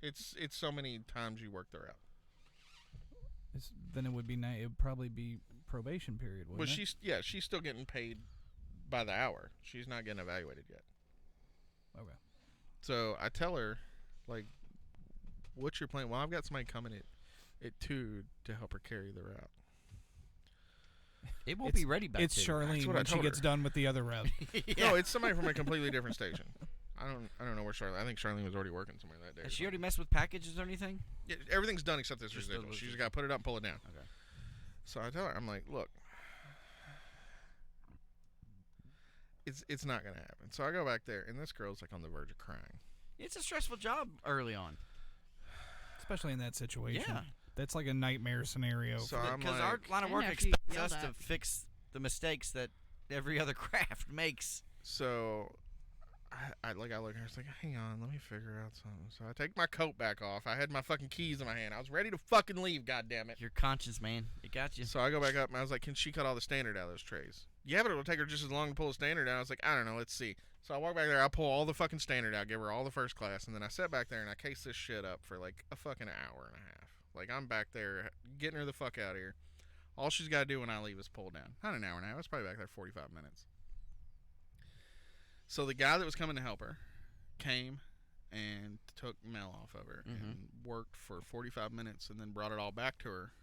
Speaker 7: It's so many times you work the route.
Speaker 13: Then it would be it would probably be probation period, wouldn't it?
Speaker 7: She's still getting paid by the hour. She's not getting evaluated yet.
Speaker 13: Okay.
Speaker 7: So I tell her, like, what's your plan? Well, I've got somebody coming at 2 to help her carry the route.
Speaker 8: It won't be ready by
Speaker 13: It's
Speaker 8: 2.
Speaker 13: Charlene when she gets done with the other route.
Speaker 8: Yeah.
Speaker 7: No, it's somebody from a completely different station. I don't know where Charlene. I think Charlene was already working somewhere that day.
Speaker 8: Has she already messed with packages or anything?
Speaker 7: Yeah, everything's done except this
Speaker 8: Just
Speaker 7: residual.
Speaker 8: the
Speaker 7: She's got to put it up and pull it down.
Speaker 8: Okay.
Speaker 7: So I tell her, I'm like, look, it's not gonna happen. So I go back there, and this girl's like on the verge of crying.
Speaker 8: It's a stressful job early on,
Speaker 13: especially in that situation.
Speaker 8: Yeah.
Speaker 13: That's like a nightmare scenario.
Speaker 7: So
Speaker 8: because our line of work expects us to fix the mistakes that every other craft makes.
Speaker 7: So I look at her, I was like, hang on, let me figure out something. So I take my coat back off. I had my fucking keys in my hand. I was ready to fucking leave, goddammit.
Speaker 8: Your conscience, man. It got you.
Speaker 7: So I go back up, and I was like, can she cut all the standard out of those trays? Yeah, but it'll take her just as long to pull the standard out. I was like, I don't know, let's see. So I walk back there, I pull all the fucking standard out, give her all the first class, and then I sat back there and I case this shit up for like a fucking hour and a half. Like, I'm back there getting her the fuck out of here. All she's got to do when I leave is pull down. Not an hour and a half. I was probably back there 45 minutes. So the guy that was coming to help her came and took mail off of her and worked for 45 minutes and then brought it all back to her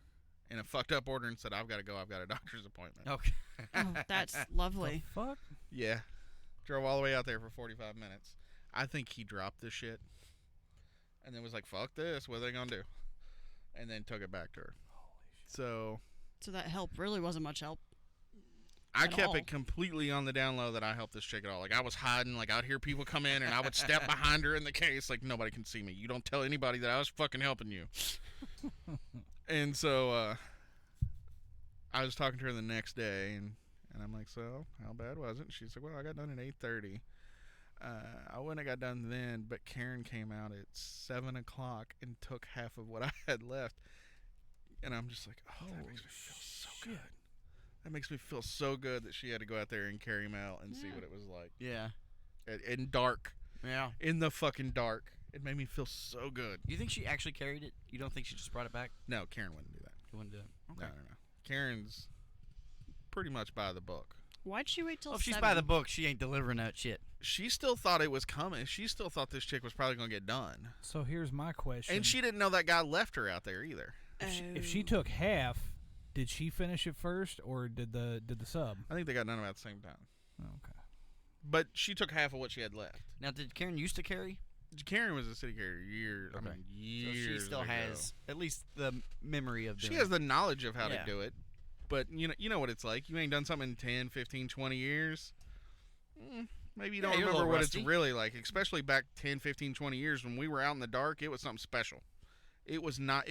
Speaker 7: in a fucked up order and said, I've got to go. I've got a doctor's appointment.
Speaker 8: Okay.
Speaker 10: Oh, that's lovely.
Speaker 13: The fuck?
Speaker 7: Yeah. Drove all the way out there for 45 minutes. I think he dropped this shit and then was like, fuck this. What are they going to do? And then took it back to her. Holy shit.
Speaker 10: So that help really wasn't much help.
Speaker 7: I kept it completely on the down low that I helped this chick at all. Like, I was hiding. Like, I'd hear people come in, and I would step behind her in the case. Like, nobody can see me. You don't tell anybody that I was fucking helping you. And so I was talking to her the next day, and I'm like, so, how bad was it? And she's like, well, I got done at 8:30. I wouldn't have got done then, but Karen came out at 7 o'clock and took half of what I had left. And I'm just like, oh, that makes me feel so good. That makes me feel so good that she had to go out there and carry mail and see what it was like.
Speaker 8: Yeah.
Speaker 7: In dark.
Speaker 8: Yeah.
Speaker 7: In the fucking dark. It made me feel so good.
Speaker 8: You think she actually carried it? You don't think she just brought it back?
Speaker 7: No, Karen wouldn't do that.
Speaker 8: She wouldn't do it? Okay.
Speaker 7: No. Karen's pretty much by the book.
Speaker 10: Why'd she wait till 7?
Speaker 8: If she's by the book, she ain't delivering that shit.
Speaker 7: She still thought it was coming. She still thought this chick was probably going to get done.
Speaker 13: So here's my question.
Speaker 7: And she didn't know that guy left her out there either.
Speaker 13: If she took half, did she finish it first, or did the sub?
Speaker 7: I think they got done about the same time.
Speaker 13: Okay.
Speaker 7: But she took half of what she had left.
Speaker 8: Now, did Karen used to carry?
Speaker 7: Karen was a city carrier years.
Speaker 8: Okay.
Speaker 7: I mean, years.
Speaker 8: So she still
Speaker 7: ago.
Speaker 8: has at least the memory of doing
Speaker 7: She has the knowledge of how
Speaker 8: Yeah.
Speaker 7: to do it. But you know what it's like. You ain't done something in 10, 15, 20 years. Maybe you don't
Speaker 8: you're a
Speaker 7: remember
Speaker 8: little
Speaker 7: what
Speaker 8: rusty.
Speaker 7: it's really like. Especially back 10, 15, 20 years when we were out in the dark, it was something special. It was not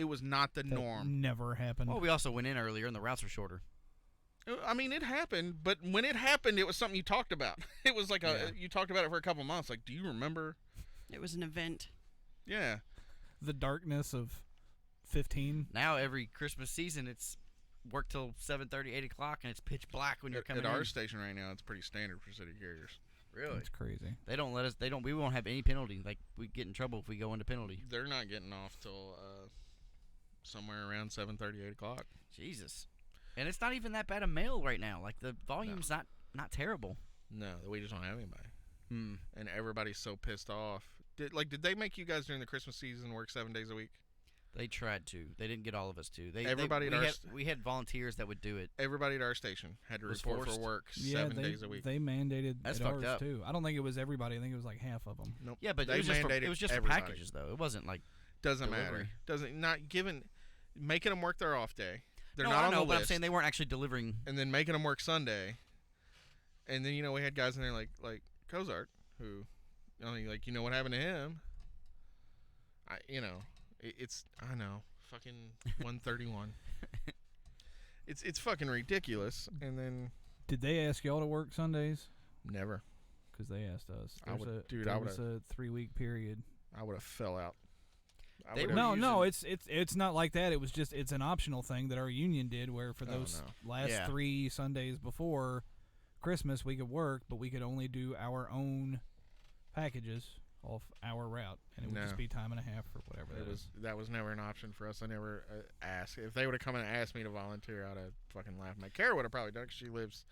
Speaker 7: the norm.
Speaker 13: Never happened.
Speaker 8: Well, we also went in earlier, and the routes were shorter.
Speaker 7: I mean, it happened, but when it happened, it was something you talked about. It was like you talked about it for a couple months. Like, do you remember?
Speaker 10: It was an event.
Speaker 7: Yeah.
Speaker 13: The darkness of 15.
Speaker 8: Now every Christmas season, it's work till 7:30, 8 o'clock, and it's pitch black when you're coming
Speaker 7: at
Speaker 8: in.
Speaker 7: our station right now. It's pretty standard for city carriers.
Speaker 8: Really?
Speaker 13: That's crazy.
Speaker 8: They don't let us. We won't have any penalty. Like, we get in trouble if we go into penalty.
Speaker 7: They're not getting off till somewhere around 7:30, 8 o'clock.
Speaker 8: Jesus. And it's not even that bad of mail right now. Like, the volume's not terrible.
Speaker 7: No, we just don't have anybody. And everybody's so pissed off. Did they make you guys during the Christmas season work 7 days a week?
Speaker 8: They tried to. They didn't get all of us to. We had volunteers that would do it.
Speaker 7: Everybody at our station had to report for work 7 days a week.
Speaker 13: They mandated
Speaker 8: That's
Speaker 13: at
Speaker 8: fucked
Speaker 13: ours
Speaker 8: up.
Speaker 13: too. I don't think it was everybody. I think it was like half of them.
Speaker 7: Nope.
Speaker 8: Yeah, but
Speaker 7: they
Speaker 8: it was just for packages, though. It wasn't like
Speaker 7: doesn't
Speaker 8: delivery.
Speaker 7: matter. Making them work their off day. They're
Speaker 8: no,
Speaker 7: not
Speaker 8: I
Speaker 7: on
Speaker 8: know,
Speaker 7: the
Speaker 8: but
Speaker 7: list.
Speaker 8: I'm saying they weren't actually delivering.
Speaker 7: And then making them work Sunday. And then we had guys in there like Cozart, who, what happened to him? I know, fucking 131. It's fucking ridiculous. And then
Speaker 13: did they ask y'all to work Sundays?
Speaker 7: Never,
Speaker 13: because they asked us.
Speaker 7: There was
Speaker 13: a 3-week period.
Speaker 7: I would have fell out.
Speaker 13: No, it's not like that. It was just it's an optional thing that our union did, where for those last 3 Sundays before Christmas we could work, but we could only do our own packages off our route, and it would just be time and a half or whatever.
Speaker 7: That was never an option for us. I never asked. If they would have come in and asked me to volunteer, I'd have fucking laughed. My Kara would have probably done it because she lives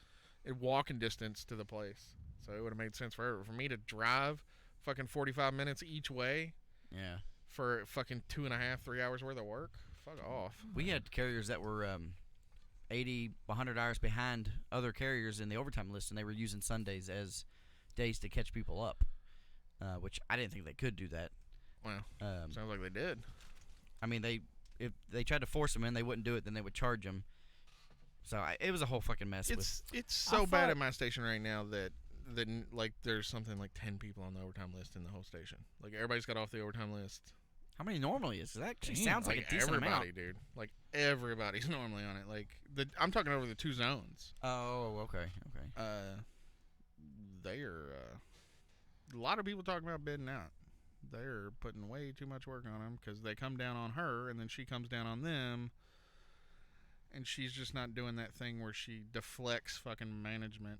Speaker 7: in walking distance to the place, so it would have made sense for her. For me to drive fucking 45 minutes each way, for fucking 2.5, 3 hours worth of work, fuck off.
Speaker 8: We had carriers that were 80, 100 hours behind other carriers in the overtime list, and they were using Sundays as days to catch people up. Which I didn't think they could do that.
Speaker 7: Well, sounds like they did.
Speaker 8: I mean, if they tried to force them in, they wouldn't do it. Then they would charge them. So it was a whole fucking mess.
Speaker 7: It's so bad at my station right now that there's something like 10 people on the overtime list in the whole station. Like, everybody's got off the overtime list.
Speaker 8: How many normally is? That actually sounds like a decent
Speaker 7: everybody,
Speaker 8: amount.
Speaker 7: dude. Like, everybody's normally on it. Like, I'm talking over the 2 zones.
Speaker 8: Oh, okay.
Speaker 7: They are. A lot of people talking about bidding out. They're putting way too much work on them because they come down on her and then she comes down on them, and she's just not doing that thing where she deflects fucking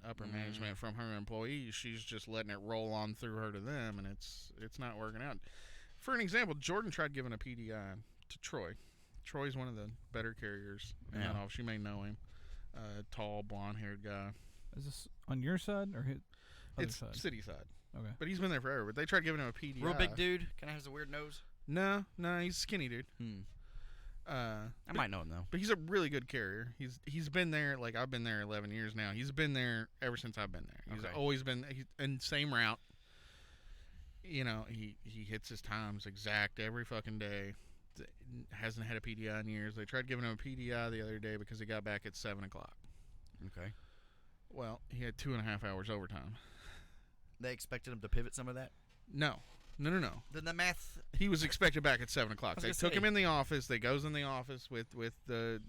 Speaker 7: upper management from her employees. She's just letting it roll on through her to them, and it's not working out. For an example, Jordan tried giving a PDI to Troy. Troy's one of the better carriers in that office. You may know him. Tall, blonde-haired guy.
Speaker 13: Is this on your side or his other side?
Speaker 7: It's city side.
Speaker 13: Okay.
Speaker 7: But he's been there forever. But they tried giving him a PDI.
Speaker 8: Real big dude? Kind of has a weird nose?
Speaker 7: No, he's a skinny dude.
Speaker 8: I might know him, though.
Speaker 7: But he's a really good carrier. He's been there, like, I've been there 11 years now. He's been there ever since I've been there. He's always been in the same route. He hits his times exact every fucking day. Hasn't had a PDI in years. They tried giving him a PDI the other day because he got back at 7 o'clock.
Speaker 8: Okay.
Speaker 7: Well, he had 2.5 hours overtime.
Speaker 8: They expected him to pivot some of that?
Speaker 7: No. Then
Speaker 8: the math.
Speaker 7: He was expected back at 7 o'clock. They took him in the office. They goes in the office with the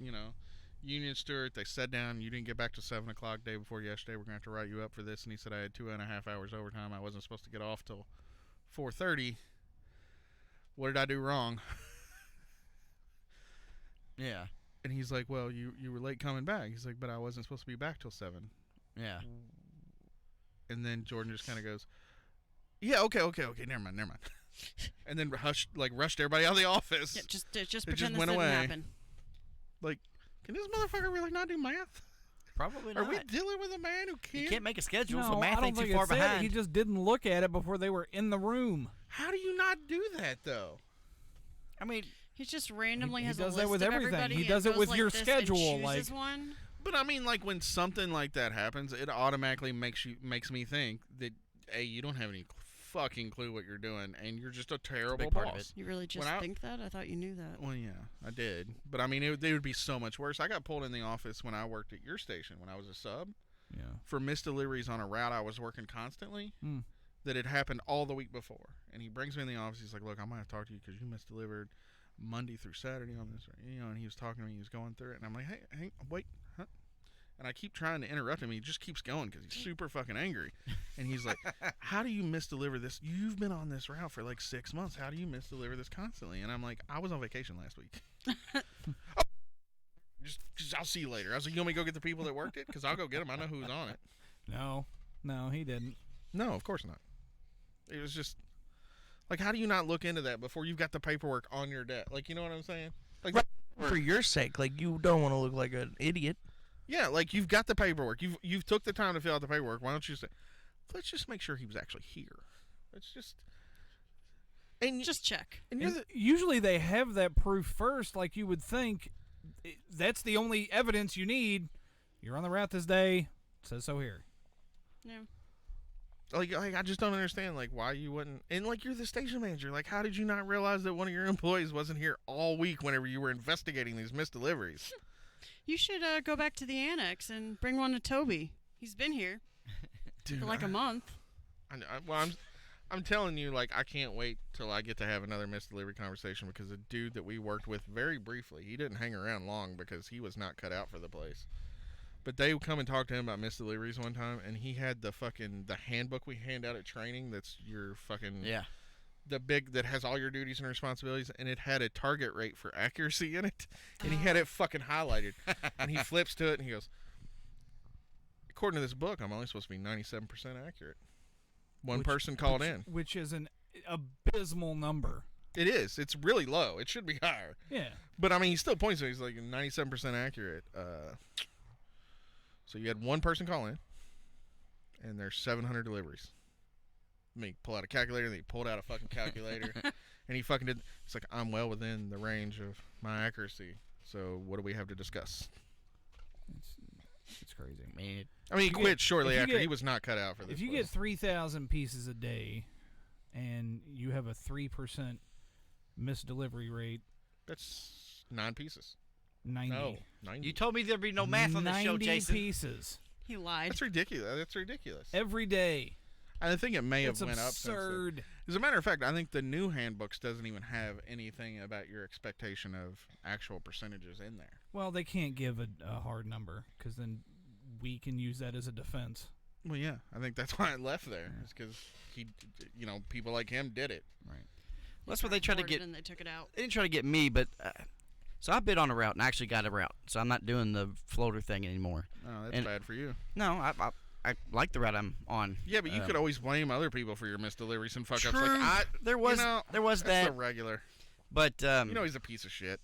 Speaker 7: union steward. They sat down. You didn't get back till 7 o'clock day before yesterday. We're gonna have to write you up for this. And he said I had 2.5 hours overtime. I wasn't supposed to get off till 4:30. What did I do wrong?
Speaker 8: Yeah.
Speaker 7: And he's like, well, you were late coming back. He's like, but I wasn't supposed to be back till 7.
Speaker 8: Yeah.
Speaker 7: And then Jordan just kind of goes, yeah, okay, never mind. And then rushed everybody out of the office.
Speaker 10: Yeah, just pretend
Speaker 7: just
Speaker 10: this
Speaker 7: went
Speaker 10: didn't
Speaker 7: away.
Speaker 10: happen.
Speaker 7: Like, can this motherfucker really not do math?
Speaker 8: Probably
Speaker 7: Are
Speaker 8: not.
Speaker 7: we dealing with a man who can't?
Speaker 8: He can't make a schedule,
Speaker 13: No,
Speaker 8: so math
Speaker 13: I don't
Speaker 8: ain't too
Speaker 13: think
Speaker 8: far
Speaker 13: it said it.
Speaker 8: behind.
Speaker 13: He just didn't look at it before they were in the room.
Speaker 7: How do you not do that, though?
Speaker 8: I mean,
Speaker 10: he just randomly
Speaker 13: he
Speaker 10: has
Speaker 13: does
Speaker 10: a
Speaker 13: that
Speaker 10: list
Speaker 13: with
Speaker 10: of
Speaker 13: everything.
Speaker 10: everybody
Speaker 13: He
Speaker 10: and
Speaker 13: does it
Speaker 10: goes
Speaker 13: with
Speaker 10: like
Speaker 13: your
Speaker 10: this
Speaker 13: schedule,
Speaker 10: and chooses
Speaker 13: like-
Speaker 10: one.
Speaker 7: But I mean, like, when something like that happens, it automatically makes me think that A, you don't have any fucking clue what you're doing, and you're just a terrible
Speaker 8: big part of
Speaker 7: boss.
Speaker 10: You really just think that? I thought you knew that.
Speaker 7: Well, yeah, I did. But I mean, it would be so much worse. I got pulled in the office when I worked at your station when I was a sub.
Speaker 13: Yeah.
Speaker 7: For missed deliveries on a route I was working constantly. That had happened all the week before. And he brings me in the office. He's like, look, I'm going to have to talk to you because you misdelivered. Monday through Saturday on this, and he was talking to me, he was going through it, and I'm like, hey, wait, huh? And I keep trying to interrupt him. He just keeps going because he's super fucking angry. And he's like, how do you misdeliver this? You've been on this route for like 6 months. How do you misdeliver this constantly? And I'm like, I was on vacation last week. Oh, just I'll see you later. I was like, you want me to go get the people that worked it? Because I'll go get them. I know who's on it.
Speaker 13: No, he didn't.
Speaker 7: No, of course not. It was just, like, how do you not look into that before you've got the paperwork on your desk? Like, you know what I'm saying? Like,
Speaker 9: right. For your sake, like, you don't want to look like an idiot.
Speaker 7: Yeah, like, you've got the paperwork. You've took the time to fill out the paperwork. Why don't you say, let's just make sure he was actually here. Let's just... And
Speaker 10: just check.
Speaker 13: And usually they have that proof first, like you would think. That's the only evidence you need. You're on the route this day. It says so here.
Speaker 10: Yeah.
Speaker 7: Like, I just don't understand, like, why you wouldn't... And, like, you're the station manager. Like, how did you not realize that one of your employees wasn't here all week whenever you were investigating these missed deliveries?
Speaker 10: You should go back to the annex and bring one to Toby. He's been here for like a month.
Speaker 7: I'm telling you, like, I can't wait till I get to have another missed delivery conversation because a dude that we worked with very briefly, he didn't hang around long because he was not cut out for the place. But they would come and talk to him about missed deliveries one time, and he had the handbook we hand out at training that's your fucking...
Speaker 8: Yeah.
Speaker 7: The big that has all your duties and responsibilities, and it had a target rate for accuracy in it, and he had it fucking highlighted. And he flips to it and he goes, according to this book, I'm only supposed to be 97% accurate. One person called in,
Speaker 13: which is an abysmal number.
Speaker 7: It is. It's really low. It should be higher.
Speaker 13: Yeah.
Speaker 7: But I mean, he still points to it. He's like 97% accurate. So you had one person call in, and there's 700 deliveries. Me pull out a calculator, and he pulled out a fucking calculator, and he fucking did. It's like, I'm well within the range of my accuracy. So what do we have to discuss?
Speaker 13: It's crazy.
Speaker 7: I mean, he quit shortly after. He was not cut out for this.
Speaker 13: If you get 3,000 pieces a day, and you have a 3% misdelivery rate,
Speaker 7: that's 9 pieces.
Speaker 13: 90.
Speaker 7: No, 90.
Speaker 8: You told me there'd be no math on the show, Jason.
Speaker 13: 90 pieces.
Speaker 10: He lied.
Speaker 7: That's ridiculous.
Speaker 13: Every day.
Speaker 7: I think it may have went
Speaker 13: absurd.
Speaker 7: up since then. As a matter of fact, I think the new handbooks doesn't even have anything about your expectation of actual percentages in there.
Speaker 13: Well, they can't give a hard number because then we can use that as a defense.
Speaker 7: Well, yeah, I think that's why it left there. Is because people like him did it.
Speaker 13: Right.
Speaker 8: Well, that's what they tried to get.
Speaker 10: And they took it out.
Speaker 8: They didn't try to get me, but so I bid on a route and actually got a route. So I'm not doing the floater thing anymore.
Speaker 7: Oh, that's bad for you.
Speaker 8: No, I like the route I'm on.
Speaker 7: Yeah, but you could always blame other people for your misdeliveries and fuck ups.
Speaker 8: True.
Speaker 7: Like,
Speaker 8: there was
Speaker 7: that's
Speaker 8: that.
Speaker 7: the regular.
Speaker 8: But
Speaker 7: he's a piece of shit.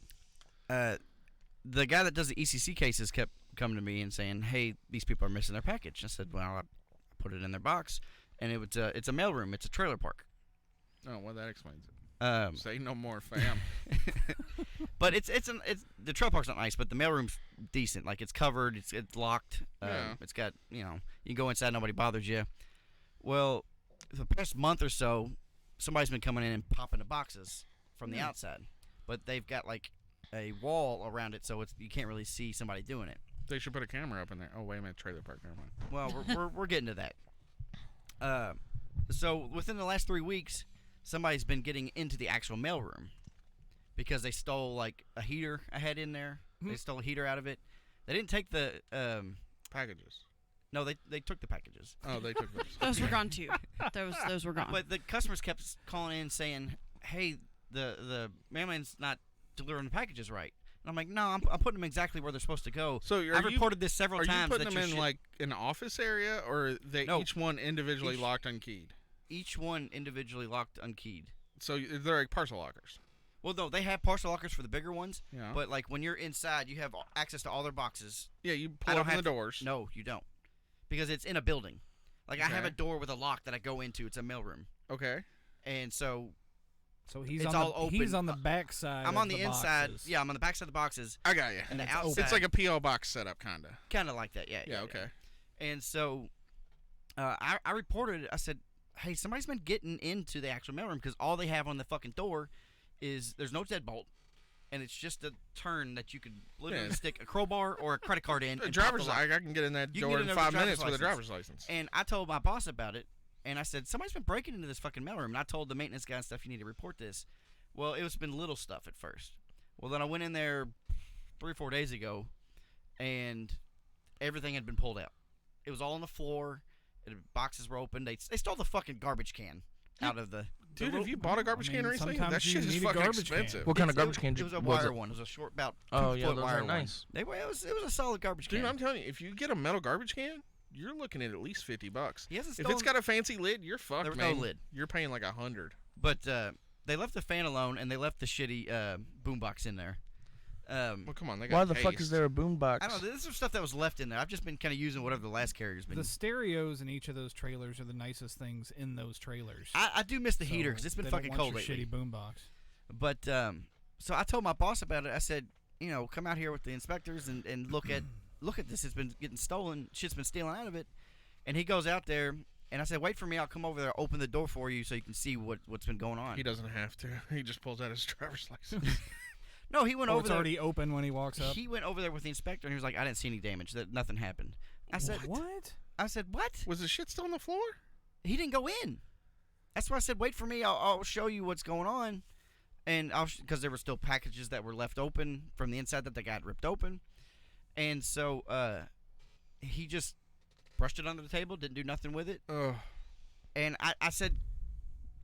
Speaker 8: The guy that does the ECC cases kept coming to me and saying, "Hey, these people are missing their package." I said, "Well, I put it in their box, and it's a mailroom. It's a trailer park."
Speaker 7: Oh, well, that explains it. Say no more, fam.
Speaker 8: But it's the trailer park's not nice, but the mailroom's decent. Like, it's covered, it's locked.
Speaker 7: Yeah.
Speaker 8: It's got, you can go inside, nobody bothers you. Well, the past month or so, somebody's been coming in and popping the boxes from the outside, but they've got like a wall around it, so you can't really see somebody doing it.
Speaker 7: They should put a camera up in there. Oh, wait a minute, trailer park. Never mind.
Speaker 8: Well, we're getting to that. So within the last 3 weeks, somebody's been getting into the actual mailroom because they stole like a heater I had in there. Mm-hmm. They stole a heater out of it. They didn't take the
Speaker 7: packages.
Speaker 8: No, they took the packages.
Speaker 7: Oh, they took those.
Speaker 10: Those were gone too. Those were gone.
Speaker 8: But the customers kept calling in saying, "Hey, the mailman's not delivering the packages right." And I'm like, "No, I'm putting them exactly where they're supposed to go."
Speaker 7: So
Speaker 8: I've reported this several times.
Speaker 7: Are you putting them in like an office area, or are they each one individually locked, unkeyed?
Speaker 8: Each one individually locked, unkeyed.
Speaker 7: So they're like parcel lockers.
Speaker 8: Well, no, they have parcel lockers for the bigger ones.
Speaker 7: Yeah.
Speaker 8: But like when you're inside, you have access to all their boxes.
Speaker 7: Yeah, you pull open the doors.
Speaker 8: No, you don't, because it's in a building. Like I have a door with a lock that I go into. It's a mailroom.
Speaker 7: Okay.
Speaker 8: And so
Speaker 13: he's
Speaker 8: it's
Speaker 13: on
Speaker 8: all open.
Speaker 13: He's on the back side.
Speaker 8: I'm on the inside.
Speaker 13: Boxes.
Speaker 8: Yeah, I'm on the back side of the boxes.
Speaker 7: I got you.
Speaker 8: And the outside.
Speaker 7: It's like a P.O. box setup, kind of.
Speaker 8: Kind of like that, yeah.
Speaker 7: Yeah, okay.
Speaker 8: Yeah. And so I reported it. I said, "Hey, somebody's been getting into the actual mailroom because all they have on the fucking door is there's no deadbolt, and it's just a turn that you could literally stick a crowbar or a credit card in.
Speaker 7: A driver's license. I can get in that door in 5 minutes with a driver's license."
Speaker 8: And I told my boss about it, and I said, "Somebody's been breaking into this fucking mailroom." And I told the maintenance guy and stuff, "You need to report this." Well, it's been little stuff at first. Well, then I went in there 3 or 4 days ago, and everything had been pulled out. It was all on the floor. Boxes were open. They stole the fucking garbage can out of the.
Speaker 7: Dude, have you bought a garbage can recently? That shit is fucking expensive.
Speaker 9: What kind of garbage can?
Speaker 8: It was a wire one. It was a short, about 2 foot
Speaker 9: those
Speaker 8: wire
Speaker 9: are nice.
Speaker 8: one. It was a solid garbage can.
Speaker 7: Dude, I'm telling you, if you get a metal garbage can, you're looking at least $50.
Speaker 8: He hasn't
Speaker 7: If it's got a fancy lid, you're fucked,
Speaker 8: There was
Speaker 7: man.
Speaker 8: no lid.
Speaker 7: You're paying like $100.
Speaker 8: But they left the fan alone, and they left the shitty boombox in there.
Speaker 7: Well, come on, they got
Speaker 9: Why the fuck is there a boombox?
Speaker 8: I don't know. This is stuff that was left in there. I've just been kind of using whatever the last carrier's been.
Speaker 13: The stereos in each of those trailers are the nicest things in those trailers.
Speaker 8: I do miss the heater because it's been
Speaker 13: they don't
Speaker 8: fucking
Speaker 13: want
Speaker 8: cold
Speaker 13: your
Speaker 8: lately.
Speaker 13: shitty boombox.
Speaker 8: But so I told my boss about it. I said, come out here with the inspectors and look at this. It's been getting stolen. Shit's been stealing out of it. And he goes out there, and I said, wait for me. I'll come over there, open the door for you so you can see what's been going on.
Speaker 7: He doesn't have to. He just pulls out his driver's license.
Speaker 8: No, he went over
Speaker 13: it's
Speaker 8: there.
Speaker 13: already open when he walks up.
Speaker 8: He went over there with the inspector, and he was like, I didn't see any damage. That nothing happened. I said,
Speaker 13: what?
Speaker 8: I said, what?
Speaker 7: Was the shit still on the floor?
Speaker 8: He didn't go in. That's why I said, wait for me. I'll show you what's going on. And because there were still packages that were left open from the inside that they got ripped open. And so he just brushed it under the table, didn't do nothing with it.
Speaker 7: Ugh.
Speaker 8: And I said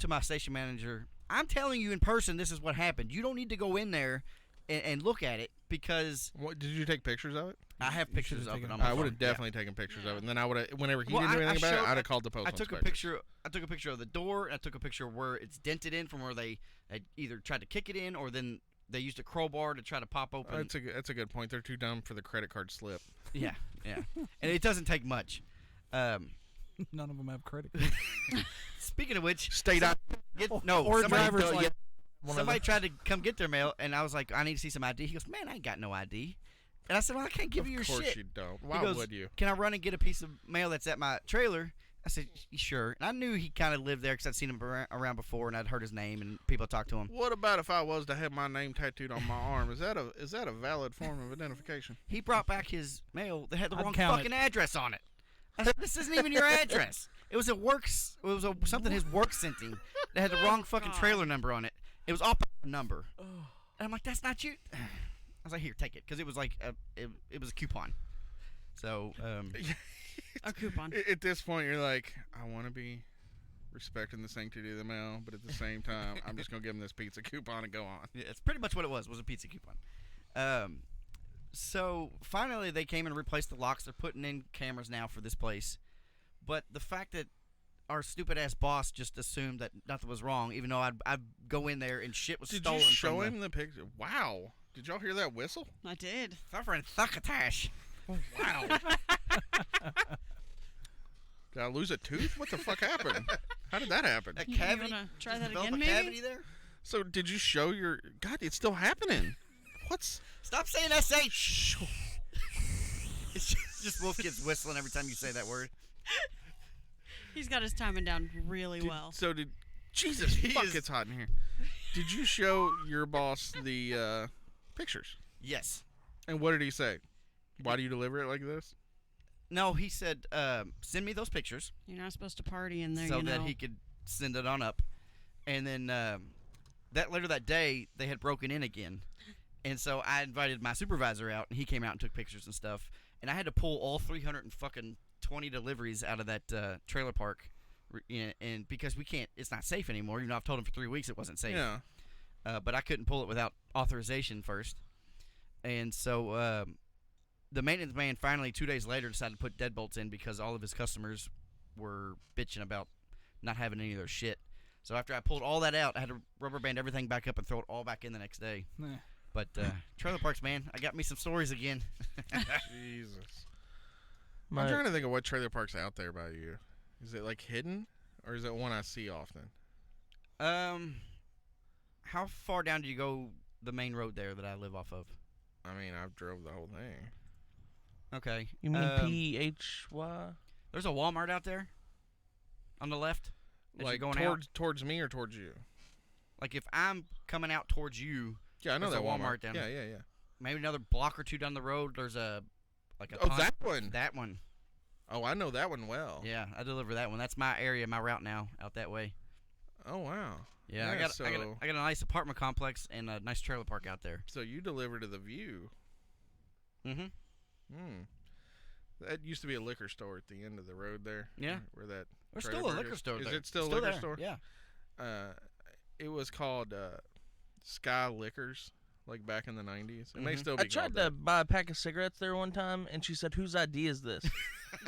Speaker 8: to my station manager, I'm telling you in person this is what happened. You don't need to go in there and look at it because...
Speaker 7: What, did you take pictures of it?
Speaker 8: I have pictures of it on my phone.
Speaker 7: I would have definitely taken pictures of it, and then I would have, whenever he
Speaker 8: Well,
Speaker 7: didn't do
Speaker 8: I
Speaker 7: anything about it,
Speaker 8: showed-
Speaker 7: I'd have called the postal
Speaker 8: I took a
Speaker 7: inspector.
Speaker 8: picture of the door, and I took a picture of where it's dented in from where they either tried to kick it in or then they used a crowbar to try to pop open.
Speaker 7: That's a good point. They're too dumb for the credit card slip.
Speaker 8: Yeah. And it doesn't take much.
Speaker 13: None of them have credit cards.
Speaker 8: Speaking of which,
Speaker 7: State ID.
Speaker 13: Or driver's license.
Speaker 8: Somebody tried to come get their mail, and I was like, I need to see some ID. He goes, man, I ain't got no ID. And I said, well, I can't give you your shit.
Speaker 7: Of course you don't.
Speaker 8: He
Speaker 7: Why
Speaker 8: goes,
Speaker 7: would you?
Speaker 8: Can I run and get a piece of mail that's at my trailer? I said, sure. And I knew he kind of lived there because I'd seen him around before, and I'd heard his name, and people talked to him.
Speaker 7: What about if I was to have my name tattooed on my arm? Is that a valid form of identification?
Speaker 8: He brought back his mail that had the
Speaker 13: I'd
Speaker 8: wrong
Speaker 13: count
Speaker 8: fucking address on it. I said, this isn't even your address. It was something his work sent him that had the wrong fucking trailer number on it. It was off a number. And I'm like, that's not you. I was like, here, take it, because it was like it was a coupon. So
Speaker 10: a coupon.
Speaker 7: At this point, you're like, I want to be respecting the sanctity of the mail, but at the same time, I'm just gonna give him this pizza coupon and go on.
Speaker 8: Yeah, it's pretty much what it was a pizza coupon. So finally, they came and replaced the locks. They're putting in cameras now for this place. But the fact that our stupid ass boss just assumed that nothing was wrong, even though I'd go in there and shit was stolen.
Speaker 7: Did you show him the picture? Wow. Did y'all hear that whistle?
Speaker 10: I did.
Speaker 8: Suffering succotash.
Speaker 7: Wow. Did I lose a tooth? What the fuck happened? How did that happen?
Speaker 8: A
Speaker 10: You
Speaker 8: cavity?
Speaker 10: wanna try
Speaker 8: Just
Speaker 10: that
Speaker 8: develop
Speaker 10: again,
Speaker 8: a
Speaker 10: maybe?
Speaker 8: cavity there?
Speaker 7: So did you show your... God, it's still happening. What's...
Speaker 8: Stop saying SH. It's just Wolfkid's whistling every time you say that word.
Speaker 10: He's got his timing down really well.
Speaker 7: So did... Jesus, fuck, it's hot in here. Did you show your boss the pictures?
Speaker 8: Yes.
Speaker 7: And what did he say? Why do you deliver it like this?
Speaker 8: No, he said, send me those pictures.
Speaker 10: You're not supposed to party in there,
Speaker 8: so
Speaker 10: you know.
Speaker 8: that he could send it on up. And then later that day, they had broken in again. And so I invited my supervisor out, and he came out and took pictures and stuff. And I had to pull all 320 deliveries out of that trailer park. And because we can't, it's not safe anymore. You know, I've told him for 3 weeks it wasn't safe.
Speaker 7: Yeah.
Speaker 8: But I couldn't pull it without authorization first. And so the maintenance man finally 2 days later decided to put deadbolts in because all of his customers were bitching about not having any of their shit. So after I pulled all that out, I had to rubber band everything back up and throw it all back in the next day. But trailer parks, man, I got me some stories again.
Speaker 7: Jesus. I'm trying to think of what trailer park's out there by you. Is it like hidden, or is it one I see often?
Speaker 8: How far down do you go the main road there that I live off of?
Speaker 7: I mean, I've drove the whole thing.
Speaker 8: Okay.
Speaker 9: You mean PHY?
Speaker 8: There's a Walmart out there on the left.
Speaker 7: Like
Speaker 8: going
Speaker 7: towards me or towards you?
Speaker 8: Like if I'm coming out towards you.
Speaker 7: Yeah, I know
Speaker 8: there's
Speaker 7: that
Speaker 8: a Walmart down
Speaker 7: yeah,
Speaker 8: there.
Speaker 7: yeah.
Speaker 8: Maybe another block or two down the road. There's a
Speaker 7: Oh, that one.
Speaker 8: That one.
Speaker 7: Oh, I know that one well.
Speaker 8: Yeah, I deliver that one. That's my area, my route now, out that way.
Speaker 7: Oh wow.
Speaker 8: Yeah, I got a nice apartment complex and a nice trailer park out there.
Speaker 7: So you deliver to the View.
Speaker 8: Mm-hmm.
Speaker 7: That used to be a liquor store at the end of the road there.
Speaker 8: Yeah.
Speaker 7: Where that.
Speaker 8: There's still a liquor store there.
Speaker 7: Is it still a liquor
Speaker 8: there.
Speaker 7: store?
Speaker 8: Yeah.
Speaker 7: It was called Sky Liquors, like back in the 90s. It may still be.
Speaker 9: I tried to buy a pack of cigarettes there one time, and she said, "Whose idea is this?"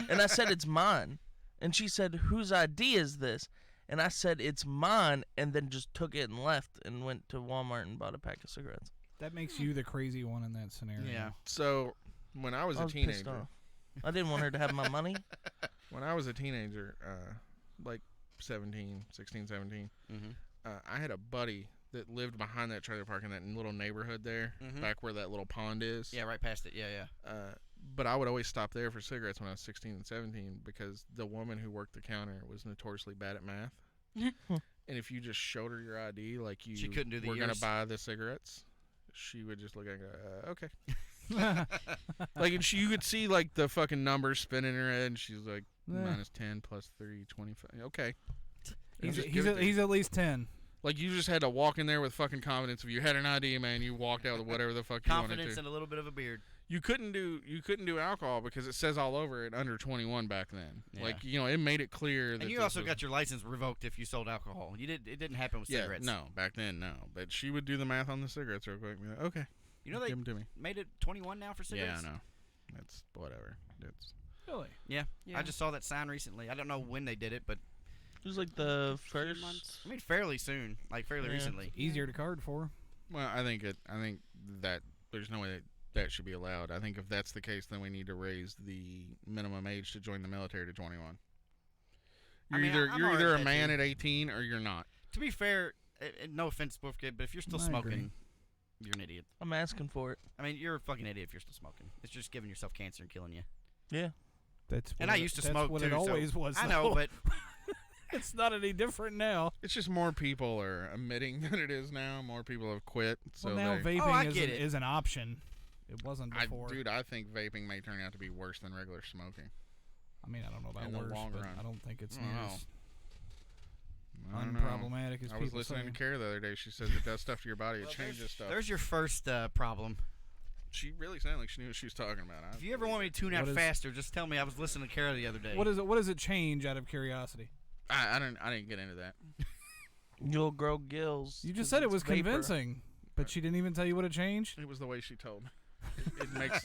Speaker 9: And I said, "It's mine." And she said, "Whose idea is this?" And I said, "It's mine," and then just took it and left and went to Walmart and bought a pack of cigarettes.
Speaker 13: That makes you the crazy one in that scenario.
Speaker 8: Yeah.
Speaker 7: So when I was a
Speaker 9: pissed
Speaker 7: teenager,
Speaker 9: off. I didn't want her to have my money.
Speaker 7: When I was a teenager, like 16, 17, I had a buddy that lived behind that trailer park in that little neighborhood there, back where that little pond is.
Speaker 8: Yeah, right past it. Yeah.
Speaker 7: But I would always stop there for cigarettes when I was 16 and 17 because the woman who worked the counter was notoriously bad at math. And if you just showed her your ID, like
Speaker 8: she couldn't do the
Speaker 7: were going to
Speaker 8: years.
Speaker 7: buy the cigarettes, she would just look at it and go, okay. Like, and you could see, like, the fucking numbers spinning in her head, and she's like, minus 10 plus 3, 25. Okay.
Speaker 13: He's at least 10.
Speaker 7: Like, you just had to walk in there with fucking confidence. If you had an ID, man, you walked out with whatever the fuck you wanted to.
Speaker 8: Confidence and a little bit of a beard.
Speaker 7: You couldn't do alcohol because it says all over it under 21 back then.
Speaker 8: Yeah.
Speaker 7: Like, you know, it made it clear that.
Speaker 8: And you also got your license revoked if you sold alcohol. It didn't happen with cigarettes.
Speaker 7: No, back then, no. But she would do the math on the cigarettes real quick and be like, okay.
Speaker 8: You know they
Speaker 7: give them to me.
Speaker 8: made it 21 now for cigarettes?
Speaker 7: Yeah, I know. That's whatever. It's
Speaker 13: Really?
Speaker 8: Yeah. I just saw that sign recently. I don't know when they did it, but
Speaker 9: it was like the first
Speaker 10: months.
Speaker 8: I mean, fairly soon, like fairly recently.
Speaker 13: Easier to card for.
Speaker 7: Well, I think that there's no way that should be allowed. I think if that's the case, then we need to raise the minimum age to join the military to 21. You're either a man at 18 or you're not.
Speaker 8: To be fair, no offense, Wolfkid, but if you're still smoking, you're an idiot.
Speaker 9: I'm asking for it.
Speaker 8: I mean, you're a fucking idiot if you're still smoking. It's just giving yourself cancer and killing you.
Speaker 9: Yeah.
Speaker 8: I used to smoke
Speaker 13: what
Speaker 8: too.
Speaker 13: It always
Speaker 8: so
Speaker 13: was.
Speaker 8: I know, but
Speaker 13: it's not any different now.
Speaker 7: It's just more people are admitting that it is now. More people have quit. So
Speaker 13: well, now
Speaker 7: they,
Speaker 13: vaping is an option. It wasn't before.
Speaker 7: I think vaping may turn out to be worse than regular smoking.
Speaker 13: I mean, I don't know about
Speaker 7: in
Speaker 13: worse,
Speaker 7: the long
Speaker 13: but
Speaker 7: run.
Speaker 13: I don't think it's
Speaker 7: I don't
Speaker 13: near
Speaker 7: know.
Speaker 13: as
Speaker 7: I don't know.
Speaker 13: unproblematic as
Speaker 7: I was
Speaker 13: people
Speaker 7: listening
Speaker 13: say.
Speaker 7: to Kara the other day. She says it does stuff to your body. It changes stuff.
Speaker 8: there's your first problem.
Speaker 7: She really sounded like she knew what she was talking about.
Speaker 8: If you ever want me to tune out faster, just tell me. I was listening to Kara the other day.
Speaker 13: What does it change out of curiosity?
Speaker 7: I didn't get into that.
Speaker 9: You'll grow gills.
Speaker 13: You just said it was
Speaker 9: vapor.
Speaker 13: convincing, but she didn't even tell you what it changed?
Speaker 7: It was the way she told me. It makes.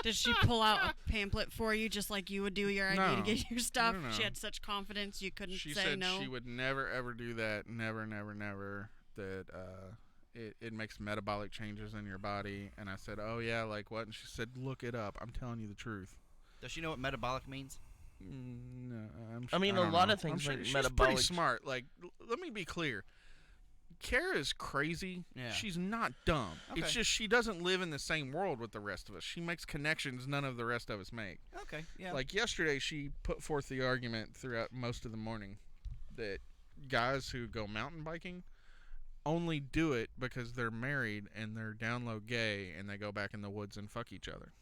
Speaker 10: Did she pull out a pamphlet for you just like you would do your ID to
Speaker 7: No.
Speaker 10: get your stuff?
Speaker 7: No.
Speaker 10: She had such confidence you couldn't
Speaker 7: She
Speaker 10: say
Speaker 7: said
Speaker 10: no.
Speaker 7: she would never ever do that. Never. That it makes metabolic changes in your body. And I said, oh yeah, like what? And she said, look it up. I'm telling you the truth.
Speaker 8: Does she know what metabolic means?
Speaker 7: No,
Speaker 9: I mean,
Speaker 7: I
Speaker 9: a
Speaker 7: don't
Speaker 9: lot
Speaker 7: know.
Speaker 9: of things
Speaker 7: I'm sure
Speaker 9: like
Speaker 7: she's
Speaker 9: metabolic.
Speaker 7: pretty smart. Like, let me be clear. Kara's crazy.
Speaker 8: Yeah.
Speaker 7: She's not dumb.
Speaker 8: Okay.
Speaker 7: It's just she doesn't live in the same world with the rest of us. She makes connections none of the rest of us make.
Speaker 8: Okay, yeah.
Speaker 7: Like yesterday, she put forth the argument throughout most of the morning that guys who go mountain biking only do it because they're married and they're down low gay and they go back in the woods and fuck each other.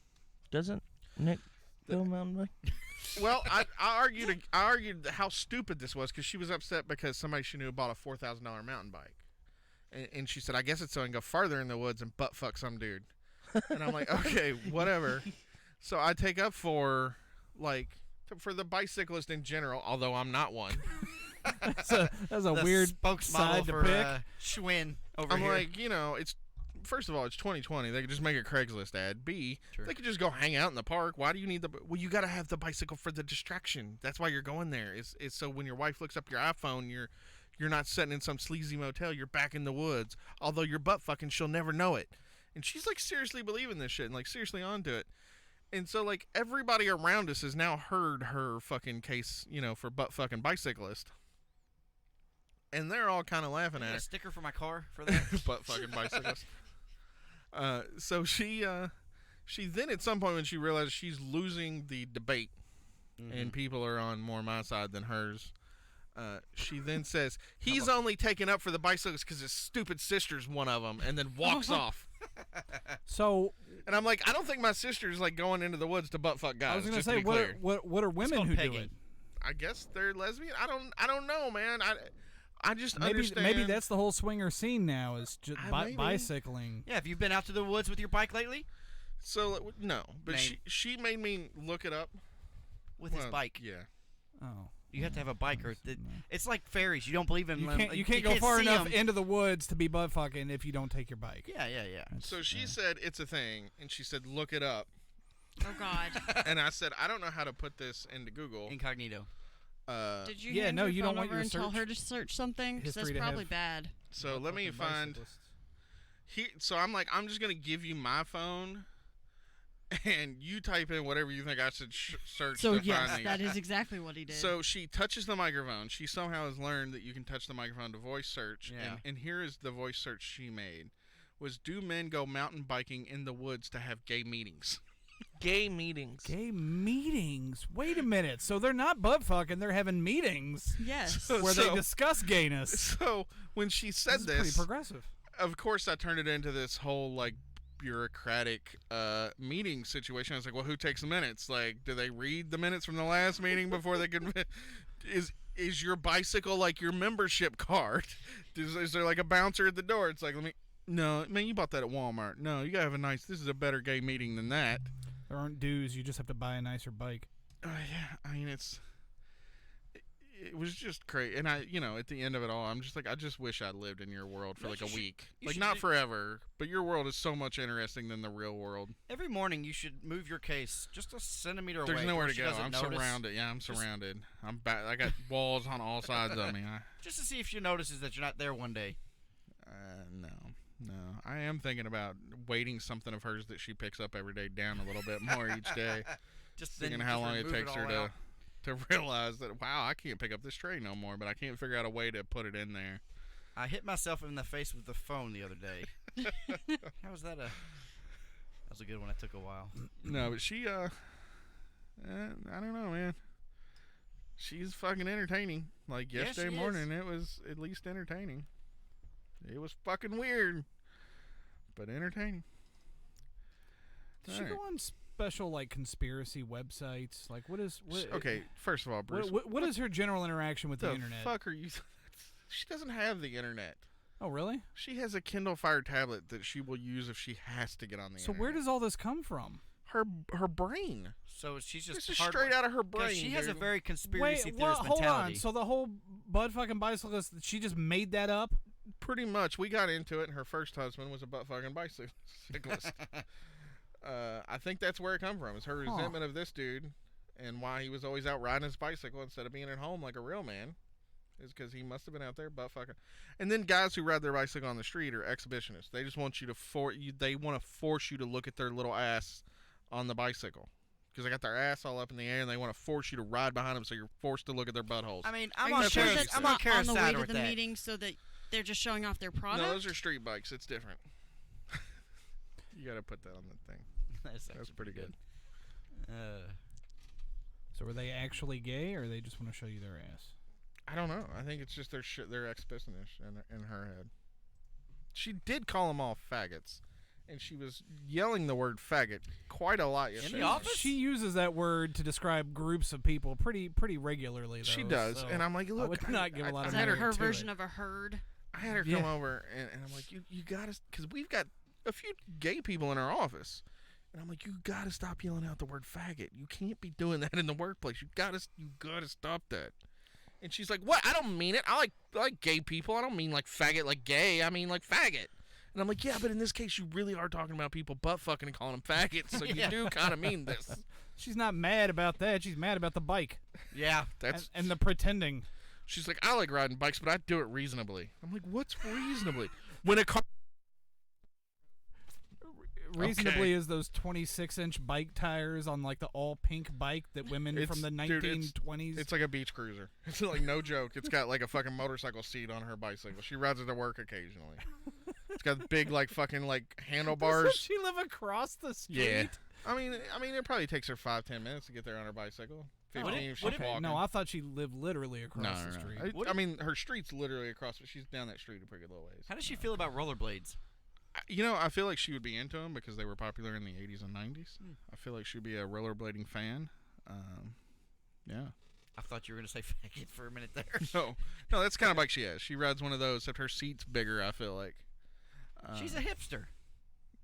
Speaker 9: Doesn't Nick go mountain bike?
Speaker 7: Well, I argued how stupid this was because she was upset because somebody she knew bought a $4,000 mountain bike. And she said, I guess it's so I can go farther in the woods and butt fuck some dude. And I'm like, okay, whatever. So I take up for the bicyclist in general, although I'm not one.
Speaker 13: That's a weird side to pick.
Speaker 8: Schwinn over
Speaker 7: I'm
Speaker 8: here.
Speaker 7: like, it's first of all, it's 2020. They could just make a Craigslist ad. B,
Speaker 8: True.
Speaker 7: they could just go hang out in the park. Why do you need well, you got to have the bicycle for the distraction. That's why you're going there. It's so when your wife looks up your iPhone, you're not sitting in some sleazy motel. You're back in the woods. Although you're butt fucking, she'll never know it. And she's like seriously believing this shit and like seriously onto it. And so like everybody around us has now heard her fucking case, for butt fucking bicyclist. And they're all kind of laughing at
Speaker 8: a
Speaker 7: her.
Speaker 8: sticker for my car for that.
Speaker 7: Butt fucking bicyclist. So she then at some point when she realized she's losing the debate and people are on more my side than hers, she then says, he's only taken up for the bicyclist because his stupid sister's one of them, and then walks off.
Speaker 13: So,
Speaker 7: and I'm like, I don't think my sister's like going into the woods to butt fuck guys.
Speaker 13: I was going to
Speaker 7: just
Speaker 13: say,
Speaker 7: to be clear.
Speaker 13: what are women who do it?
Speaker 7: I guess they're lesbian. I don't know, man. I just
Speaker 13: maybe
Speaker 7: understand.
Speaker 13: that's the whole swinger scene now is just
Speaker 7: Maybe.
Speaker 13: bicycling.
Speaker 8: Yeah, have you been out to the woods with your bike lately?
Speaker 7: So no, but
Speaker 8: Name.
Speaker 7: she made me look it up
Speaker 8: With his bike.
Speaker 7: Yeah.
Speaker 13: Oh.
Speaker 8: You have to have a bike, or it's like ferries. You don't believe in
Speaker 13: You
Speaker 8: them.
Speaker 13: can't go far
Speaker 8: see
Speaker 13: enough
Speaker 8: 'em.
Speaker 13: into the woods to be butt fucking if you don't take your bike.
Speaker 8: Yeah.
Speaker 7: So she said it's a thing, and she said look it up.
Speaker 10: Oh God.
Speaker 7: And I said I don't know how to put this into Google.
Speaker 8: Incognito.
Speaker 10: Did you hand your phone over and tell her to search something? Because that's probably bad.
Speaker 7: So let me find. So I'm like, I'm just gonna give you my phone, and you type in whatever you think I should search.
Speaker 10: So
Speaker 7: to
Speaker 10: yes,
Speaker 7: find these.
Speaker 10: that is exactly what he did.
Speaker 7: So she touches the microphone. She somehow has learned that you can touch the microphone to voice search.
Speaker 8: Yeah.
Speaker 7: And here is the voice search she made: was do men go mountain biking in the woods to have gay meetings?
Speaker 9: Gay meetings.
Speaker 13: Gay meetings. Wait a minute. So they're not butt fucking. They're having meetings.
Speaker 10: Yes.
Speaker 13: Where they discuss gayness.
Speaker 7: So when she said
Speaker 13: This is
Speaker 7: this,
Speaker 13: pretty progressive.
Speaker 7: Of course, I turned it into this whole like bureaucratic meeting situation. I was like, well, who takes the minutes? Like, do they read the minutes from the last meeting before they can? Is your bicycle like your membership card? Is there like a bouncer at the door? It's like, no, man, you bought that at Walmart. No, you gotta have a nice. This is a better gay meeting than that.
Speaker 13: There aren't dues. You just have to buy a nicer bike.
Speaker 7: Yeah, I mean it was just crazy, and at the end of it all, I'm just like, I just wish I lived in your world for like a week, like not forever, but your world is so much interesting than the real world.
Speaker 8: Every morning you should move your case just a centimeter away.
Speaker 7: There's nowhere to
Speaker 8: she
Speaker 7: go.
Speaker 8: doesn't
Speaker 7: I'm
Speaker 8: notice.
Speaker 7: surrounded. Yeah, I'm surrounded. I'm back. I got walls on all sides of me.
Speaker 8: Just to see if she notices that you're not there one day.
Speaker 7: No. I am thinking about weighting something of hers that she picks up every day down a little bit more each day.
Speaker 8: Just
Speaker 7: thinking
Speaker 8: then
Speaker 7: how
Speaker 8: just
Speaker 7: long it
Speaker 8: remove
Speaker 7: takes
Speaker 8: it
Speaker 7: her
Speaker 8: all
Speaker 7: to
Speaker 8: out.
Speaker 7: to realize that, wow, I can't pick up this tray no more, but I can't figure out a way to put it in there.
Speaker 8: I hit myself in the face with the phone the other day. How was that? That was a good one. It took a while.
Speaker 7: No, but she I don't know, man. She's fucking entertaining. Like
Speaker 8: Yeah,
Speaker 7: yesterday
Speaker 8: she
Speaker 7: morning, it was at least entertaining. It was fucking weird, but entertaining.
Speaker 13: Does she go on special like conspiracy websites? Like, what?
Speaker 7: Okay, first of all, Bruce,
Speaker 13: what is her general interaction with the internet?
Speaker 7: Fuck are you? She doesn't have the internet.
Speaker 13: Oh, really?
Speaker 7: She has a Kindle Fire tablet that she will use if she has to get on the internet.
Speaker 13: So where does all this come from?
Speaker 7: Her brain.
Speaker 8: So she's just
Speaker 7: this is straight out of her brain.
Speaker 8: She has a
Speaker 7: dude.
Speaker 8: very conspiracy
Speaker 13: Wait,
Speaker 8: theorist
Speaker 13: hold
Speaker 8: mentality.
Speaker 13: on. So the whole butt fucking bicyclist, she just made that up?
Speaker 7: Pretty much. We got into it, and her first husband was a butt fucking bicyclist. I think that's where it come from. Is her resentment of this dude, and why he was always out riding his bicycle instead of being at home like a real man, is because he must have been out there butt fucking. And then guys who ride their bicycle on the street are exhibitionists. They just want you to they want to force you to look at their little ass on the bicycle. Because they got their ass all up in the air, and they want to force you to ride behind them, so you're forced to look at their buttholes.
Speaker 8: I mean,
Speaker 10: Are you sure that's not on the way to the meeting so that they're just showing off their product?
Speaker 7: No, those are street bikes. It's different. You got to put that on the thing. That's pretty good.
Speaker 13: So are they actually gay, or they just want to show you their ass?
Speaker 7: I don't know. I think it's just their ex-business in her head. She did call them all faggots, and she was yelling the word faggot quite a lot yesterday.
Speaker 13: She uses that word to describe groups of people pretty regularly, though.
Speaker 7: She does,
Speaker 13: so
Speaker 7: and I'm like, look,
Speaker 13: I would not give a lot of
Speaker 10: Is that
Speaker 13: merit
Speaker 10: her
Speaker 13: to
Speaker 10: version
Speaker 13: it.
Speaker 10: of a herd?
Speaker 7: I had her come over, and I'm like, you got to, because we've got a few gay people in our office, and I'm like, you got to stop yelling out the word faggot. You can't be doing that in the workplace. You got to stop that. And she's like, what? I don't mean it. I like gay people. I don't mean like faggot like gay. I mean like faggot. And I'm like, yeah, but in this case, you really are talking about people butt fucking and calling them faggots, so you do kind of mean this.
Speaker 13: She's not mad about that. She's mad about the bike.
Speaker 8: Yeah.
Speaker 13: And the pretending.
Speaker 7: She's like, I like riding bikes, but I do it reasonably. I'm like, what's reasonably? When a car...
Speaker 13: Reasonably is those 26-inch bike tires on like the all-pink bike that women from the 1920s...
Speaker 7: It's like a beach cruiser. It's like no joke. It's got like a fucking motorcycle seat on her bicycle. She rides it to work occasionally. It's got big like fucking like handlebars.
Speaker 13: Doesn't she live across the street?
Speaker 7: Yeah. I mean, it probably takes her 5-10 minutes to get there on her bicycle. 15 if she's walking.
Speaker 13: No, I thought she lived literally across the street.
Speaker 7: I mean, her street's literally across, but she's down that street a pretty good little ways.
Speaker 8: How does she feel about rollerblades?
Speaker 7: I feel like she would be into them because they were popular in the 80s and 90s. I feel like she'd be a rollerblading fan. Yeah.
Speaker 8: I thought you were gonna say faggot for a minute there.
Speaker 7: No, that's kind of bike she has. She rides one of those, except her seat's bigger. I feel like.
Speaker 8: She's a hipster.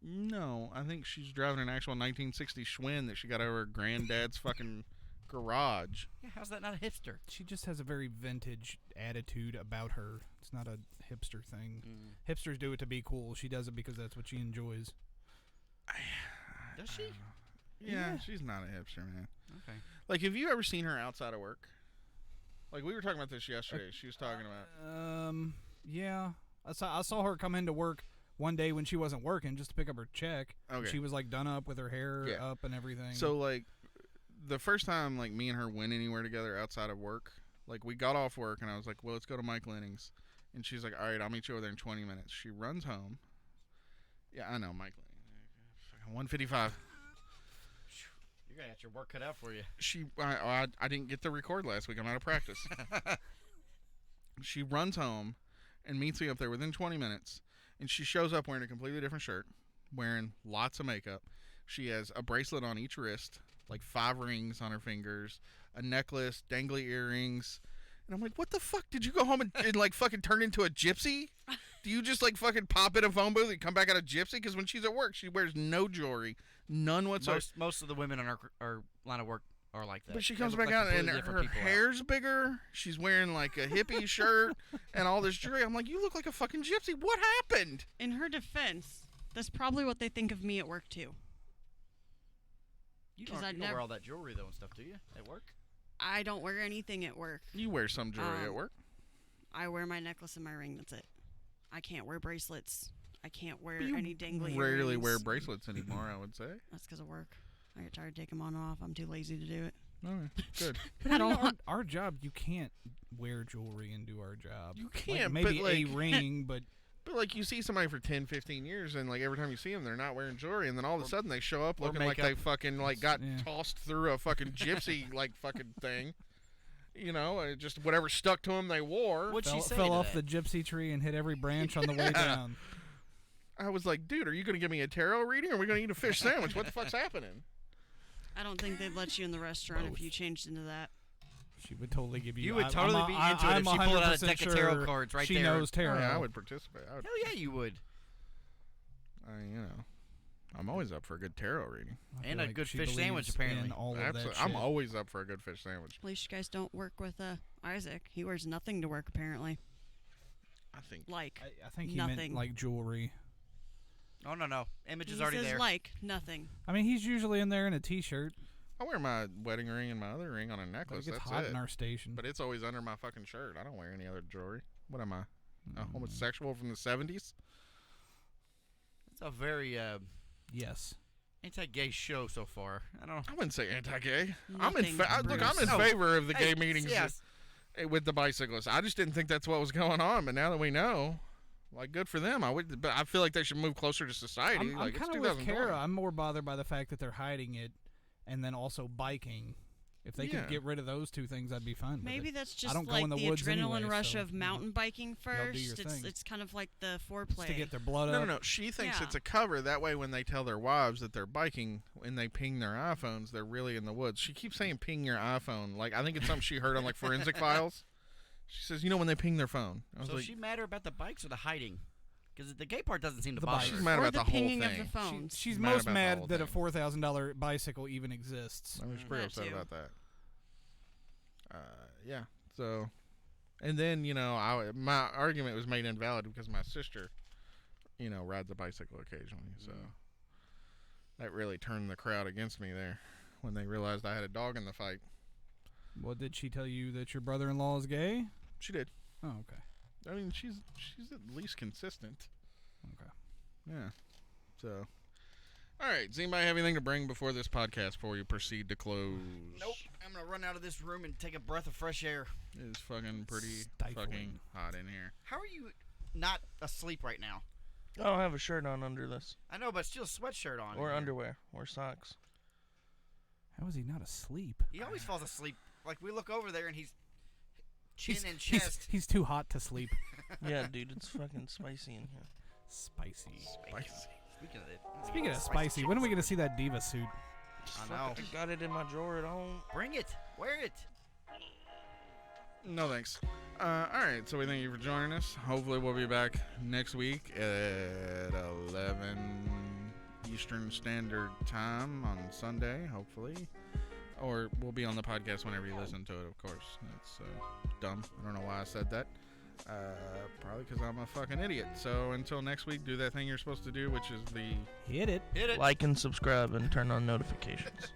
Speaker 7: No, I think she's driving an actual 1960 Schwinn that she got out of her granddad's fucking garage.
Speaker 8: Yeah, how's that not a hipster?
Speaker 13: She just has a very vintage attitude about her. It's not a hipster thing. Hipsters do it to be cool. She does it because that's what she enjoys.
Speaker 8: Does she?
Speaker 7: Yeah, she's not a hipster, man.
Speaker 8: Okay.
Speaker 7: Like, have you ever seen her outside of work? Like, we were talking about this yesterday. She was talking about.
Speaker 13: Yeah. I saw her come into work one day when she wasn't working just to pick up her check.
Speaker 7: Okay.
Speaker 13: She was like done up with her hair up and everything.
Speaker 7: So like, the first time like me and her went anywhere together outside of work, like we got off work and I was like, well, let's go to Mike Lenning's, and she's like, all right, I'll meet you over there in 20 minutes. She runs home. Yeah, I know, Mike Lenning. 155.
Speaker 8: You're gonna have your work cut out for you.
Speaker 7: I didn't get to record last week. I'm out of practice. She runs home and meets me up there within 20 minutes. And she shows up wearing a completely different shirt, wearing lots of makeup. She has a bracelet on each wrist, like 5 rings on her fingers, a necklace, dangly earrings. And I'm like, what the fuck? Did you go home and like fucking turn into a gypsy? Do you just like fucking pop in a phone booth and come back out a gypsy? Because when she's at work, she wears no jewelry, none whatsoever.
Speaker 8: Most of the women in our line of work are like that.
Speaker 7: But she comes back out and her hair's bigger. She's wearing like a hippie shirt and all this jewelry. I'm like, you look like a fucking gypsy. What happened?
Speaker 10: In her defense, that's probably what they think of me at work too.
Speaker 8: You don't wear all that jewelry though and stuff, do you? At work?
Speaker 10: I don't wear anything at work.
Speaker 7: You wear some jewelry at work?
Speaker 10: I wear my necklace and my ring. That's it. I can't wear bracelets. I can't wear
Speaker 7: You
Speaker 10: any dangly
Speaker 7: rarely
Speaker 10: earrings.
Speaker 7: wear bracelets anymore, I would say.
Speaker 10: That's because of work. I get tired of taking them on and off. I'm too lazy to do it.
Speaker 7: Okay, good.
Speaker 13: I don't. Our job, you can't wear jewelry and do our job.
Speaker 7: You can't.
Speaker 13: Like, maybe
Speaker 7: but like,
Speaker 13: a ring, but.
Speaker 7: But like you see somebody for 10, 15 years, and like every time you see them, they're not wearing jewelry, and then all of a sudden they show up looking like they fucking like got tossed through a fucking gypsy like fucking thing. You know, just whatever stuck to them they wore.
Speaker 8: What'd she say
Speaker 13: fell
Speaker 8: to
Speaker 13: off
Speaker 8: that?
Speaker 13: the gypsy tree and hit every branch on the way down.
Speaker 7: I was like, dude, are you going to give me a tarot reading or are we going to eat a fish sandwich? What the fuck's happening?
Speaker 10: I don't think they'd let you in the restaurant if you changed into that.
Speaker 13: She would totally give you.
Speaker 8: You would totally be into it if she pulled out a deck of tarot cards right there.
Speaker 13: She knows tarot.
Speaker 7: Oh, yeah, I would participate.
Speaker 8: Hell yeah, you would.
Speaker 7: I'm always up for a good tarot reading.
Speaker 8: And a good fish sandwich, apparently.
Speaker 7: Absolutely. I'm always up for a good fish sandwich.
Speaker 10: At least you guys don't work with Isaac. He wears nothing to work, apparently.
Speaker 7: I think.
Speaker 13: I think he
Speaker 10: nothing.
Speaker 13: meant like jewelry.
Speaker 8: Oh, no. Image is
Speaker 10: He
Speaker 8: already
Speaker 10: says
Speaker 8: there.
Speaker 10: like nothing.
Speaker 13: I mean, he's usually in there in a t-shirt.
Speaker 7: I wear my wedding ring and my other ring on a necklace.
Speaker 13: But it gets
Speaker 7: That's
Speaker 13: hot
Speaker 7: it.
Speaker 13: in our station.
Speaker 7: But it's always under my fucking shirt. I don't wear any other jewelry. What am I? A homosexual from the 70s?
Speaker 8: It's a very
Speaker 13: yes.
Speaker 8: anti-gay show so far. I
Speaker 7: wouldn't say anti-gay.
Speaker 10: Nothing.
Speaker 7: I'm in
Speaker 8: No.
Speaker 7: favor of the
Speaker 8: Hey,
Speaker 7: gay meetings
Speaker 8: yes.
Speaker 7: with the bicyclists. I just didn't think that's what was going on. But now that we know, like, good for them. But I feel like they should move closer to society.
Speaker 13: I'm
Speaker 7: like, it's
Speaker 13: kind of with
Speaker 7: 2020.
Speaker 13: Kara. I'm more bothered by the fact that they're hiding it, and then also biking. If they could get rid of those two things, I'd be fine.
Speaker 10: Maybe
Speaker 13: with it.
Speaker 10: that's
Speaker 13: I
Speaker 10: just
Speaker 13: don't go
Speaker 10: like
Speaker 13: in
Speaker 10: the
Speaker 13: woods
Speaker 10: adrenaline
Speaker 13: anyway,
Speaker 10: rush
Speaker 13: so,
Speaker 10: of mountain biking
Speaker 13: y'all do
Speaker 10: first.
Speaker 13: your thing.
Speaker 10: It's kind of like the foreplay.
Speaker 13: Just to get their blood
Speaker 7: No,
Speaker 13: up.
Speaker 7: no. She thinks
Speaker 10: Yeah.
Speaker 7: it's a cover. That way, when they tell their wives that they're biking and they ping their iPhones, they're really in the woods. She keeps saying ping your iPhone. Like, I think it's something she heard on, like, Forensic Files. She says, when they ping their phone. I was
Speaker 8: So
Speaker 7: like,
Speaker 8: she matter about the bikes or the hiding? Because the gay part doesn't seem to
Speaker 13: The
Speaker 8: bother
Speaker 13: bikes.
Speaker 8: her.
Speaker 7: she's mad
Speaker 10: Or
Speaker 7: about
Speaker 10: the
Speaker 7: the whole
Speaker 10: pinging of
Speaker 7: thing.
Speaker 10: the phones.
Speaker 13: She's
Speaker 7: mad
Speaker 13: most
Speaker 7: about the
Speaker 13: mad
Speaker 7: whole
Speaker 13: that a
Speaker 7: thing.
Speaker 13: $4,000 bicycle even exists.
Speaker 7: I was pretty
Speaker 10: That
Speaker 7: upset
Speaker 10: too.
Speaker 7: about that. Yeah. So, and then my argument was made invalid because my sister, rides a bicycle occasionally. So that really turned the crowd against me there when they realized I had a dog in the fight.
Speaker 13: What did she tell you that your brother-in-law is gay?
Speaker 7: She did.
Speaker 13: Oh, okay.
Speaker 7: I mean, she's at least consistent.
Speaker 13: Okay.
Speaker 7: Yeah. So, all right. Does anybody have anything to bring before this podcast before we proceed to close?
Speaker 8: Nope. I'm going to run out of this room and take a breath of fresh air.
Speaker 7: It is fucking pretty
Speaker 13: Stifling.
Speaker 7: fucking hot in here.
Speaker 8: How are you not asleep right now?
Speaker 9: I don't have a shirt on under this.
Speaker 8: I know, but still a sweatshirt on.
Speaker 9: Or underwear. Or socks.
Speaker 13: How is he not asleep?
Speaker 8: He always falls asleep. Like, we look over there and he's chin and
Speaker 13: He's,
Speaker 8: chest.
Speaker 13: he's too hot to sleep.
Speaker 9: Yeah, dude, it's fucking spicy in here.
Speaker 13: Spicy.
Speaker 8: Speaking
Speaker 13: of spicy, when are we going to see that diva suit?
Speaker 8: I know.
Speaker 9: I got it in my drawer at home.
Speaker 8: Bring it. Wear it.
Speaker 7: No thanks. Alright, so we thank you for joining us. Hopefully we'll be back next week at 11 Eastern Standard Time on Sunday, hopefully. Or we'll be on the podcast whenever you listen to it, of course. That's dumb. I don't know why I said that. Probably because I'm a fucking idiot. So until next week, do that thing you're supposed to do, which is the...
Speaker 13: Hit it.
Speaker 8: Hit it.
Speaker 9: Like and subscribe and turn on notifications.